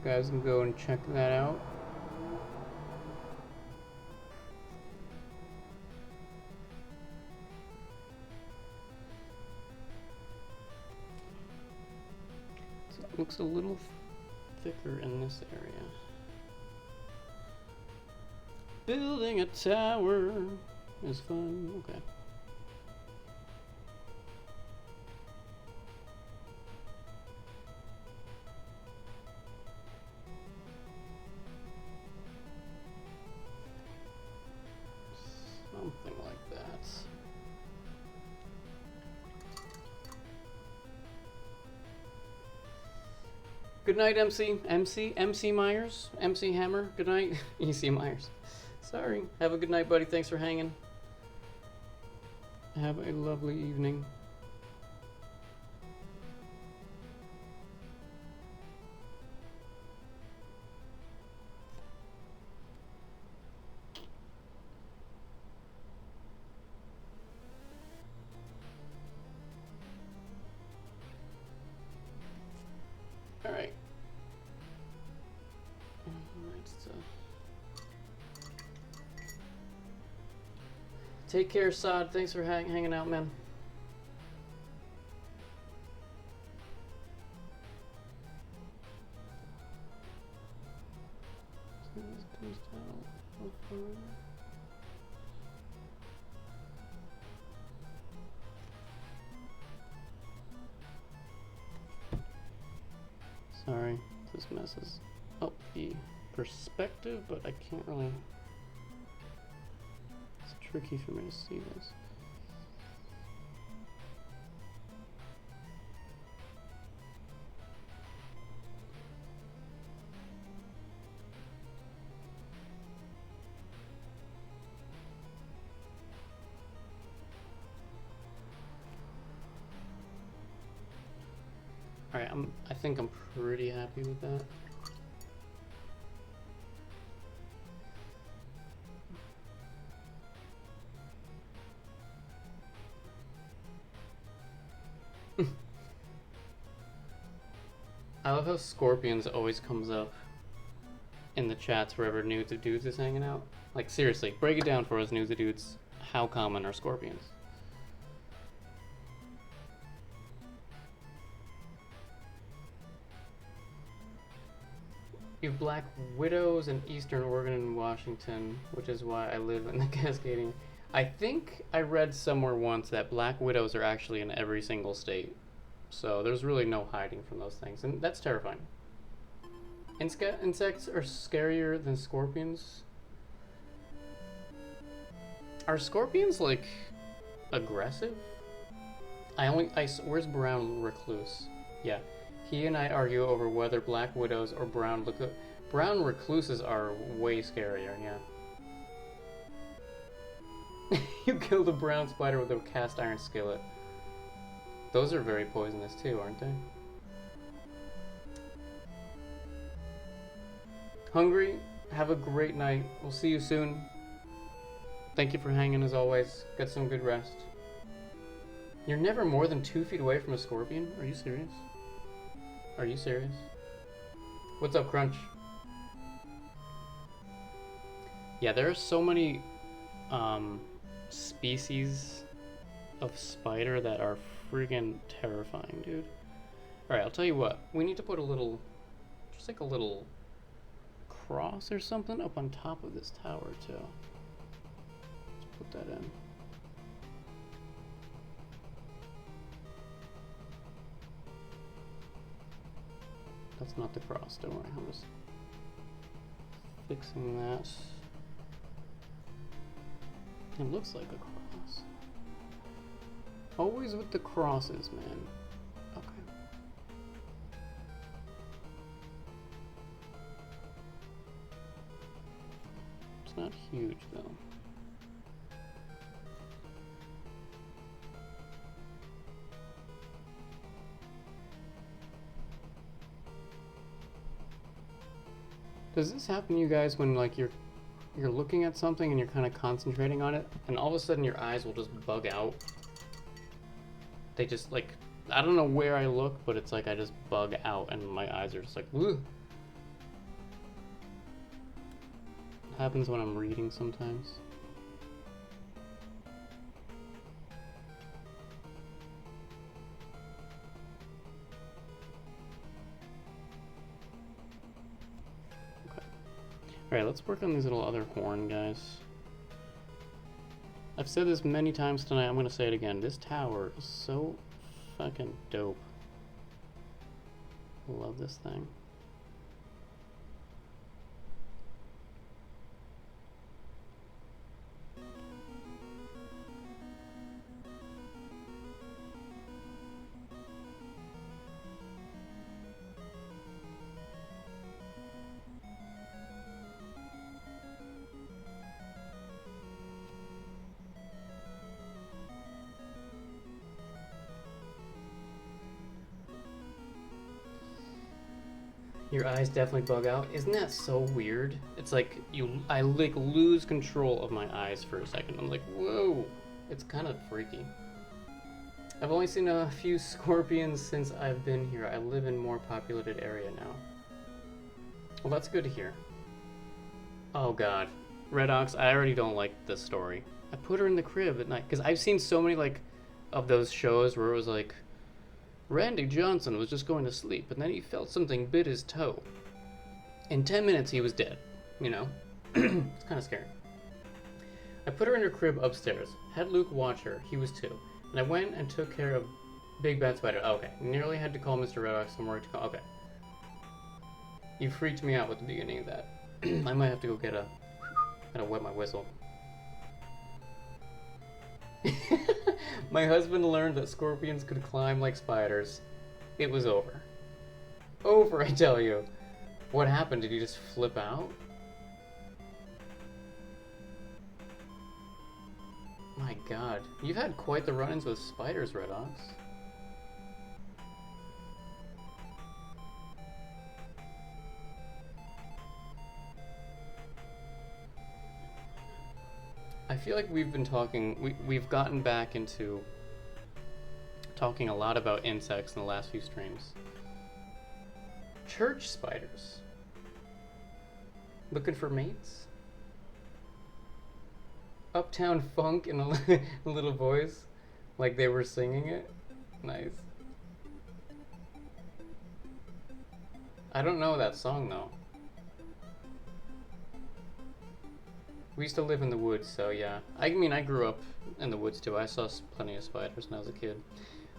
You guys can go and check that out. Looks a little thicker in this area. Building a tower is fun. Okay. Something like that. Good night, MC Myers, MC Hammer. Good night, EC Myers. Sorry. Have a good night, buddy. Thanks for hanging. Have a lovely evening. All right. Take care, Sod. Thanks for hanging out, man. Sorry, this messes up the perspective, but I can't really. It's tricky for me to see this. All right, I think I'm pretty happy with that. I love how Scorpions always comes up in the chats wherever Nudes of Dudes is hanging out. Like, seriously, break it down for us, Nudes of Dudes. How common are Scorpions? You have Black Widows in Eastern Oregon and Washington, which is why I live in the Cascading. I think I read somewhere once that Black Widows are actually in every single state. So there's really no hiding from those things, and that's terrifying. Insects are scarier than scorpions. Are scorpions, like, aggressive? Where's Brown Recluse? Yeah. He and I argue over whether Black Widows or Brown Recluses are way scarier, yeah. You killed a brown spider with a cast iron skillet. Those are very poisonous too, aren't they? Hungry? Have a great night. We'll see you soon. Thank you for hanging as always. Get some good rest. You're never more than 2 feet away from a scorpion? Are you serious? Are you serious? What's up, Crunch? Yeah, there are so many species of spider that are freaking terrifying, dude. Alright, I'll tell you what. We need to put a little, just like a little cross or something up on top of this tower, too. Let's put that in. That's not the cross, don't worry. I'm just fixing that. It looks like a cross. Always with the crosses, man. Okay. It's not huge, though. Does this happen to you guys when, like, you're looking at something and you're kind of concentrating on it, and all of a sudden your eyes will just bug out? They just, like, I don't know where I look, but it's like I just bug out and my eyes are just like, ugh. It happens when I'm reading sometimes. Alright, let's work on these little other horn guys. I've said this many times tonight, I'm gonna say it again. This tower is so fucking dope. I love this thing. Your eyes definitely bug out. Isn't that so weird? It's like I like lose control of my eyes for a second. I'm like, whoa. It's kind of freaky. I've only seen a few scorpions since I've been here. I live in a more populated area now. Well, that's good to hear. Oh god. Red Ox, I already don't like this story. I put her in the crib at night. Because I've seen so many, like, of those shows where it was like, Randy Johnson was just going to sleep, and then he felt something bit his toe. In 10 minutes, he was dead. You know? It's kind of scary. I put her in her crib upstairs. Had Luke watch her. He was 2. And I went and took care of Big Bad Spider. Oh, okay. Nearly had to call Mr. Red Ox somewhere to call. Okay. You freaked me out with the beginning of that. I might have to go get a... Gotta wet my whistle. My husband learned that scorpions could climb like spiders. It was over. Over, I tell you. What happened? Did he just flip out? My god. You've had quite the run-ins with spiders, Red Ox. I feel like we've been talking, we've gotten back into talking a lot about insects in the last few streams. Church spiders. Looking for mates? Uptown Funk in a little voice, like they were singing it. Nice. I don't know that song though. We used to live in the woods, so yeah. I mean, I grew up in the woods too. I saw plenty of spiders when I was a kid.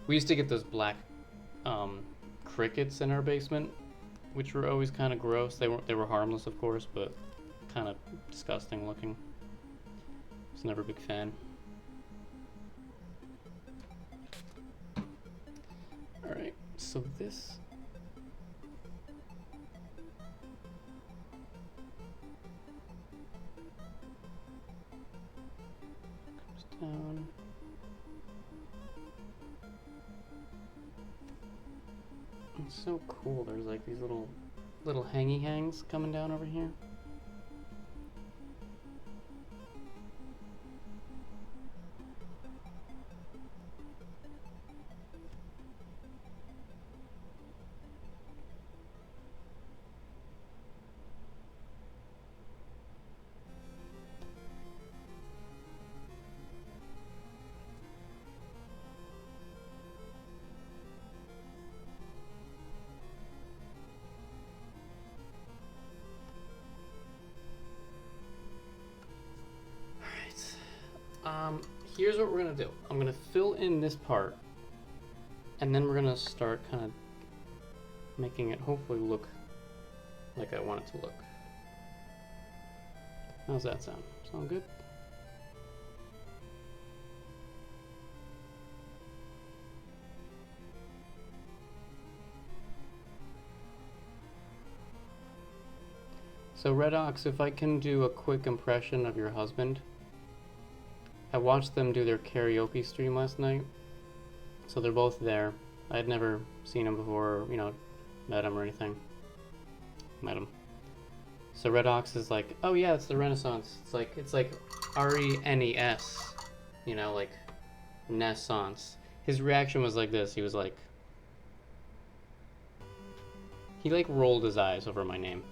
We used to get those black crickets in our basement, which were always kind of gross. They were harmless, of course, but kind of disgusting looking. Was never a big fan. All right, so this. Down. It's so cool. There's like these little hangy hangs coming down over here. Here's what we're gonna do. I'm gonna fill in this part, and then we're gonna start kind of making it hopefully look like I want it to look. How's that sound? Sound good? So Red Ox, if I can do a quick impression of your husband. I watched them do their karaoke stream last night, so they're both there. I had never seen him before, or, you know, met him or anything. Met him. So Red Ox is like, oh yeah, it's the Renaissance. It's like R-E-N-E-S, you know, like Naissance. His reaction was like this. He was like, he like rolled his eyes over my name.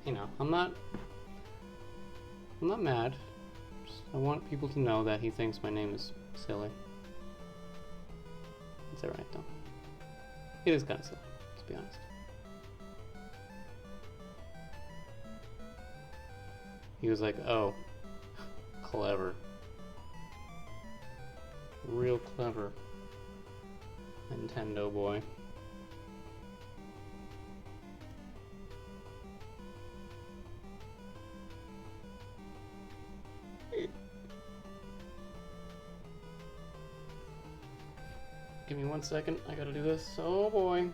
You know, I'm not mad. I want people to know that he thinks my name is silly. It's alright though. It is kind of silly, to be honest. He was like, oh, clever. Real clever. Nintendo boy. Give me 1 second, I gotta do this. Oh boy.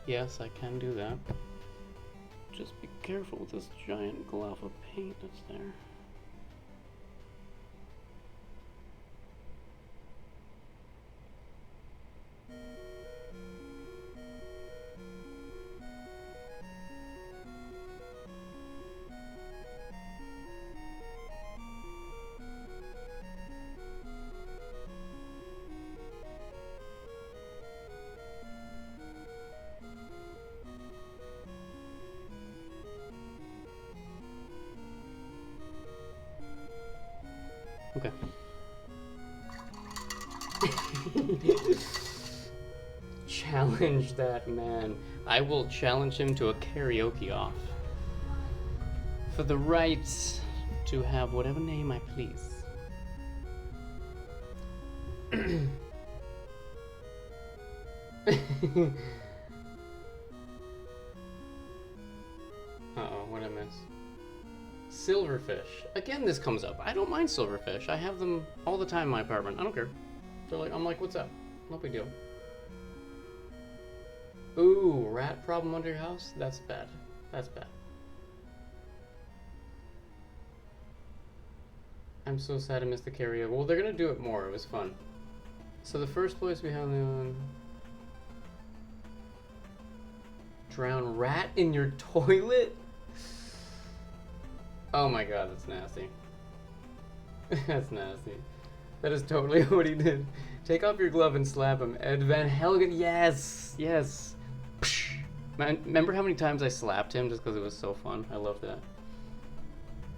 Yes, I can do that. Just be careful with this giant glob of paint that's there. Okay. Challenge that man. I will challenge him to a karaoke off. For the right to have whatever name I please. Uh-oh, what'd I miss? Silverfish. Again, this comes up. I don't mind silverfish. I have them all the time in my apartment. I don't care. I'm like, what's up? No big deal. Ooh, rat problem under your house? That's bad. That's bad. I'm so sad I missed the karaoke. Well, they're gonna do it more. It was fun. So the first place we have the drown rat in your toilet? Oh my god, that's nasty. That's nasty. That is totally what he did. Take off your glove and slap him. Ed Van Helgen, yes! Yes! Man, remember how many times I slapped him just because it was so fun? I love that.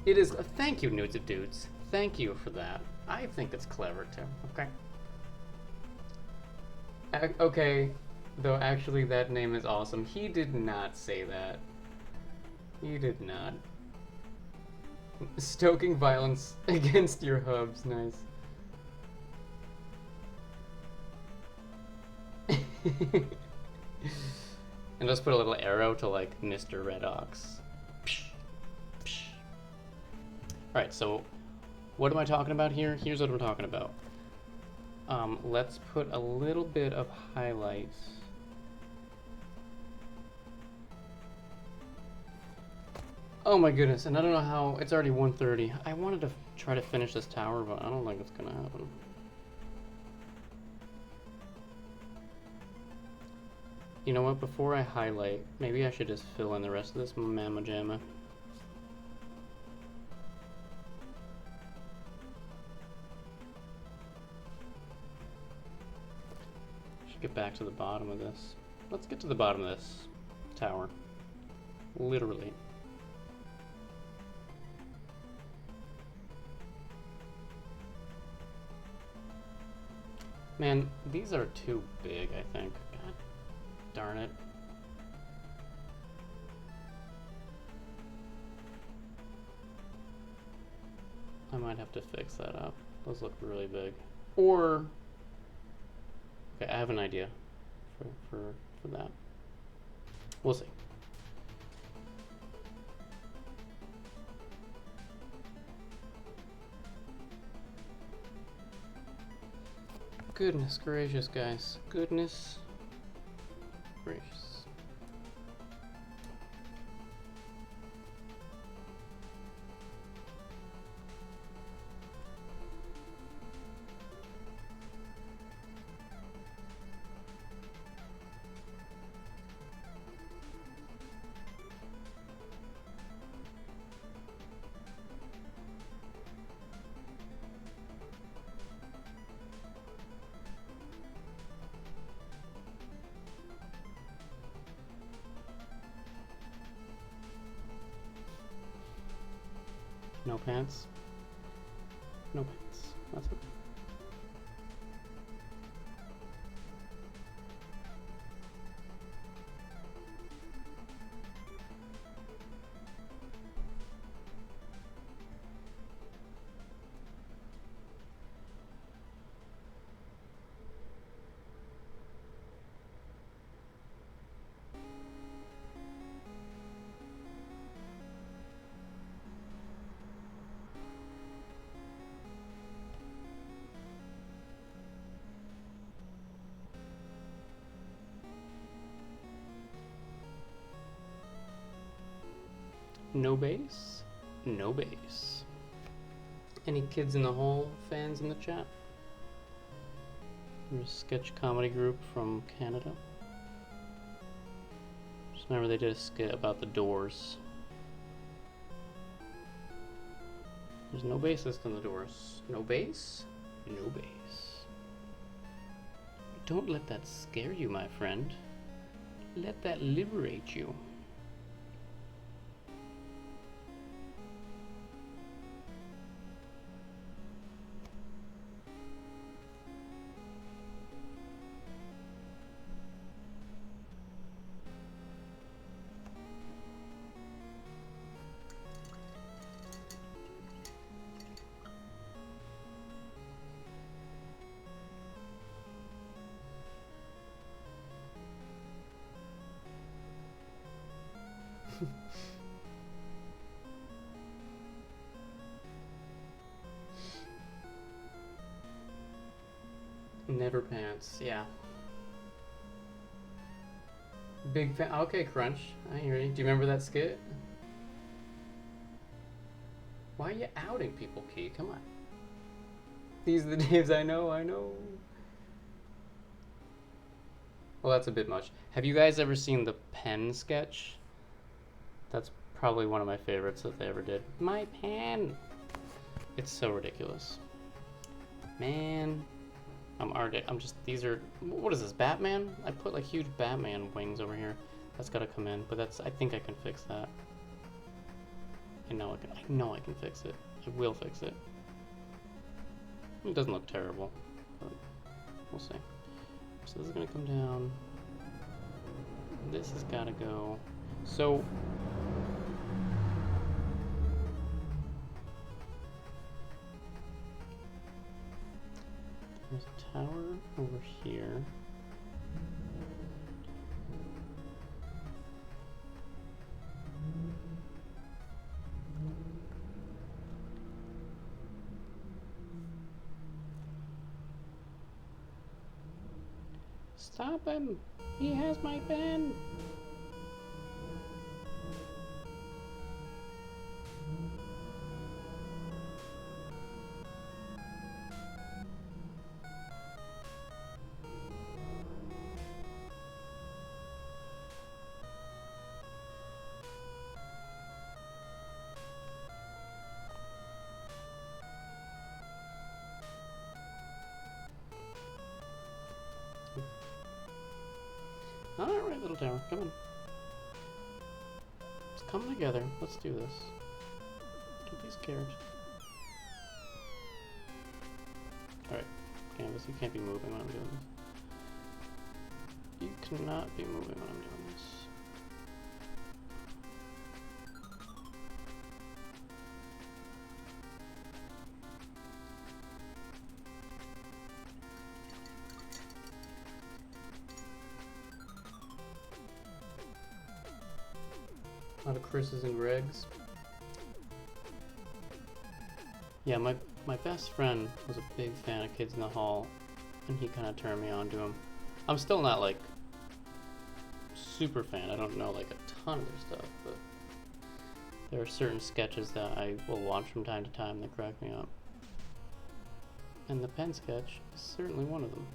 It is, thank you, Nudes of Dudes. Thank you for that. I think it's clever too, okay? Okay, though actually that name is awesome. He did not say that. He did not. Stoking violence against your hubs, nice. And just put a little arrow to like Mr. Red Ox. Alright, so what am I talking about here? Here's what I'm talking about. Let's put a little bit of highlights. Oh my goodness, and I don't know how, it's already 1:30. I wanted to try to finish this tower, but I don't think it's gonna happen. You know what, before I highlight, maybe I should just fill in the rest of this mamma jamma. Should get back to the bottom of this. Let's get to the bottom of this tower. Literally. Man, these are too big, I think. God darn it. I might have to fix that up. Those look really big. Or, okay, I have an idea for that. We'll see. Goodness gracious, guys. Goodness gracious. No pants? No pants. That's okay. No base? No base. Any kids in the hole fans in the chat? From a sketch comedy group from Canada. Just remember they did a skit about the Doors. There's no bassist in the Doors. No bass? No bass. Don't let that scare you, my friend. Let that liberate you. Never pants, yeah. Big fan. Okay, Crunch. I hear you. Do you remember that skit? Why are you outing people, Key? Come on. These are the names I know, I know. Well, that's a bit much. Have you guys ever seen the pen sketch? That's probably one of my favorites that they ever did. My pen! It's so ridiculous. Man. I'm just, these are, what is this, Batman? I put like huge Batman wings over here. That's gotta come in, but I think I can fix that. I know I can fix it. I will fix it. It doesn't look terrible, but we'll see. So this is gonna come down. This has gotta go. So, there's a tower over here. Stop him! He has my pen! Alright, little tower, come on. Let's come together. Let's do this. Don't be scared. Alright, Canvas, you can't be moving when I'm doing this. You cannot be moving when I'm doing this. A lot of Chris's and Greg's. Yeah, my best friend was a big fan of Kids in the Hall, and he kind of turned me on to him. I'm still not like super fan. I don't know like a ton of their stuff, but there are certain sketches that I will watch from time to time that crack me up. And the pen sketch is certainly one of them.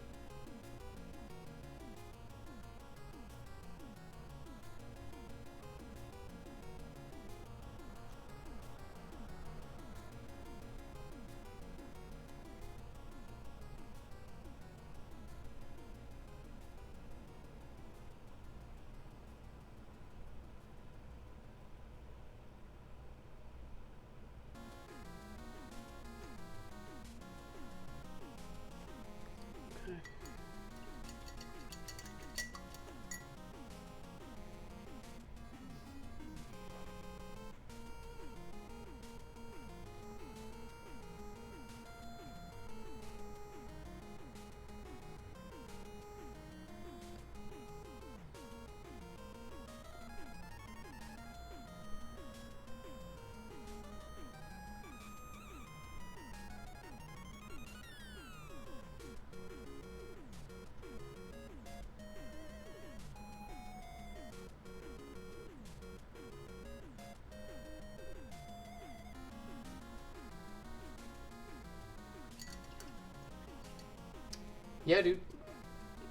Yeah, dude.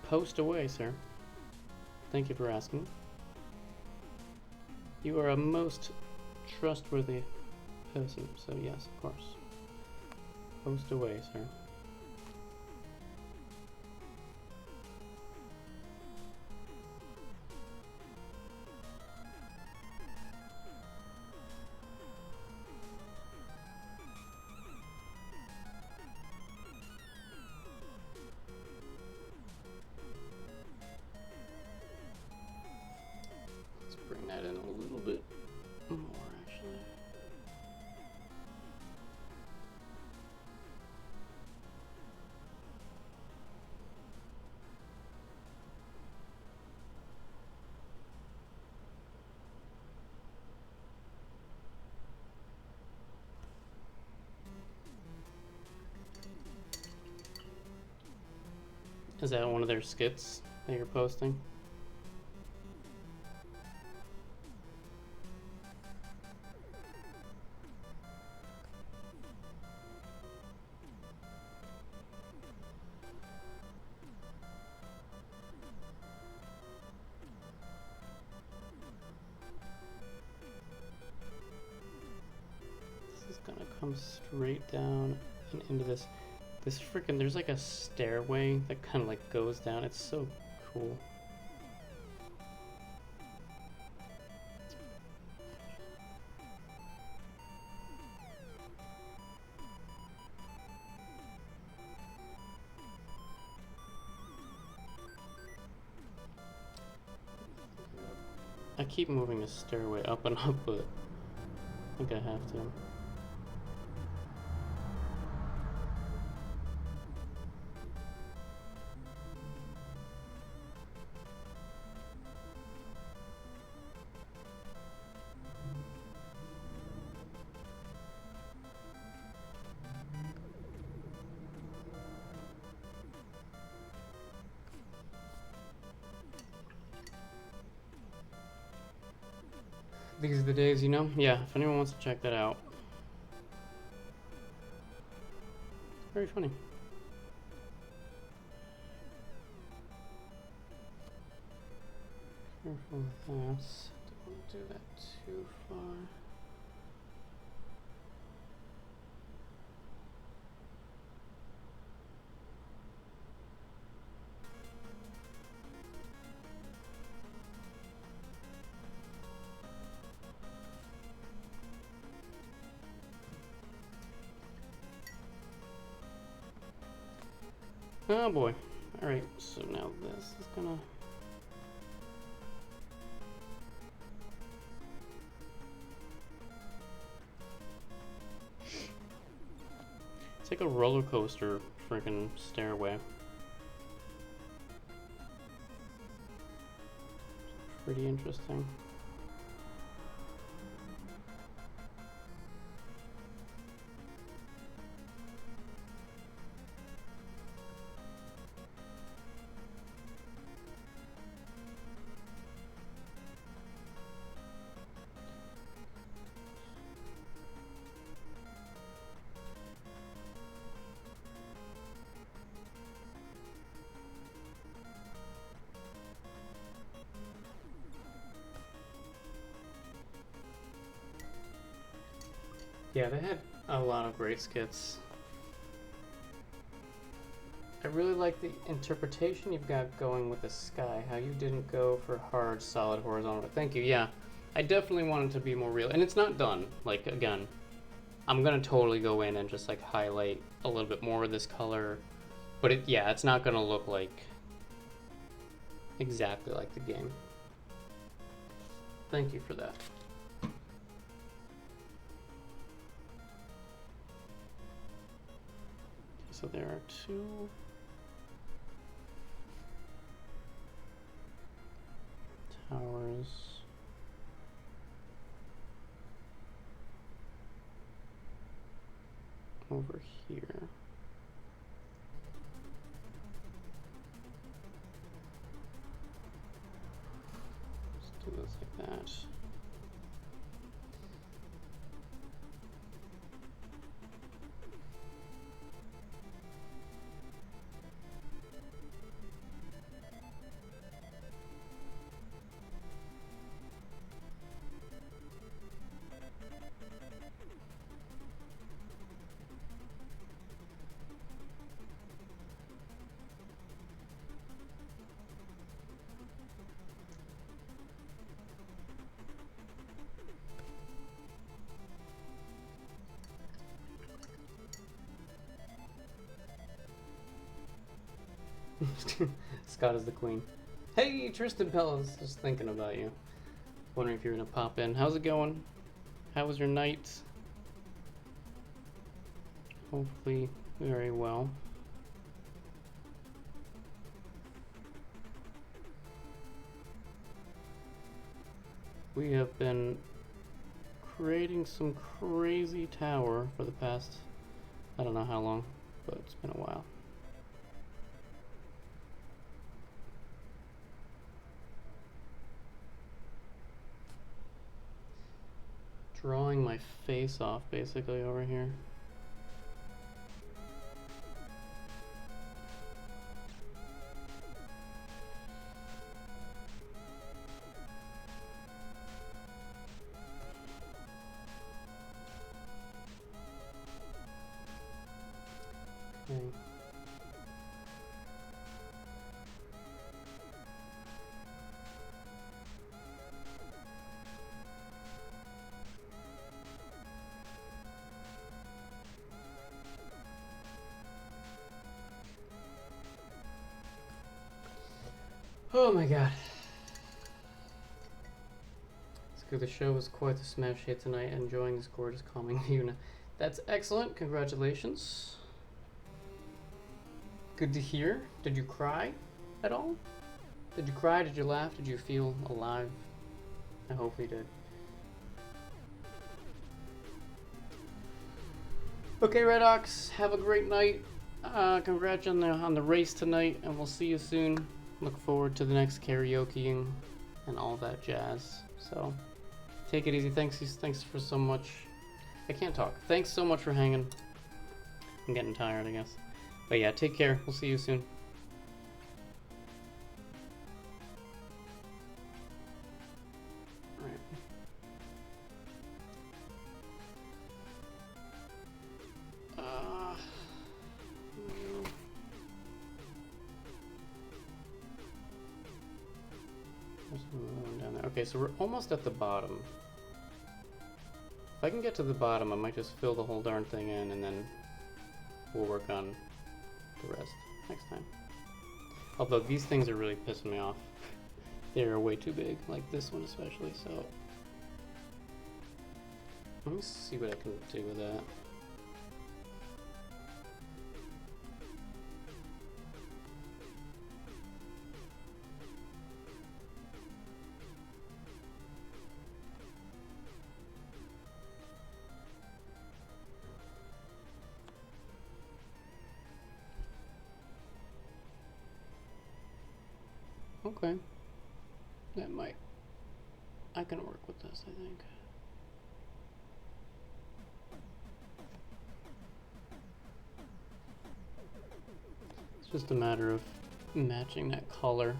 Post away, sir. Thank you for asking. You are a most trustworthy person, so yes, of course. Post away, sir. Bring that in a little bit more, actually. Is that one of their skits that you're posting? This is gonna come straight down and into this. This freaking, there's like a stairway that kind of like goes down. It's so cool. I keep moving the stairway up and up, but I think I have to. These are the days, you know? Yeah, if anyone wants to check that out. Very funny. Careful with that. Don't want to do that too far. Oh boy. Alright, so now this is gonna... It's like a roller coaster freaking stairway. Pretty interesting. Yeah, they had a lot of great skits. I really like the interpretation you've got going with the sky, how you didn't go for hard, solid, horizontal. Thank you, yeah. I definitely wanted to be more real, and it's not done. Like, again, I'm gonna totally go in and just like highlight a little bit more of this color, but yeah, it's not gonna look like exactly like the game. Thank you for that. So there are two towers. Over here. Let's do this like that. Scott is the queen. Hey, Tristan Pellis, just thinking about you. Wondering if you're gonna pop in. How's it going? How was your night? Hopefully very well. We have been creating some crazy tower for the past, I don't know how long, but it's been a while. drawing my face off basically over here. Okay. Oh my god. It's good. The show was quite the smash hit tonight. Enjoying this gorgeous calming unit. That's excellent. Congratulations. Good to hear. Did you cry at all? Did you cry? Did you laugh? Did you feel alive? I hope we did. Okay, Red Ox, have a great night. Congrats on the race tonight, and we'll see you soon. Look forward to the next karaokeing and all that jazz. So, take it easy. Thanks for so much. I can't talk. Thanks so much for hanging. I'm getting tired, I guess. But yeah, take care. We'll see you soon. All right. Down there. Okay, so we're almost at the bottom. If I can get to the bottom, I might just fill the whole darn thing in, and then we'll work on the rest next time. Although these things are really pissing me off. They're way too big, like this one especially, so... Let me see what I can do with that. Okay. That might... I can work with this, I think. It's just a matter of matching that color.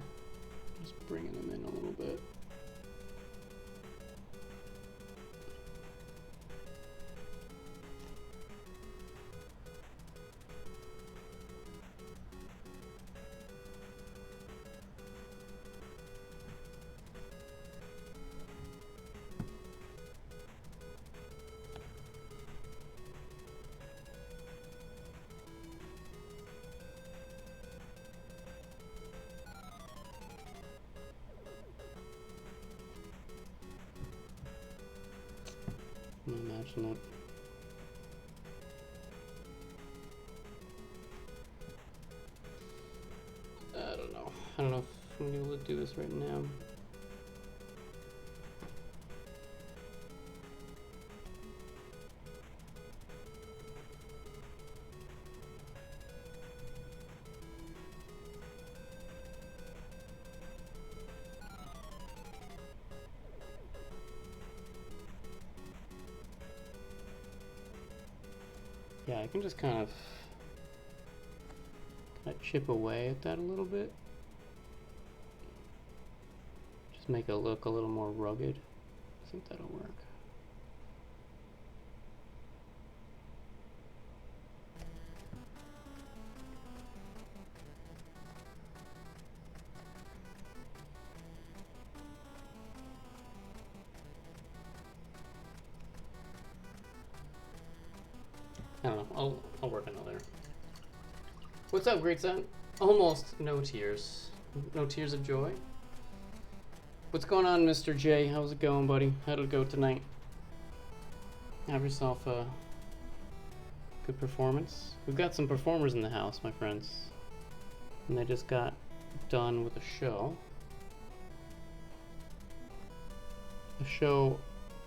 Just bringing them in a little bit. Imagine it. I don't know. I don't know if I'm able to do this right now. Yeah, I can just kind of chip away at that a little bit. Just make it look a little more rugged. I think that'll work. I don't know, I'll work another. What's up, Great Son? Almost no tears. No tears of joy? What's going on, Mr. J? How's it going, buddy? How'd it go tonight? Have yourself a good performance. We've got some performers in the house, my friends. And they just got done with a show. A show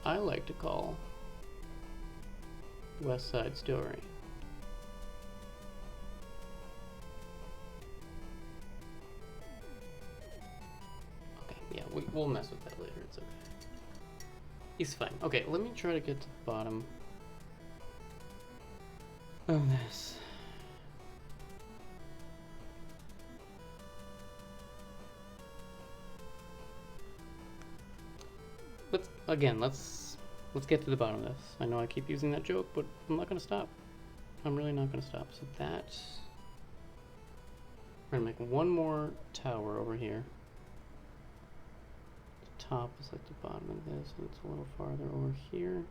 I like to call West Side Story. Okay, yeah, we'll mess with that later, it's okay. He's fine. Okay, let me try to get to the bottom of this. Let's get to the bottom of this. I know I keep using that joke, but I'm not gonna stop. I'm really not gonna stop. So we're gonna make one more tower over here. The top is like the bottom of this, and it's a little farther over here.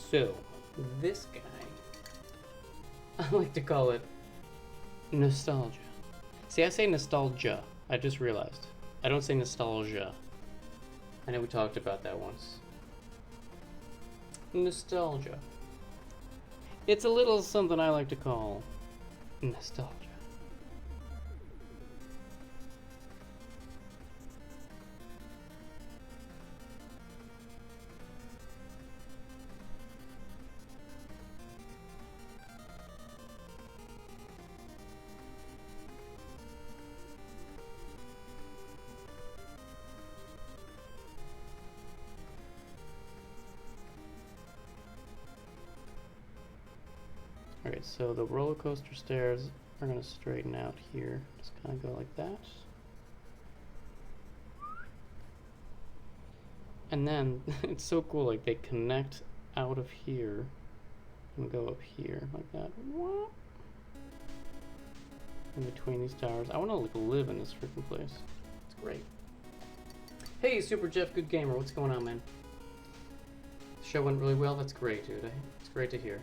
So, this guy, I like to call it nostalgia. See, I say nostalgia. I just realized. I don't say nostalgia. I know we talked about that once. Nostalgia. It's a little something I like to call nostalgia. Alright, so the roller coaster stairs are going to straighten out here. Just kind of go like that. And then, it's so cool, like they connect out of here and go up here like that. In between these towers. I want to like live in this freaking place. It's great. Hey, Super Jeff, good gamer. What's going on, man? The show went really well. That's great, dude. It's great to hear.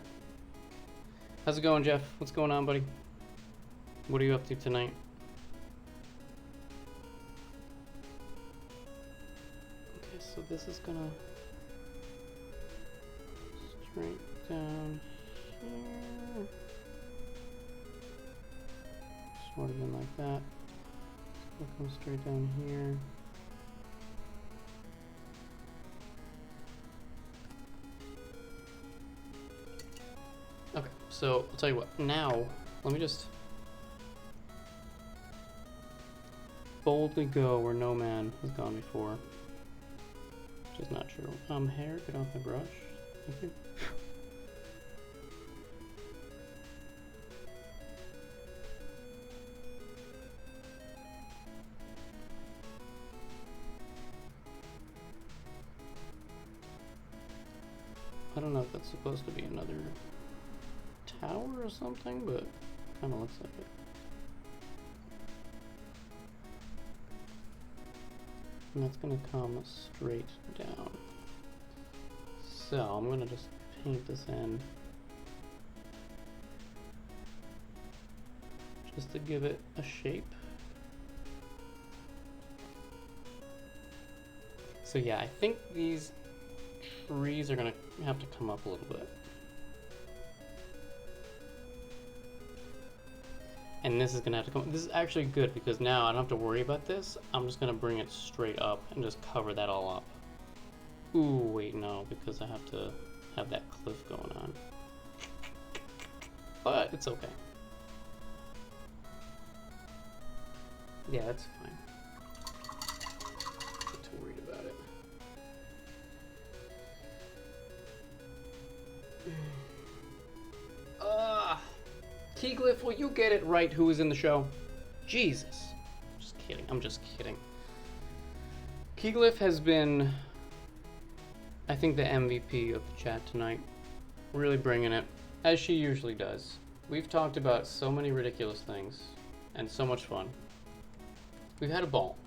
How's it going, Jeff? What's going on, buddy? What are you up to tonight? Okay, so this is gonna straight down here. Sort of in like that. It's gonna come straight down here. Okay, so I'll tell you what, now, let me just boldly go where no man has gone before. Which is not true. Hair, get off my brush. Thank you. I don't know if that's supposed to be another tower or something, but kind of looks like it. And that's going to come straight down. So I'm going to just paint this in just to give it a shape. So yeah, I think these trees are going to have to come up a little bit. And this is gonna have to come. This is actually good because now I don't have to worry about this. I'm just gonna bring it straight up and just cover that all up. Ooh, wait, no, because I have to have that cliff going on. But it's okay. Yeah, that's fine. Not too worried about it. Keyglyph, will you get it right who is in the show? Jesus. Just kidding. I'm just kidding. Keyglyph has been, I think, the MVP of the chat tonight. Really bringing it, as she usually does. We've talked about so many ridiculous things, and so much fun. We've had a ball.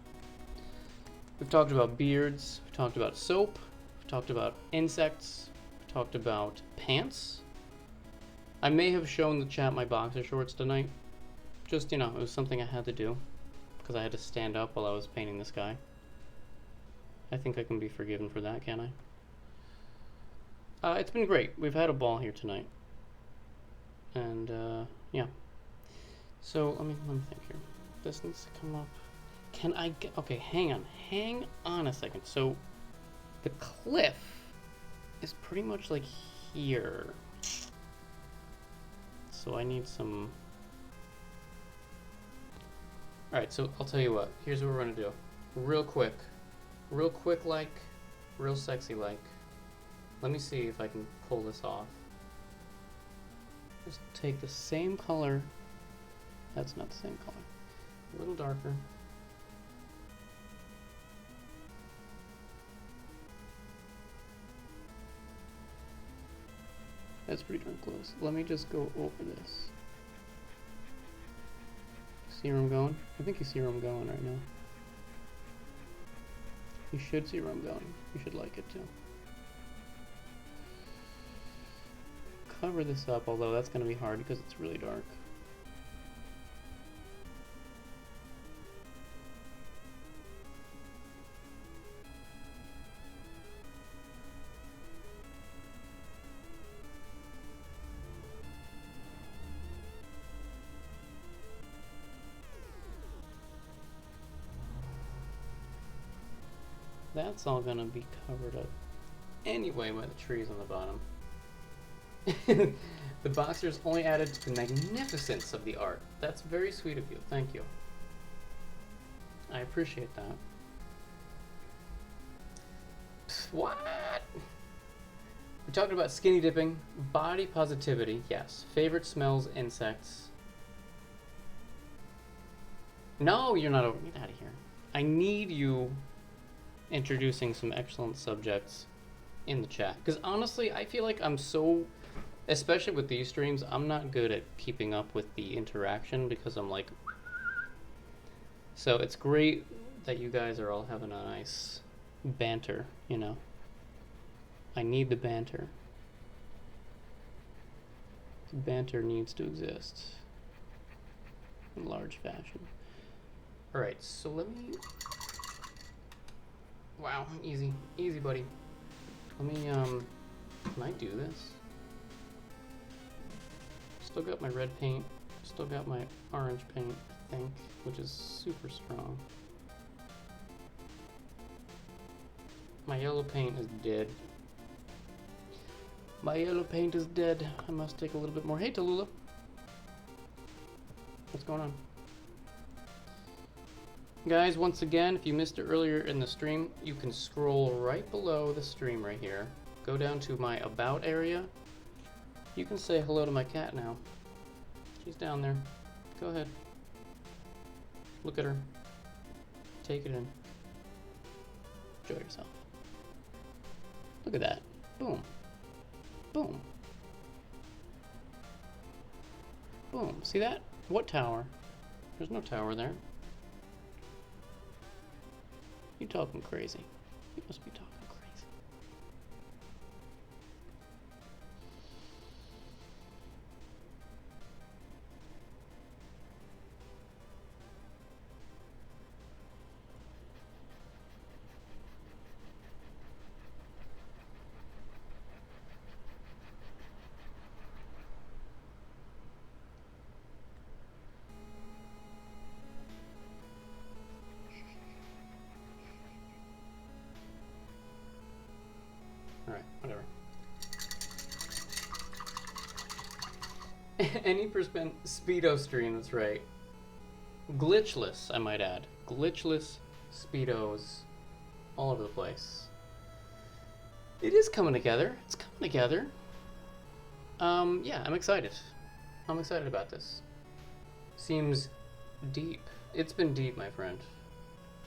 We've talked about beards, we've talked about soap, we've talked about insects, we've talked about pants. I may have shown the chat my boxer shorts tonight. Just, you know, it was something I had to do. Because I had to stand up while I was painting this guy. I think I can be forgiven for that, can I? It's been great. We've had a ball here tonight. And, yeah. So, let me think here. This needs to come up. Can I get... Okay, hang on a second. So, the cliff is pretty much like here. So I need some... Alright, so I'll tell you what. Here's what we're going to do. Real quick like, real sexy like. Let me see if I can pull this off. Just take the same color. That's not the same color. A little darker. That's pretty darn close. Let me just go over this. See where I'm going? I think you see where I'm going right now. You should see where I'm going. You should like it too. Cover this up, although that's going to be hard because it's really dark. That's all gonna be covered up anyway by the trees on the bottom. The boxers only added to the magnificence of the art. That's very sweet of you. Thank you. I appreciate that. What? We're talking about skinny dipping, body positivity, yes. Favorite smells, insects. No, you're not over. Get out of here. I need you introducing some excellent subjects in the chat, because honestly I feel like I'm so, especially with these streams, I'm not good at keeping up with the interaction because I'm like, so it's great that you guys are all having a nice banter, you know. I need the banter. The banter needs to exist in large fashion. All right, so let me... Wow, easy, buddy. Let me, can I do this? Still got my red paint, still got my orange paint, I think, which is super strong. My yellow paint is dead. My yellow paint is dead. I must take a little bit more. Hey, Tallulah. What's going on? Guys, once again, if you missed it earlier in the stream, you can scroll right below the stream right here. Go down to my About area. You can say hello to my cat now. She's down there. Go ahead. Look at her. Take it in. Enjoy yourself. Look at that. Boom. Boom. Boom. See that? What tower? There's no tower there. You talking crazy. You must be talking crazy. Alright, whatever. Any percent Speedo stream, that's right. Glitchless, I might add. Glitchless Speedos all over the place. It is coming together. It's coming together. Yeah, I'm excited. I'm excited about this. Seems deep. It's been deep, my friend.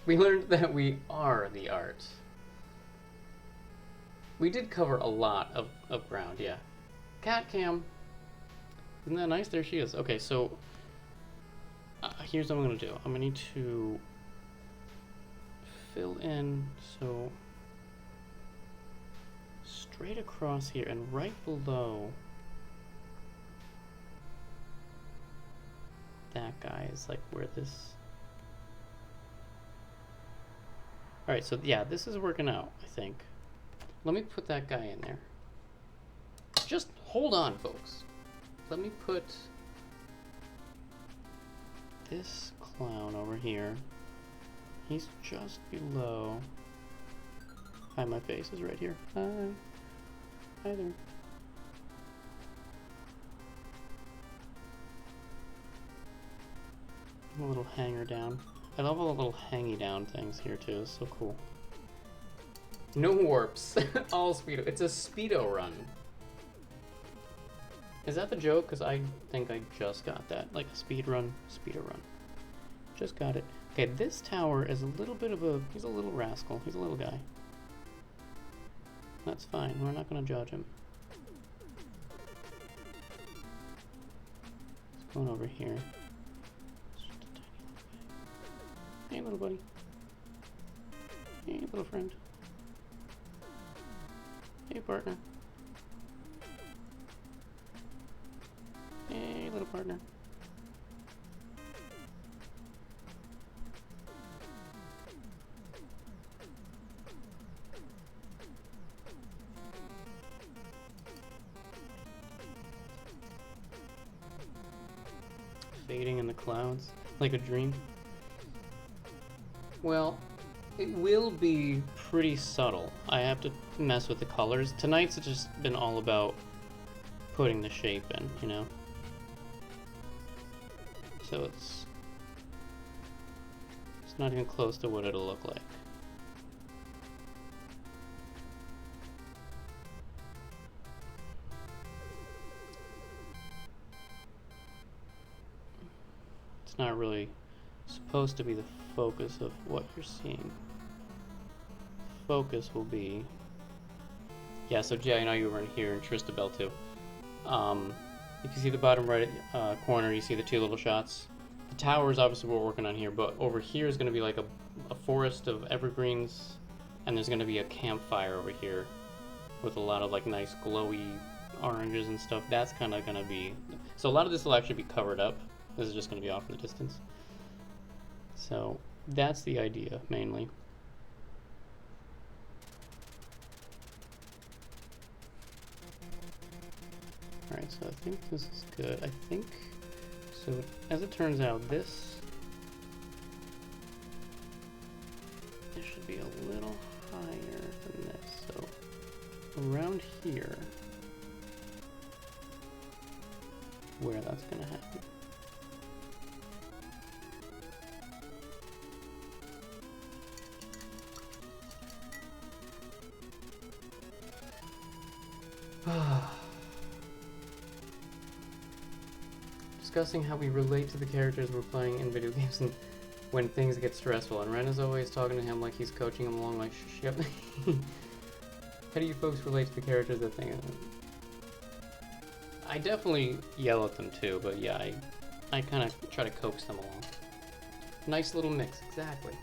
We learned that we are the art. We did cover a lot of ground, yeah. Cat cam. Isn't that nice? There she is. Okay, so here's what I'm going to do. I'm going to need to fill in, so straight across here and right below that guy is like where this... Alright, so yeah, this is working out, I think. Let me put that guy in there. Just hold on, folks. Let me put this clown over here. He's just below. Hi, my face is right here. Hi. Hi there. A little hanger down. I love all the little hangy down things here too. It's so cool. No warps. All Speedo. It's a Speedo run. Is that the joke? Because I think I just got that. Like a speed run, Speedo run. Just got it. Okay, this tower is a little bit of a... He's a little rascal. He's a little guy. That's fine. We're not going to judge him. Let's go over here. Hey, little buddy. Hey, little friend. Hey, partner. Hey, little partner. Fading in the clouds, like a dream. Well, it will be pretty subtle. I have to mess with the colors. Tonight's just been all about putting the shape in, you know? So it's not even close to what it'll look like. It's not really supposed to be the focus of what you're seeing. Focus will be... Yeah, so Jay, I know you were in here, and Tristabel too. If you see the bottom right corner, you see the two little shots. The tower is obviously what we're working on here, but over here is going to be like a forest of evergreens, and there's going to be a campfire over here with a lot of like nice glowy oranges and stuff. That's kind of going to be... So a lot of this will actually be covered up. This is just going to be off in the distance. So that's the idea, mainly. Alright, so I think this is good. I think, so as it turns out, this should be a little higher than this. So around here, where that's going to happen. Discussing how we relate to the characters we're playing in video games and when things get stressful, and Ren is always talking to him like he's coaching him along, like, shh, yep. How do you folks relate to the characters that thing? I definitely yell at them too, but yeah, I kind of try to coax them along. Nice little mix, exactly.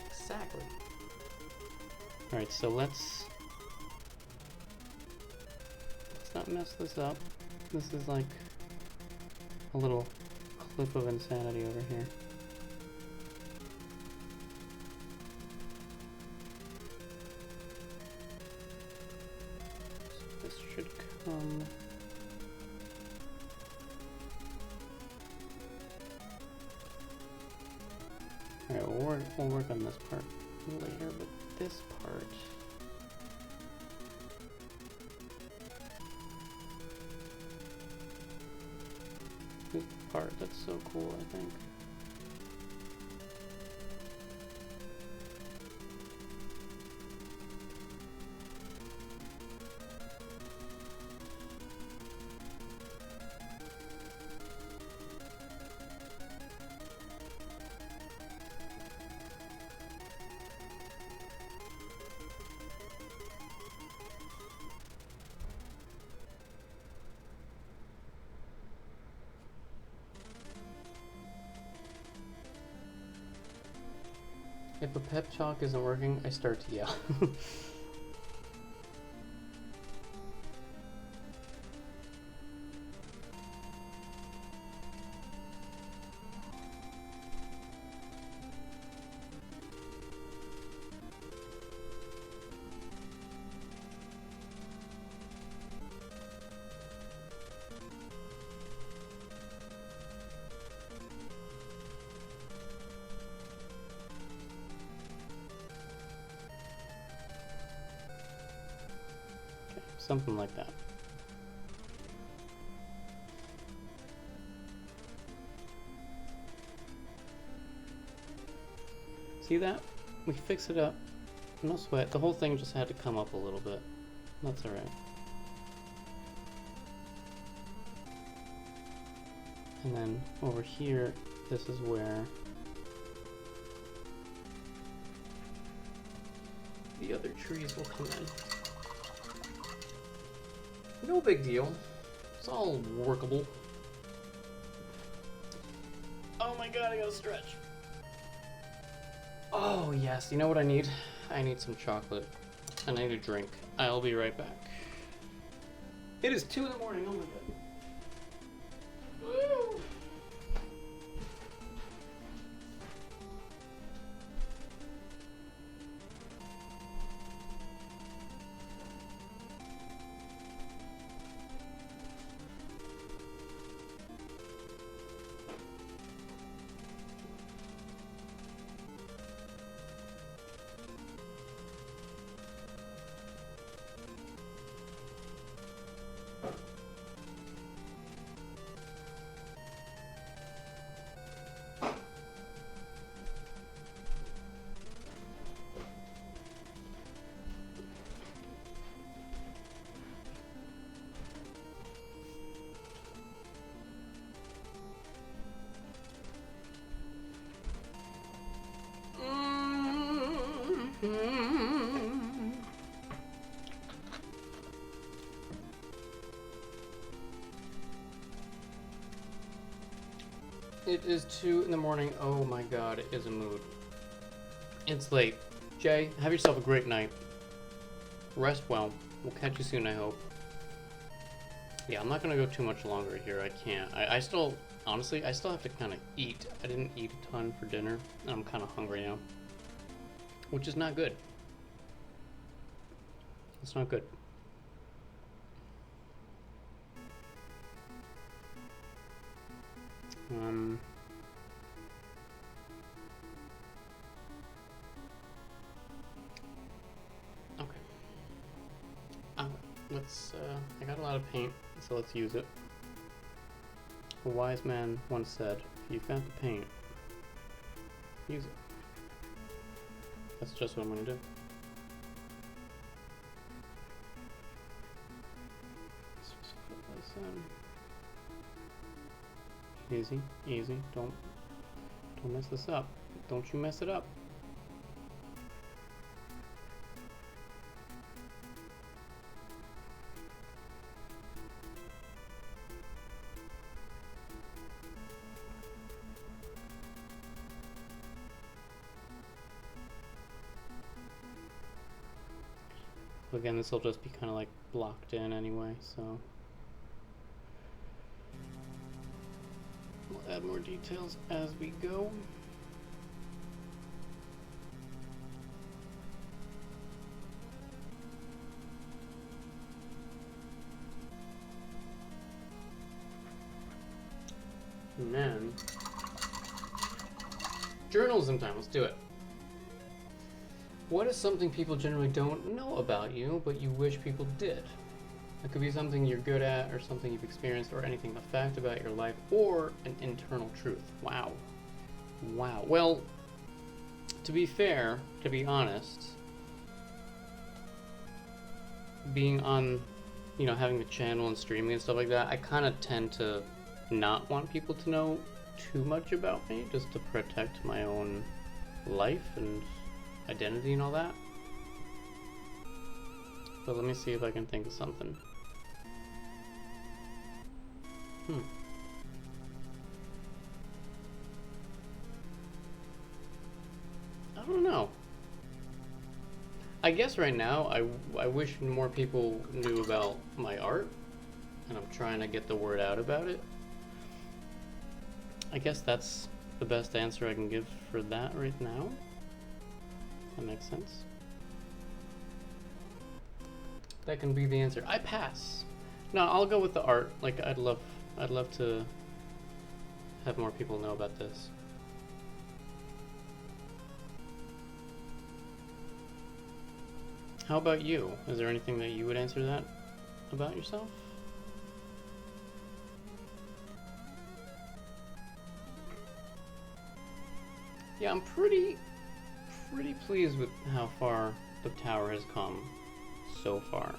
Alright, so let's not mess this up. This is like a little cliff of insanity over here. So this should come... Alright, we'll work on this part later, but this part... This part, that's so cool, I think. If a pep talk isn't working, I start to yell. Something like that. See that? We fix it up. No sweat. The whole thing just had to come up a little bit. That's alright. And then over here, this is where the other trees will come in. No big deal. It's all workable. Oh my god, I gotta stretch. Oh yes, you know what I need? I need some chocolate. And I need a drink. I'll be right back. It is 2 in the morning, oh my god. Woo! It is 2 in the morning. Oh my god, it is a mood. It's late. Jay, have yourself a great night. Rest well. We'll catch you soon, I hope. Yeah, I'm not gonna go too much longer here. I can't. I still, honestly, I still have to kind of eat. I didn't eat a ton for dinner, and I'm kind of hungry now. Which is not good. It's not good. Okay. Let's, I got a lot of paint, so let's use it. A wise man once said, if you've got the paint, use it. That's just what I'm gonna do. Let's just put this in. Easy, easy. Don't mess this up. Don't you mess it up. Again, this will just be kind of like blocked in anyway, so we'll add more details as we go. And then journalism time, let's do it. What is something people generally don't know about you, but you wish people did? It could be something you're good at, or something you've experienced, or anything, a fact about your life, or an internal truth. Wow. Wow. Well, to be fair, to be honest, being on, you know, having a channel and streaming and stuff like that, I kind of tend to not want people to know too much about me, just to protect my own life and identity and all that. But let me see if I can think of something. I don't know. I guess right now I wish more people knew about my art, and I'm trying to get the word out about it. I guess that's the best answer I can give for that right now. That makes sense. That can be the answer. I pass. No, I'll go with the art. Like I'd love to have more people know about this. How about you? Is there anything that you would answer that? about yourself? Yeah, I'm pretty pleased with how far the tower has come so far.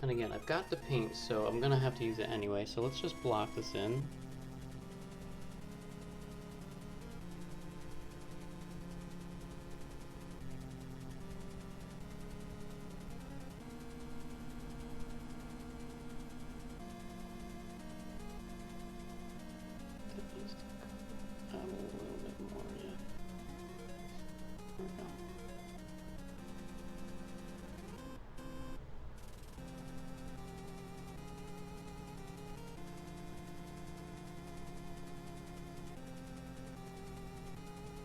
And again, I've got the paint, so I'm gonna have to use it anyway, so let's just block this in. Add a little bit more, yeah. There we go.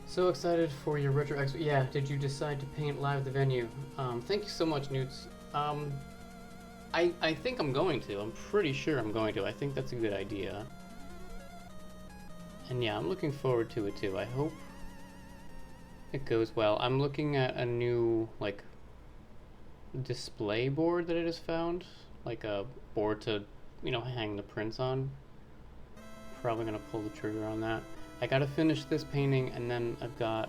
So excited for your retro expo. Yeah, did you decide to paint live the venue? Thank you so much, Newts. I think I'm going to. I'm pretty sure I'm going to. I think that's a good idea. And yeah, I'm looking forward to it too. I hope it goes well. I'm looking at a new, like, display board that I just found. Like a board to, you know, hang the prints on. Probably gonna pull the trigger on that. I gotta finish this painting, and then I've got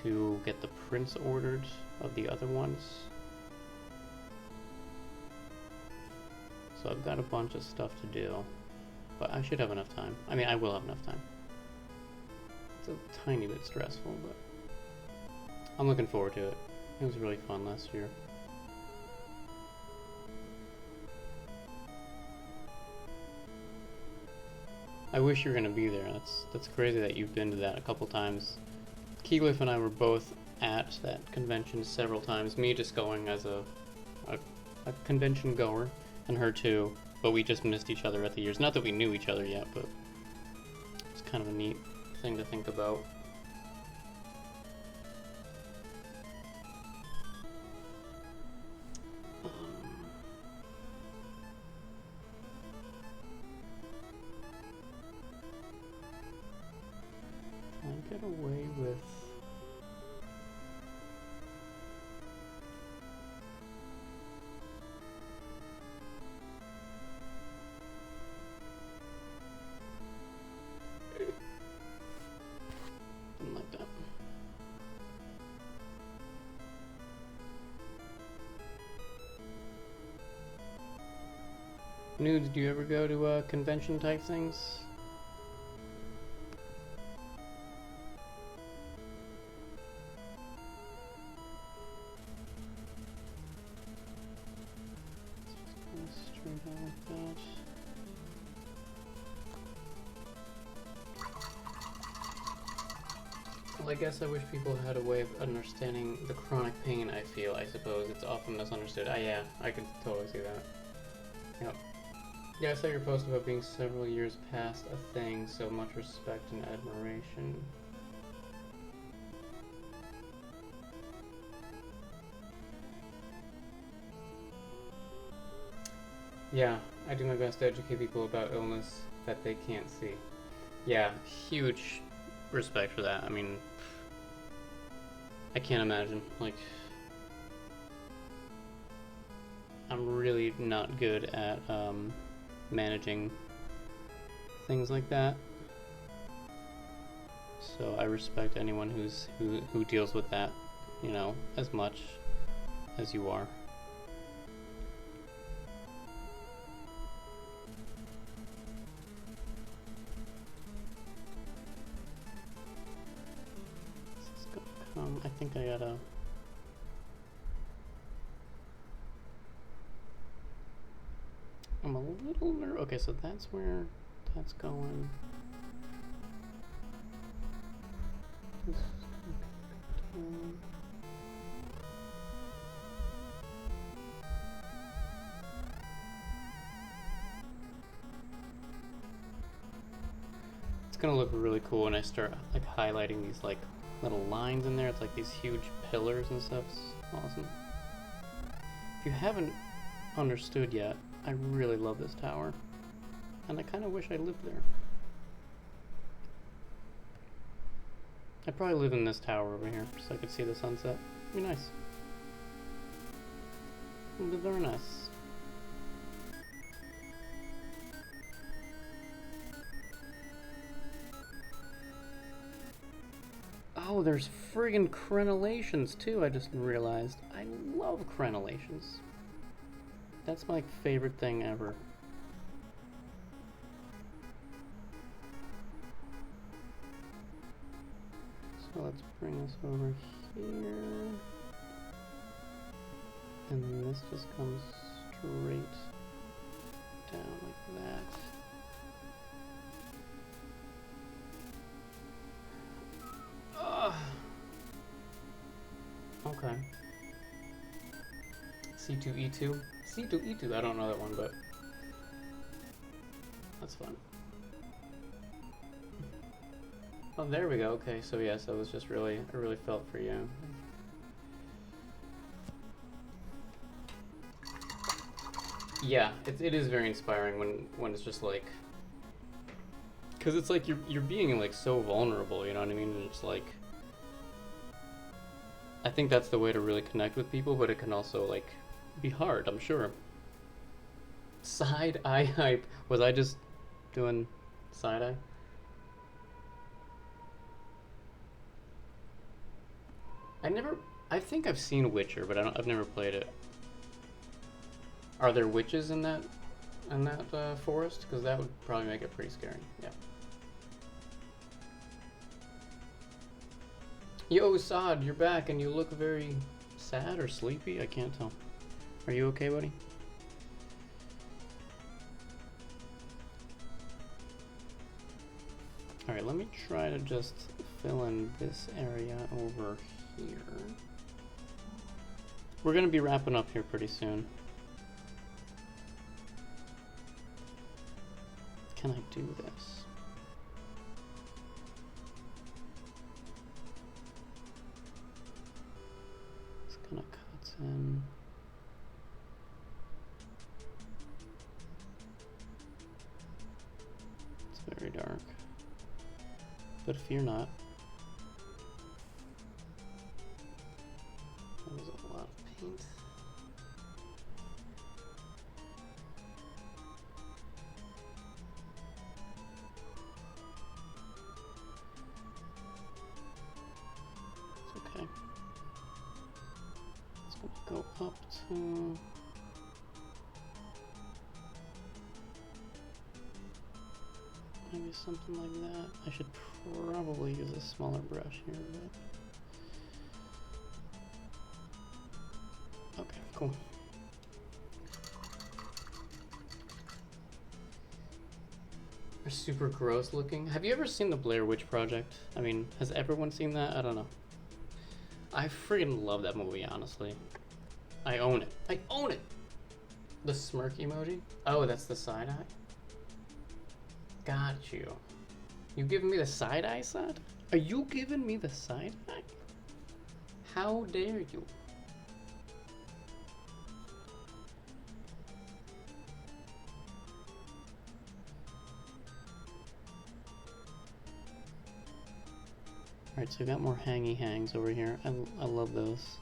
to get the prints ordered of the other ones. So I've got a bunch of stuff to do, but I should have enough time. I mean, I will have enough time. It's a tiny bit stressful, but I'm looking forward to it. It was really fun last year. I wish you were gonna be there. That's crazy that you've been to that a couple times. Keylif and I were both at that convention several times. Me just going as a convention goer, and her too. But we just missed each other at the years. Not that we knew each other yet, but it's kind of a neat thing to think about. Can I get away with... Something like that. Nudes, do you ever go to convention type things? Well, I guess I wish people had a way of understanding the chronic pain I feel. I suppose it's often misunderstood. Yeah, I can totally see that. Yep. Yeah, I saw your post about being several years past a thing, so much respect and admiration. Yeah, I do my best to educate people about illness that they can't see. Yeah, huge respect for that. I mean, I can't imagine. Like, I'm really not good at managing things like that. So I respect anyone who deals with that, you know, as much as you are. I think I gotta... I'm a little nervous. Okay, so that's where that's going. It's gonna look really cool when I start like highlighting these like little lines in there. It's like these huge pillars and stuff. It's awesome. If you haven't understood yet, I really love this tower, and I kind of wish I lived there. I'd probably live in this tower over here, so I could see the sunset. It'd be nice. It'd be very nice. Oh, there's friggin' crenellations too, I just realized. I love crenellations. That's my favorite thing ever. So let's bring this over here. And then this just comes straight down like that. Okay. C2E2? C2E2, I don't know that one, but that's fun. Oh, there we go. Okay, so yes, I was just really, I really felt for you. Yeah, it is very inspiring when it's just like, because it's like you're being like so vulnerable, you know what I mean? And it's like, I think that's the way to really connect with people, but it can also like be hard, I'm sure. Side eye hype. Was I just doing side eye? I think I've seen Witcher, but I've never played it. Are there witches in that forest? Because that would probably make it pretty scary. Yeah. Yo, Saad, you're back, and you look very sad or sleepy. I can't tell. Are you okay, buddy? All right, let me try to just fill in this area over here. We're gonna be wrapping up here pretty soon. Can I do this? This kind of cuts in. It's very dark. But fear not. That was a lot of paint. It's okay. It's gonna go up to... maybe something like that. I should probably use a smaller brush here, but... okay, cool. They're super gross looking. Have you ever seen the Blair Witch Project? I mean, has everyone seen that? I don't know. I freaking love that movie, honestly. I own it. I own it! The smirk emoji? Oh, that's the side eye? Got you. You giving me the side eye, Sad? Are you giving me the side eye? How dare you? Alright, so we got more hangy hangs over here. I love those.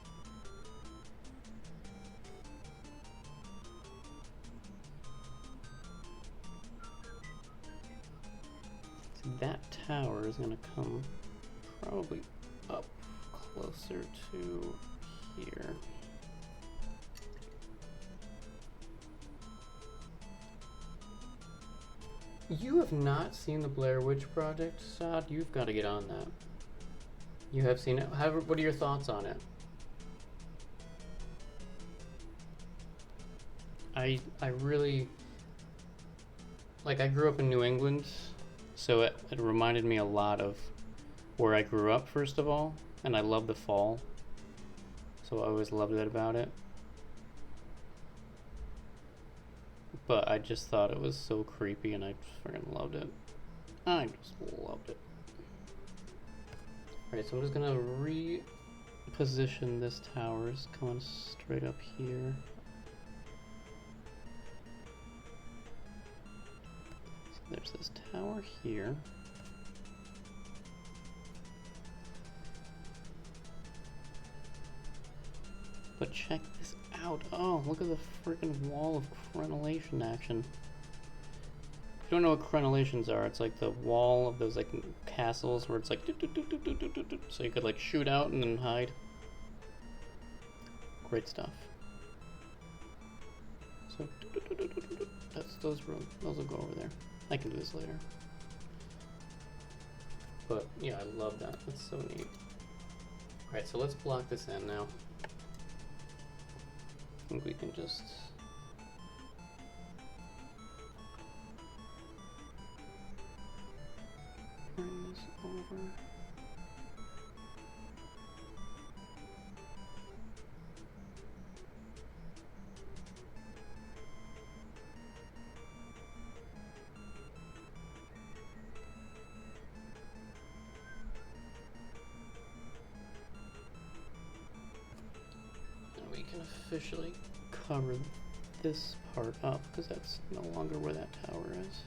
That tower is going to come probably up closer to here. You have not seen the Blair Witch Project, Saad? You've got to get on that. You have seen it? What are your thoughts on it? I really... like, I grew up in New England, so it reminded me a lot of where I grew up, first of all, and I love the fall, so I always loved it about it. But I just thought it was so creepy, and I just freaking loved it. I just loved it. Alright, so I'm just gonna reposition this tower. It's coming straight up here. So there's this tower here. But check this out. Oh, look at the freaking wall of crenellation action. you don't know what crenellations are, it's like the wall of those like castles where it's like doot, doot, doot, doot, doot, doot, doot, doot, so you could like shoot out and then hide. Great stuff. So doot, doot, doot, doot, doot, doot. That's those rooms. Those will go over there. I can do this later. But yeah, I love that. That's so neat. Alright, so let's block this in now. I think we can just bring this over. And we can officially cover this part up because that's no longer where that tower is.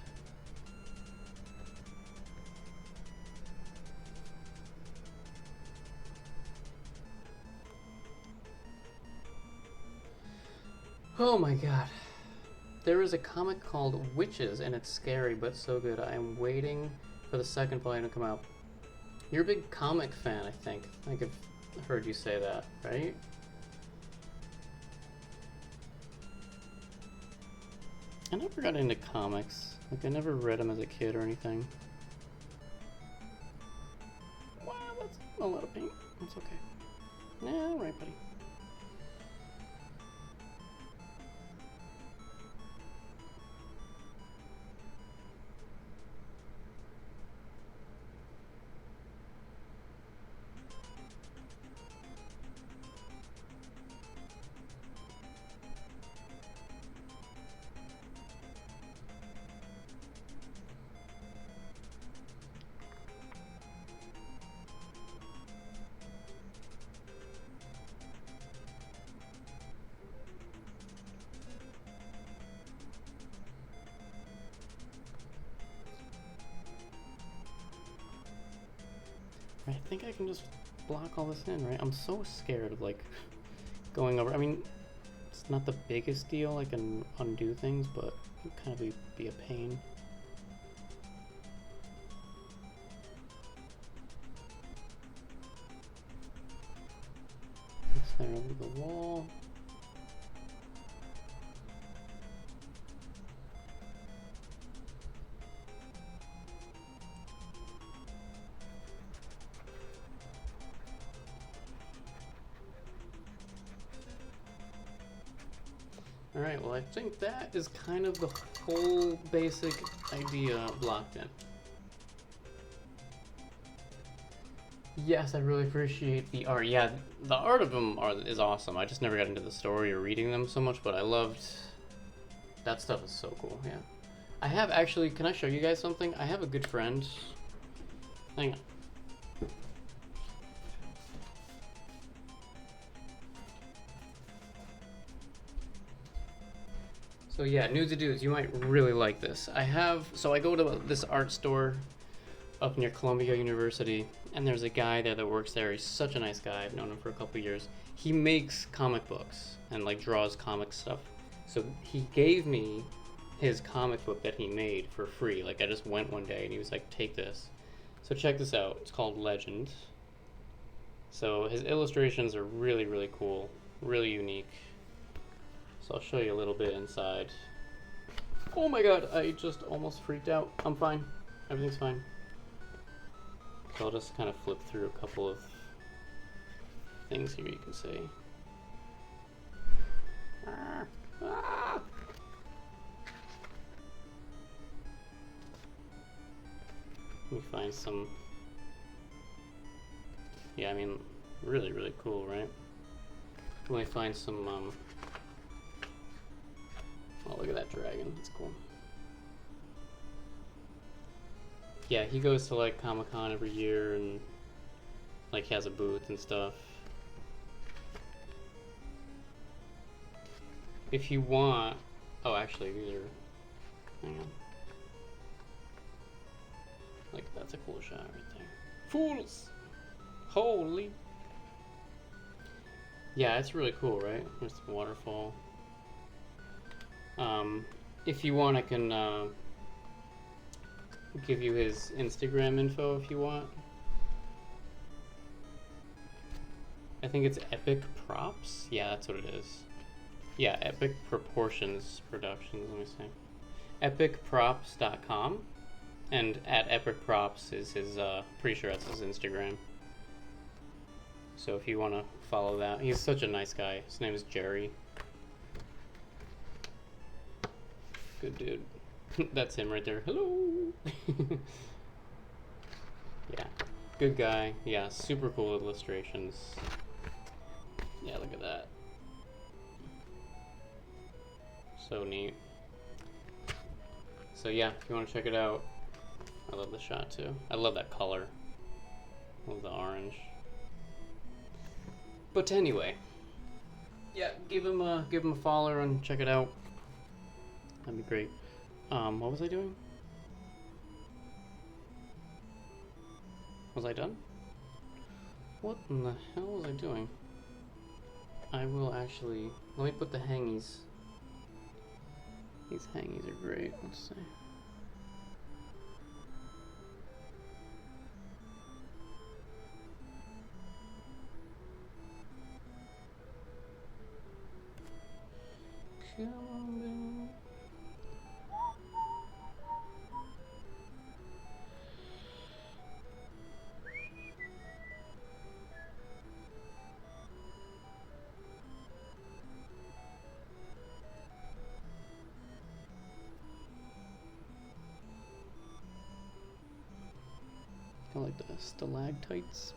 Oh my god. There is a comic called Witches and it's scary but so good. I am waiting for the second volume to come out. You're a big comic fan, I think. I think I've heard you say that, right? I never got into comics. Like, I never read them as a kid or anything. Wow, that's a lot of paint. That's okay. Yeah, alright, buddy. I think I can just block all this in, right? I'm so scared of, like, going over. I mean, it's not the biggest deal. I can undo things, but it would kind of be a pain. It's there over the wall. Alright, well I think that is kind of the whole basic idea blocked in. Yes, I really appreciate the art. Yeah, the art of them is awesome. I just never got into the story or reading them so much, but I loved... That stuff is so cool, yeah. I have actually... Can I show you guys something? I have a good friend. Hang on. So yeah, Nudes of Dudes, you might really like this. So I go to this art store up near Columbia University, and there's a guy there that works there. He's such a nice guy. I've known him for a couple years. He makes comic books and like draws comic stuff. So he gave me his comic book that he made for free. Like I just went one day and he was like, take this. So check this out. It's called Legend. So his illustrations are really, really cool, really unique. So I'll show you a little bit inside. Oh my god, I just almost freaked out. I'm fine. Everything's fine. So I'll just kind of flip through a couple of things here you can see. Ah. Let me find some... Yeah, I mean, really, really cool, right? Let me find some, Oh, look at that dragon. That's cool. Yeah, he goes to like Comic-Con every year and like has a booth and stuff. If you want... Oh, actually, these are... Hang on. Like, that's a cool shot right there. Fools! Holy! Yeah, it's really cool, right? There's the waterfall. If you want, I can give you his Instagram info if you want. I think it's Epic Props. Yeah, that's what it is. Yeah, Epic Proportions Productions. Let me see. EpicProps.com, and at Epic Props is his. Pretty sure that's his Instagram. So if you want to follow that, he's such a nice guy. His name is Jerry. Good dude. That's him right there. Hello. Yeah, good guy. Yeah, super cool illustrations. Yeah, look at that. So neat. So yeah, if you want to check it out, I love the shot too. I love that color. Love the orange. But anyway, yeah, give him a follow and check it out. That'd be great. What was I doing? Was I done? What in the hell was I doing? I will actually, let me put the hangies. These hangies are great. Let's see. Come on down. I like the stalactites.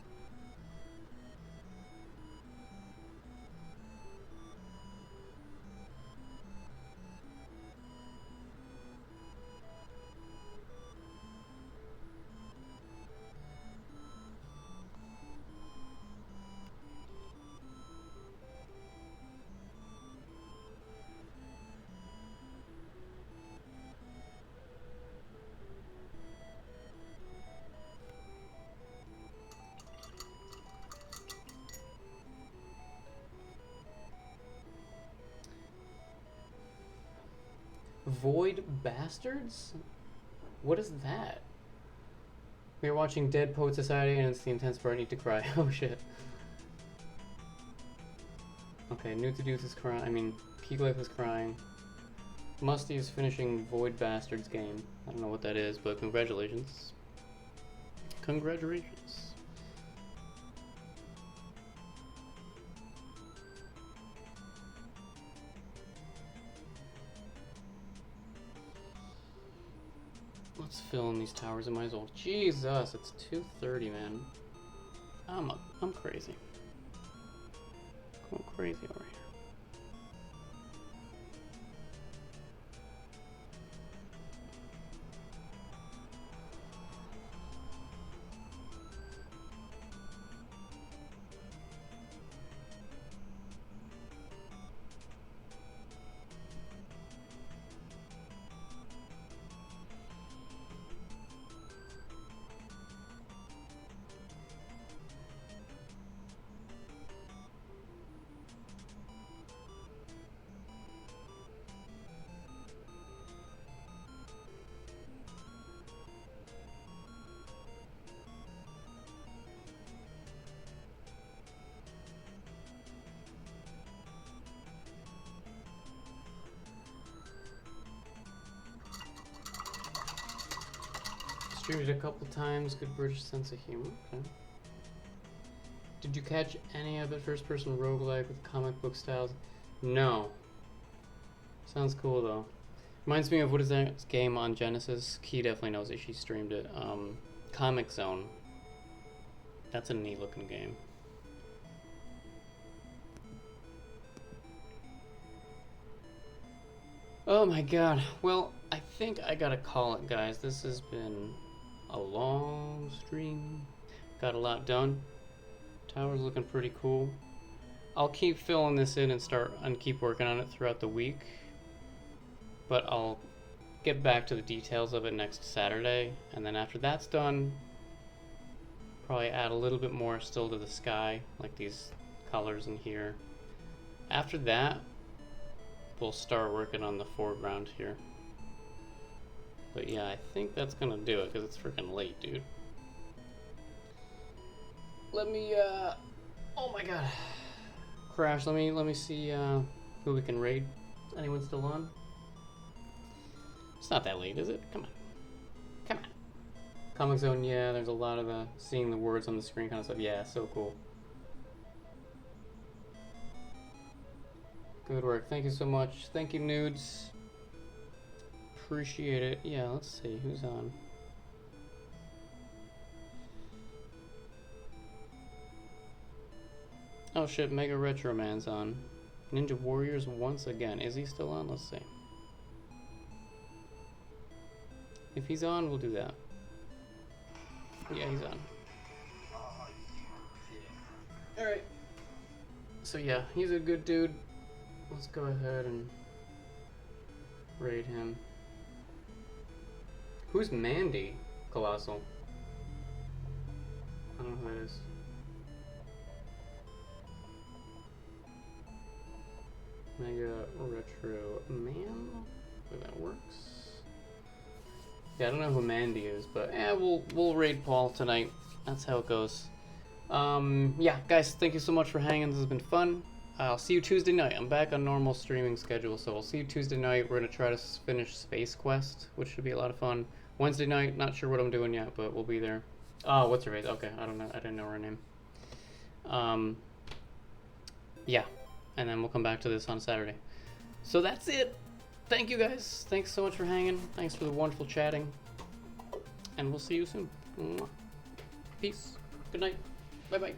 Void Bastards? What is that? We are watching Dead Poet Society and it's the intense part I need to cry. Oh shit. Okay, New to Deuce is crying. I mean, Peak Life is crying. Musty is finishing Void Bastards game. I don't know what that is, but congratulations. Congratulations. Let's fill in these towers. I might as well. Jesus, it's 2:30, man. I'm crazy. Going crazy over here. Streamed it a couple times. Good British sense of humor. Okay. Did you catch any of it? First-person roguelike with comic book styles? No. Sounds cool though. Reminds me of, what is that game on Genesis? Key definitely knows it. She streamed it. Comic Zone. That's a neat-looking game. Oh my god. Well, I think I gotta call it, guys. This has been a long stream. Got a lot done. Tower's looking pretty cool. I'll keep filling this in and keep working on it throughout the week. But I'll get back to the details of it next Saturday. And then after that's done, probably add a little bit more still to the sky, like these colors in here. After that, we'll start working on the foreground here. But yeah, I think that's gonna do it because it's freaking late, dude. Let me, oh my god. Crash, let me see, who we can raid. Anyone still on? It's not that late, is it? Come on. Come on. Comic Zone, yeah, there's a lot of the seeing the words on the screen kind of stuff. Yeah, so cool. Good work. Thank you so much. Thank you, nudes. Appreciate it. Yeah, let's see who's on. Oh shit, Mega Retro Man's on. Ninja Warriors once again. Is he still on? Let's see. If he's on, we'll do that. Yeah, he's on. Alright. So yeah, he's a good dude. Let's go ahead and raid him. Who's Mandy? Colossal. I don't know who that is. Mega Retro Man? If that works. Yeah, I don't know who Mandy is, but yeah, we'll raid Paul tonight. That's how it goes. Yeah, guys, thank you so much for hanging. This has been fun. I'll see you Tuesday night. I'm back on normal streaming schedule, so I'll see you Tuesday night. We're gonna try to finish Space Quest, which should be a lot of fun. Wednesday night, not sure what I'm doing yet, but we'll be there. Oh, what's her face? Okay, I don't know. I didn't know her name. Yeah, and then we'll come back to this on Saturday. So that's it. Thank you guys. Thanks so much for hanging. Thanks for the wonderful chatting. And we'll see you soon. Peace. Good night. Bye-bye.